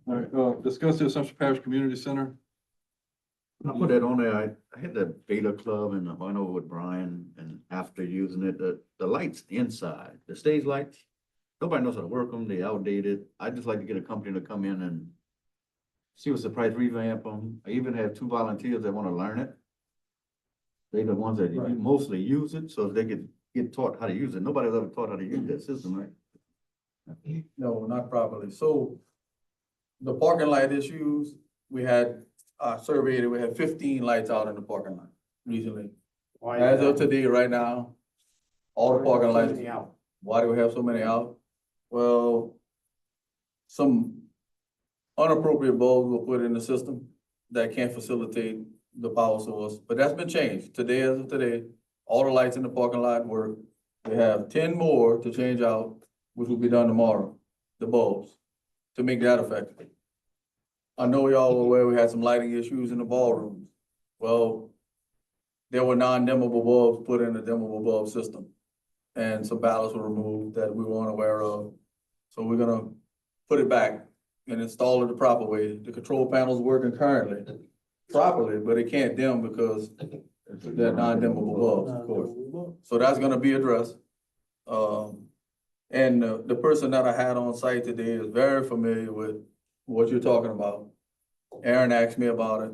All right, discuss the Assumption Parish Community Center. I put that on there, I had that Beta Club and I went over with Brian, and after using it, the lights inside, the stage lights, nobody knows how to work them, they outdated. I just like to get a company to come in and see what's the price, revamp them. I even have 2 volunteers that wanna learn it. They're the ones that Right. mostly use it, so if they could get taught how to use it. Nobody's ever taught how to use that system, right? No, not properly. So the parking lot issues, we had, surveyed, we had 15 lights out in the parking lot recently. As of today, right now, all the parking lights, why do we have so many out? Well, some inappropriate bulbs were put in the system that can't facilitate the power source, but that's been changed. Today, as of today, all the lights in the parking lot work. We have 10 more to change out, which will be done tomorrow, the bulbs, to make that effective. I know y'all are aware we had some lighting issues in the ballrooms. Well, there were non-dimmable bulbs put in the dimmable bulb system. And some ballasts were removed that we weren't aware of. So we're gonna put it back and install it the proper way. The control panel's working currently properly, but it can't dim because they're non-dimmable bulbs, of course. So that's gonna be addressed. And the person that I had on site today is very familiar with what you're talking about. Aaron asked me about it.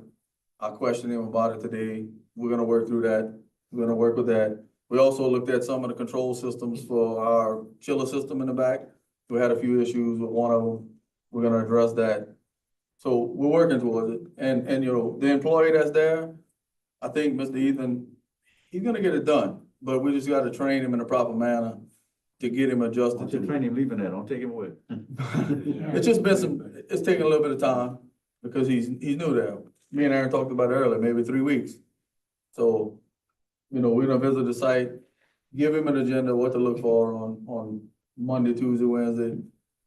I questioned him about it today. We're gonna work through that. We're gonna work with that. We also looked at some of the control systems for our chiller system in the back. We had a few issues with one of them. We're gonna address that. So we're working towards it. And you know, the employee that's there, I think Mr. Ethan, he's gonna get it done, but we just gotta train him in a proper manner to get him adjusted Don't to you train him leaving that, don't take him away. It's just been it's taken a little bit of time because he's new there. Me and Aaron talked about it earlier, maybe 3 weeks. So, you know, we're gonna visit the site, give him an agenda, what to look for on Monday, Tuesday, Wednesday.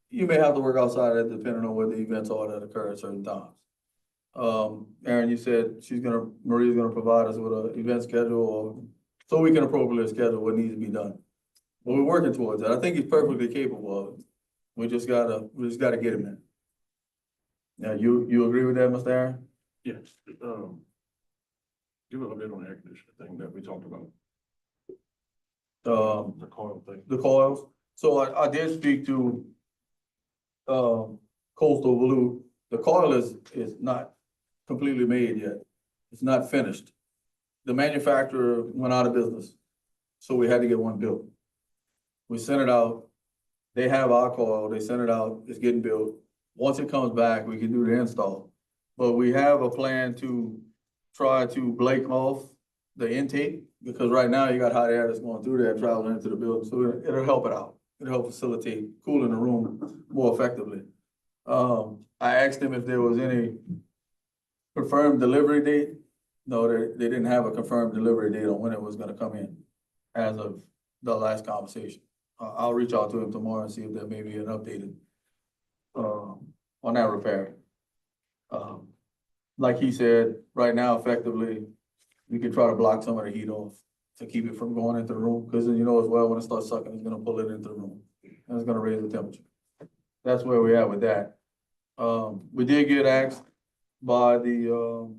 You may have to work outside of that depending on what the events are that occur at certain times. Aaron, you said Maria's gonna provide us with an event schedule so we can appropriately schedule what needs to be done. But we're working towards that. I think he's perfectly capable of it. We just gotta get him in. Now, you agree with that, Mr. Aaron? Yes, give an update on the air conditioner thing that we talked about, the coil thing. The coils. So I did speak to Coastal Blue. The coil is not completely made yet. It's not finished. The manufacturer went out of business, so we had to get one built. We sent it out. They have our coil. They sent it out. It's getting built. Once it comes back, we can do the install. But we have a plan to try to blake off the intake, because right now you got hot air that's going through there, traveling into the building, so it'll help it out. It'll help facilitate cooling the room more effectively. I asked them if there was any confirmed delivery date. No, they didn't have a confirmed delivery date on when it was gonna come in as of the last conversation. I'll reach out to him tomorrow and see if there may be an updated on that repair. Like he said, right now effectively, we can try to block some of the heat off to keep it from going into the room, because then you know as well, when it starts sucking, it's gonna pull it into the room. And it's gonna raise the temperature. That's where we're at with that. We did get asked by the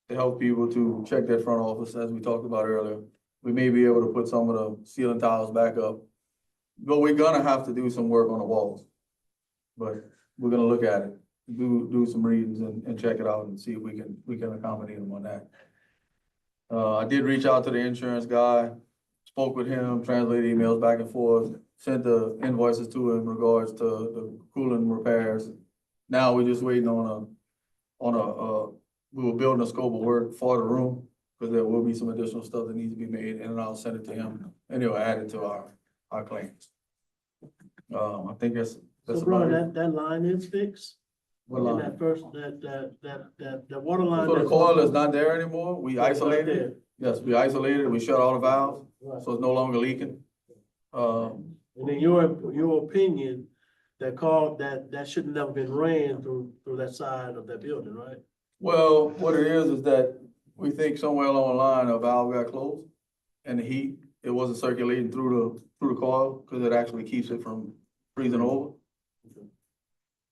health people to check that front office, as we talked about earlier. We may be able to put some of the ceiling tiles back up, but we're gonna have to do some work on the walls. But we're gonna look at it, do some readings and check it out and see if we can accommodate them on that. I did reach out to the insurance guy, spoke with him, translated emails back and forth, sent the invoices to him in regards to the cooling repairs. Now we're just waiting on we were building a scope of work for the room, Cause there will be some additional stuff that needs to be made, and then I'll send it to him, and he'll add it to our claims. I think that's So about bro, it. that line is fixed? What And line? that first, that water line. So the that's- coil is not there anymore, we It's not isolated there. it, yes, we isolated it, we shut all the valves, Right. so it's no longer leaking. And in your opinion, that should have never been ran through that side of that building, right? Well, what it is that we think somewhere along the line a valve got closed, and the heat, it wasn't circulating through the coil, cause it actually keeps it from freezing over.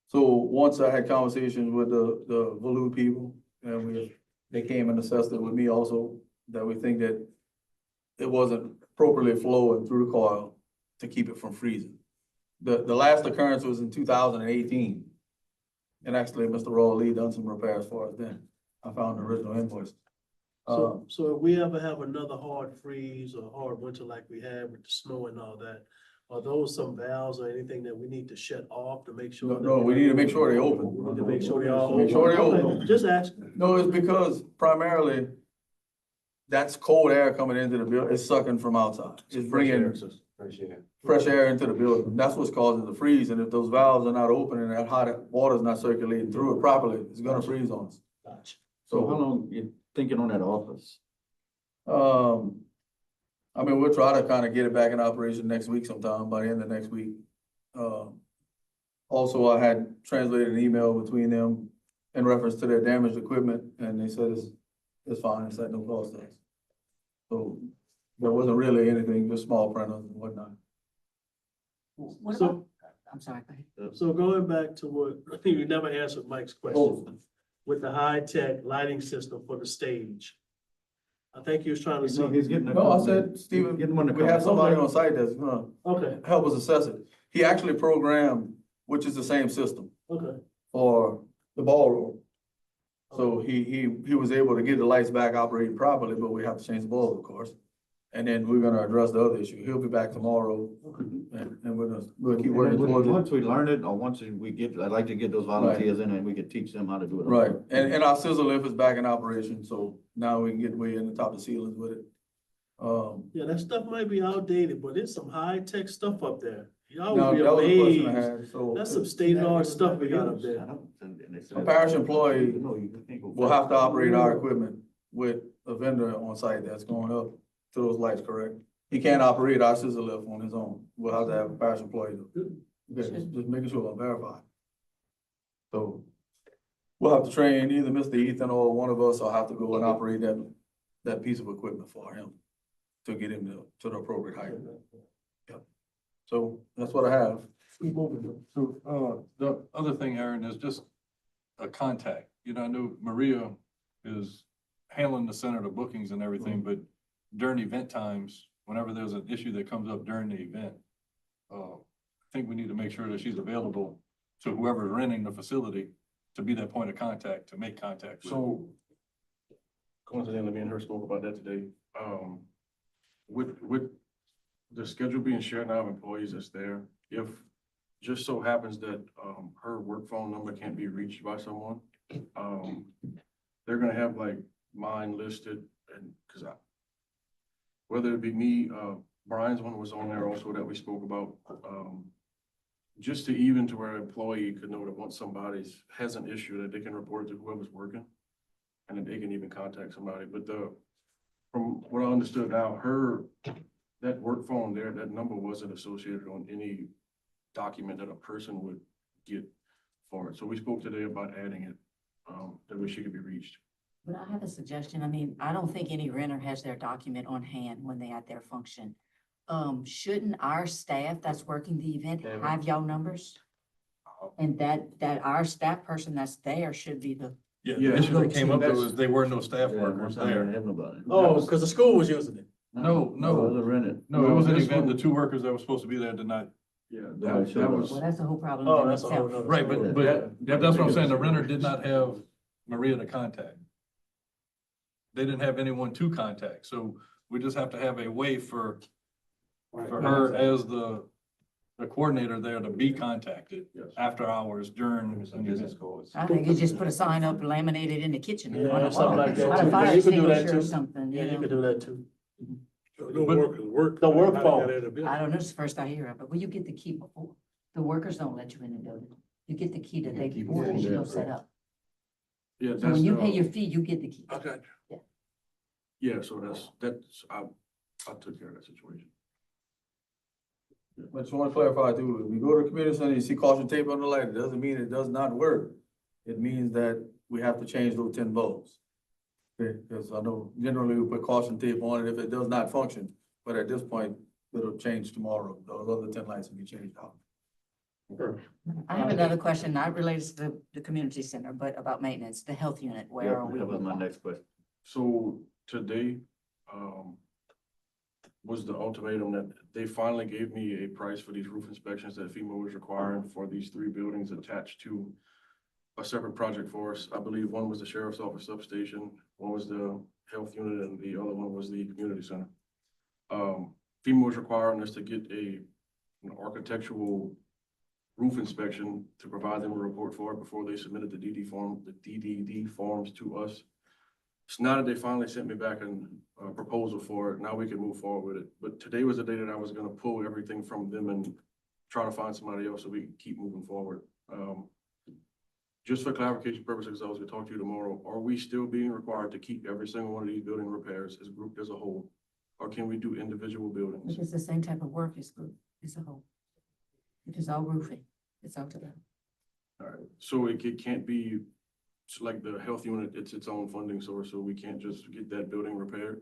So once I had conversations with the Volute people, and they came and assessed it with me also, that we think that it wasn't appropriately flowing through the coil to keep it from freezing. The last occurrence was in 2018. And actually, Mr. Raw Lee done some repairs for us then. I found the original invoice. So if we ever have another hard freeze or hard winter like we had with the snow and all that, are those some valves or anything that we need to shut off to make sure? No, we need to make sure they open. We need to make sure they all. Make sure they Okay, open. just ask. No, it's because primarily that's cold air coming into the building, it's sucking from outside. It's bringing fresh air into the building. That's what's causing the freeze. And if those valves are not open and that hot water's not circulating through it properly, it's gonna freeze on us. Gotcha. So how long you thinking on that office? I mean, we'll try to kind of get it back in operation next week sometime, by the end of next week. Also, I had translated an email between them in reference to their damaged equipment, and they said it's fine, it's at no cost to us. So there wasn't really anything, just small printers and whatnot. What So- about, I'm sorry, go ahead. So going back to what, I think you never answered Mike's question, with the high-tech lighting system for the stage. I think he was trying to see. He's getting. No, I said, Stephen, Getting one to we come. have somebody on site that's gonna Okay, help us assess it. He actually programmed, which is the same system, okay. for the ballroom. So he was able to get the lights back operating properly, but we have to change the bulb, of course. And then we're gonna address the other issue. He'll be back tomorrow, and we'll keep working towards it. Once we learn it, or once we get, I'd like to get those volunteers in and we could teach them how to do it. Right, and our scissor lift is back in operation, so now we can get way in the top of the ceilings with it. Yeah, that stuff might be outdated, but there's some high-tech stuff up there. Y'all Now, would be that was a question I amazed. had, so That's some state-of-the-art stuff we got up there. a parish employee will have to operate our equipment with a vendor on site that's going up to those lights, correct? He can't operate our scissor lift on his own. We'll have to have a parish employee do. Okay, just making sure I'm verified. So we'll have to train either Mr. Ethan or one of us will have to go and operate that piece of equipment for him to get him to the appropriate height. Yep. So that's what I have. So, the other thing, Aaron, is just a contact. You know, I know Maria is handling the center of bookings and everything, but during event times, whenever there's an issue that comes up during the event, I think we need to make sure that she's available to whoever's renting the facility to be that point of contact, to make contact with. So, coincidentally, me and her spoke about that today. With the schedule being shared now of employees that's there, if just so happens that, her work phone number can't be reached by someone, they're gonna have like mine listed, and, whether it be me, Brian's one was on there also that we spoke about, just to even to where an employee could know that once somebody's has an issue, that they can report to whoever's working, and then they can even contact somebody. But from what I understood now, that work phone there, that number wasn't associated on any document that a person would get for it. So we spoke today about adding it, that way she could be reached. But I have a suggestion. I mean, I don't think any renter has their document on hand when they're at their function. Shouldn't our staff that's working the event have y'all numbers? And that our staff person that's there should be the. Yeah, Yeah, the issue that came up that's- was they were no staff workers there. Oh, because the school was using it. No, It was rented. No, it was an this event, the one- two workers that were supposed to be there did not. Yeah, Nobody showed that up. was, Well, that's the whole problem. Oh, in that's a whole itself. nother. Right, story. but that's what I'm saying, the renter did not have Maria to contact. They didn't have anyone to contact, so we just have to have a way for her as the the coordinator there to be contacted Yes. after hours during business hours. I think you just put a sign up, laminated in the kitchen. on Yeah, a something wall. like that. On a too. fire You could do that extinguisher or too. something, Yeah, you you could know. do that too. So no workers work. The work How phone. they got out of business? I don't know, it's the first I hear of it. Well, you get the key before. The workers don't let you in the building. You get the key the day before and you go set up. Yeah, So that's when you pay the, your fee, you get the key. I got you. yeah, so I took care of that situation. But just want to clarify too, if you go to the community center, you see caution tape on the light, it doesn't mean it does not work. It means that we have to change those 10 bulbs. Okay, because I know generally we put caution tape on it if it does not function, but at this point, it'll change tomorrow. Those other 10 lights will be changed out. I have another question, not related to the community center, but about maintenance, the health unit. Where are we? That was my next question. So today, was the ultimatum that they finally gave me a price for these roof inspections that FEMA was requiring for these 3 buildings attached to a separate project for us. I believe one was the sheriff's office substation, one was the health unit, and the other one was the community center. FEMA was requiring us to get an architectural roof inspection to provide them a report for it before they submitted the DDD forms to us. So now that they finally sent me back a proposal for it, now we can move forward with it. But today was the day that I was gonna pull everything from them and try to find somebody else so we can keep moving forward. Just for clarification purposes, I was gonna talk to you tomorrow, are we still being required to keep every single one of these building repairs as grouped as a whole? Or can we do individual buildings? If it's the same type of work as group, as a whole. If it's all roofing, it's all together. All right, so it can't be, so like the health unit, it's its own funding source, so we can't just get that building repaired?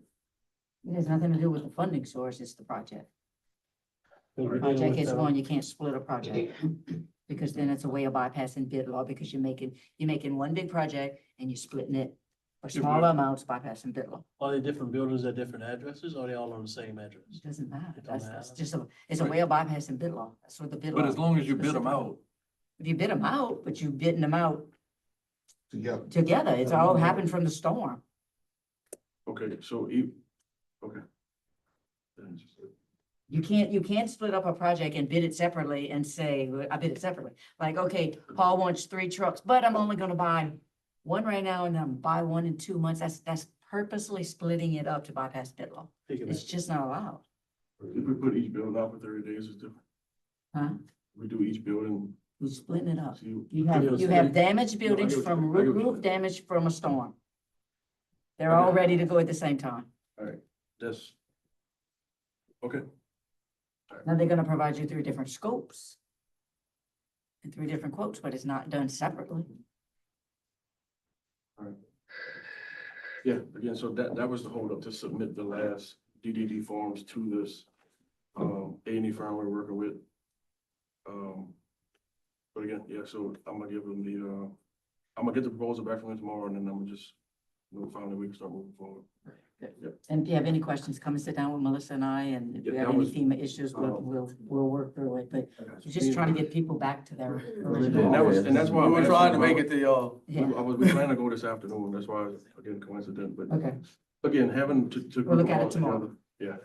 It has nothing to do with the funding source, it's the project. We're dealing Project with, is one, you can't split a project. Because then it's a way of bypassing bid law, because you're making one big project and you're splitting it for smaller amounts, bypassing bid law. Are they different buildings at different addresses, or are they all on the same address? It doesn't matter. It don't That's matter. just it's a way of bypassing bid law. That's what the bid law. But as long as you bid them out, If you bid them out, but you bidding them out Together. together, it's all happened from the storm. Okay, so okay. You can't split up a project and bid it separately and say, "Well, I bid it separately." Like, okay, Paul wants 3 trucks, but I'm only gonna buy one right now and then buy one in 2 months. That's purposely splitting it up to bypass bid law. It's just not allowed. If we put each building out for 30 days, it's different. Huh? We do each building. You're splitting it up. See, You have damaged buildings what from you- I get what roof you- damage from a storm. They're all ready to go at the same time. all right, that's, okay, Now they're gonna provide you 3 different scopes and 3 different quotes, but it's not done separately. yeah, again, so that was the holdup to submit the last DDD forms to this A&E firm we're working with. But again, yeah, so I'm gonna give them I'm gonna get the proposal back from them tomorrow, and then I'm gonna just, finally we can start moving forward. And if you have any questions, come and sit down with Melissa and I, and if you Yeah, have that any was- FEMA issues, we'll work through it, but I got we're you. just trying to get people back to their And original. that's why We were trying to make it to y'all. Yeah, We plan to go this afternoon, that's why, again, coincident, but okay. again, having to. We'll look group at them it all tomorrow. together,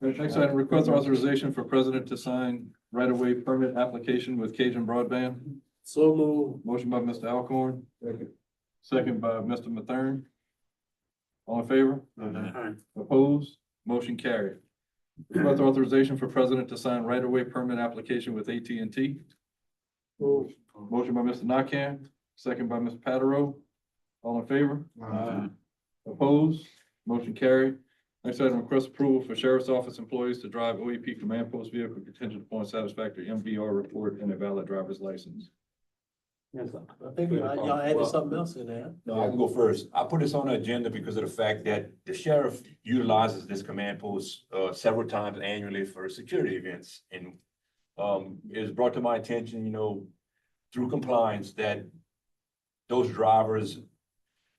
Yeah. next item, request authorization for president to sign right-of-way permit application with Cajun Broadband. So move. Motion by Mr. Alcorn. Second by Mr. Mathern. All in favor? Aye. Opposed? Motion carried. Request authorization for president to sign right-of-way permit application with AT&T. Move. Motion by Mr. Nakam, second by Mr. Patero. All in favor? Opposed? Motion carried. Next item, request approval for sheriff's office employees to drive OEP command post vehicle contingent upon satisfactory MVR report and a valid driver's license. Yes, I think y'all added something else in there. No, I can go first. I put this on the agenda because of the fact that the sheriff utilizes this command post several times annually for security events. And it was brought to my attention, through compliance, that those drivers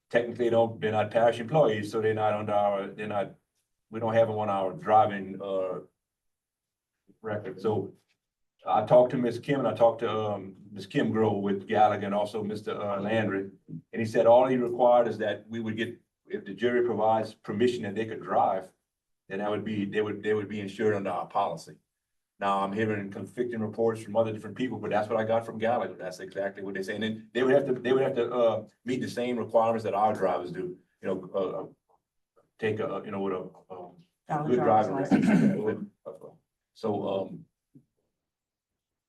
technically they're not parish employees, so they're not we don't have them on our driving record. So I talked to Ms. Kim and I talked to Ms. Kim Grove with Gallagher and also Mr. Landry. And he said all he required is that we would get, if the jury provides permission that they could drive, then that would be, they would be insured under our policy. Now, I'm hearing conflicting reports from other different people, but that's what I got from Gallagher. That's exactly what they say. And then they would have to, meet the same requirements that our drivers do, you know, take a, you know, with a, Valid good driver's driving license. record. So,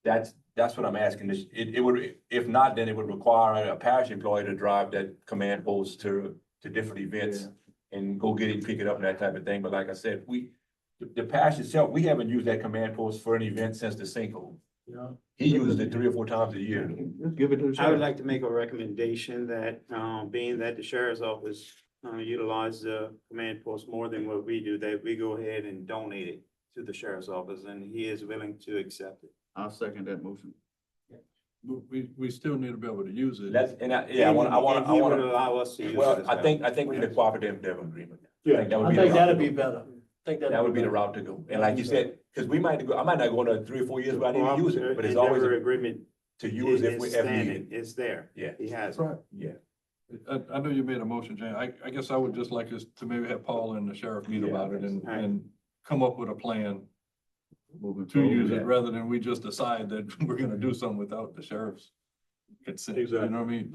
that's what I'm asking. It would, if not, then it would require a parish employee to drive that command post to different events and go get it, pick it up and that type of thing. But like I said, the parish itself, we haven't used that command post for an event since the sinkhole. Yeah. He uses it 3 or 4 times a year. Just give it to the I would sheriff. like to make a recommendation that, being that the sheriff's office, utilize the command post more than what we do, that we go ahead and donate it to the sheriff's office, and he is willing to accept it. I'll second that motion. We still need to be able to use it. That's, and I want, And he would allow us to use it well, as I well. think we need a cooperative endeavor agreement. Yeah, that would I be the think route that'd to be go. better. I think That would be the better. route to go. And like you said, because I might not go another 3 or 4 years without even using it, but it's always Endeavor agreement to use if we is ever standing. need it. It's there. Yeah. He has That's it. right. Yeah. I know you made a motion, Jane. I guess I would just like us to maybe have Paul and the sheriff meet Yeah. about it Right. and come up with a plan Moving to use forward. it, rather than we just decide that we're gonna do something without the sheriff's consent. You Exactly. know what I mean?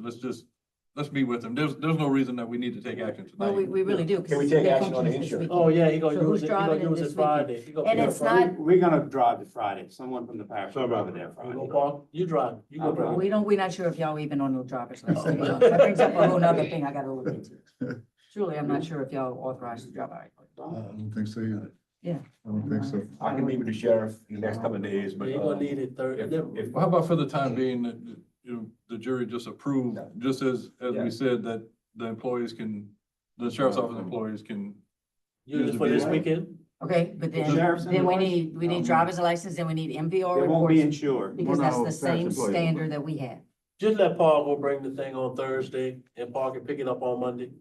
Let's meet with them. There's no reason that we need to take action Well, tonight. we really do. Can we 'cause take the action on the functions this insurance? weekend. Oh, yeah, he gonna So use who's it, he driving gonna it use this it Friday. weekend? He gonna And be it's there Friday. not, We're gonna drive it Friday. Someone from the parish will Sorry drive about it there You Friday. go park, you drive, you go drive. we're not sure if y'all even on the driver's list. So, that brings up a whole nother thing I gotta look into. Truly, I'm not sure if y'all authorized to drive. I don't think so either. Yeah. I don't think so. I can meet with the sheriff in the next couple of days, but. Yeah, you gonna need it if- Thursday. if- Well, how about for the time being, that, you know, the jury just approved, just as Yeah. we said, that the employees the sheriff's office employees can. Use it for this weekend? Okay, but The sheriff's then we employees? need driver's license, then we need MVR They won't be reports, insured. because We're that's not the all same parish employees. standard that we have. Just let Paul go bring the thing on Thursday and Paul can pick it up on Monday.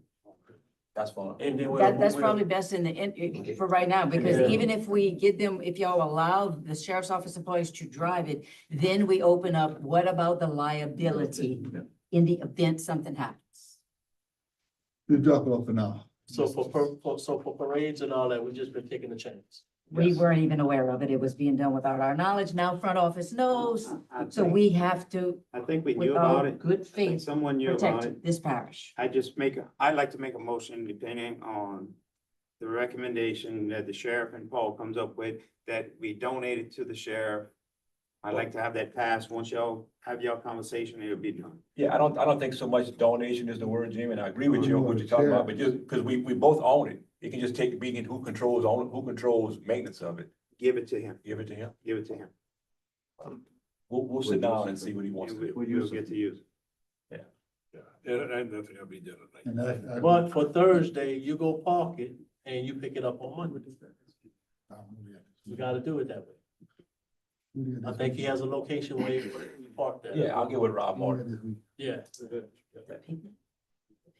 That's fine. And then That's probably best for right now, because Yeah. even if we get them, if y'all allow the sheriff's office employees to drive it, then we open up, what about the liability in the event something happens? You drop it off for now. So for parades and all that, we just been taking a chance. We Yes. weren't even aware of it. It was being done without our knowledge. Now front office knows, so we have to, I think we with knew about our it. good I think faith, someone knew about it. protect this parish. I'd like to make a motion depending on the recommendation that the sheriff and Paul comes up with, that we donate it to the sheriff. I'd like to have that passed. Once y'all have your conversation, it'll be done. Yeah, I don't think so much donation is the word, Jim, and I agree with you on what you're talking about, but just because we both own it. It can just take, being who controls maintenance of it, Give it to him. give it to him. Give it to him. We'll sit down and see what he wants And to do. we'll get to use it. Yeah, and nothing will be done tonight. And But for Thursday, you go park it and you pick it up on Monday. We gotta do it that way. I think he has a location where you park that. Yeah, I'll get with Rob Martin. Yeah.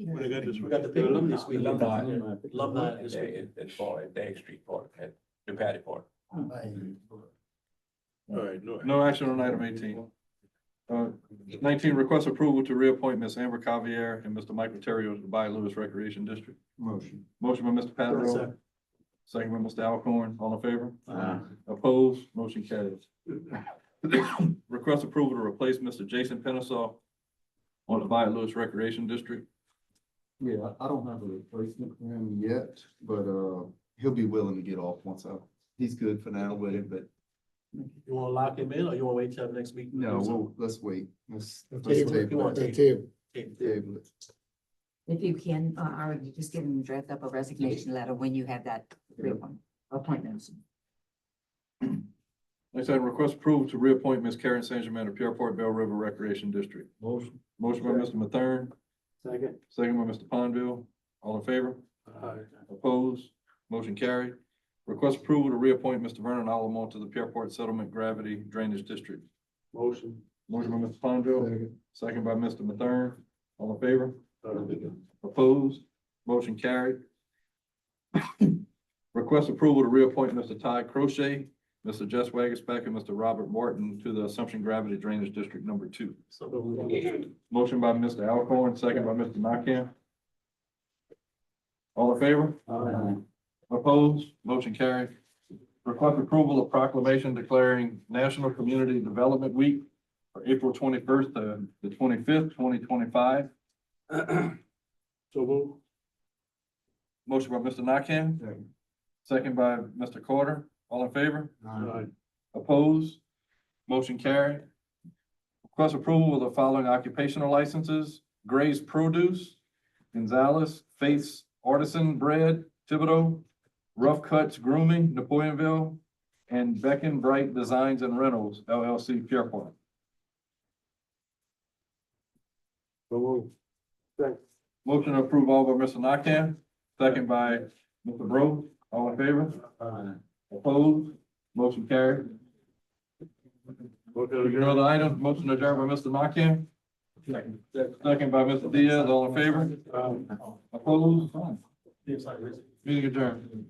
What they got this We week? got the people this week. Alumni. Alumni this At week. at Dag Street Park, at the Patty Park. All right, no. No action on item 18. 19, request approval to reappoint Ms. Amber Cavier and Mr. Michael Terrio to the Bayou Lewis Recreation District. Motion. Motion by Mr. Patterson, Second. second by Mr. Alcorn. All in favor? Aye. Opposed? Motion carries. Request approval to replace Mr. Jason Penasaw on the Bayou Lewis Recreation District. Yeah, I don't have a replacement for him yet, but, he'll be willing to get off he's good for now with it, but You wanna lock him in or you wanna wait till next week? let's wait. Let's Table it. You want to table it? Table it. If you can, you just give him, draft up a resignation letter when you have that appointment. Next item, request approval to reappoint Ms. Karen Saint Germain to Pierreport Bell River Recreation District. Motion. Motion by Mr. Mathern, Second. second by Mr. Pondville. All in favor? Opposed? Motion carried. Request approval to reappoint Mr. Vernon Alamo to the Pierreport Settlement Gravity Drainage District. Motion. Motion by Mr. Pondville, Second. second by Mr. Mathern. All in favor? Opposed? Motion carried. Request approval to reappoint Mr. Ty Crochet, Mr. Jess Wagisback, and Mr. Robert Martin to the Assumption Gravity Drainage District Number 2. Motion by Mr. Alcorn, second by Mr. Nakam. All in favor? Opposed? Motion carried. request approval of proclamation declaring National Community Development Week for April 21st to the 25th, 2025. So move. Motion by Mr. Nakam, second by Mr. Carter. All in favor? Aye. Opposed? Motion carried. Request approval of the following occupational licenses: Gray's Produce, Gonzalez, Faith's Artisan Bread, Thibodeau, Rough Cuts Grooming, Napoleonville, and Beckon Bright Designs and Rentals, LLC, Pierpont. So move. Second. Motion to approve all by Mr. Nakam, second by Mr. Bro. All in favor? Opposed? Motion carried. No other items, motion adjourned by Mr. Nakam. Second by Mr. Diaz, all in favor? Opposed? Meeting adjourned.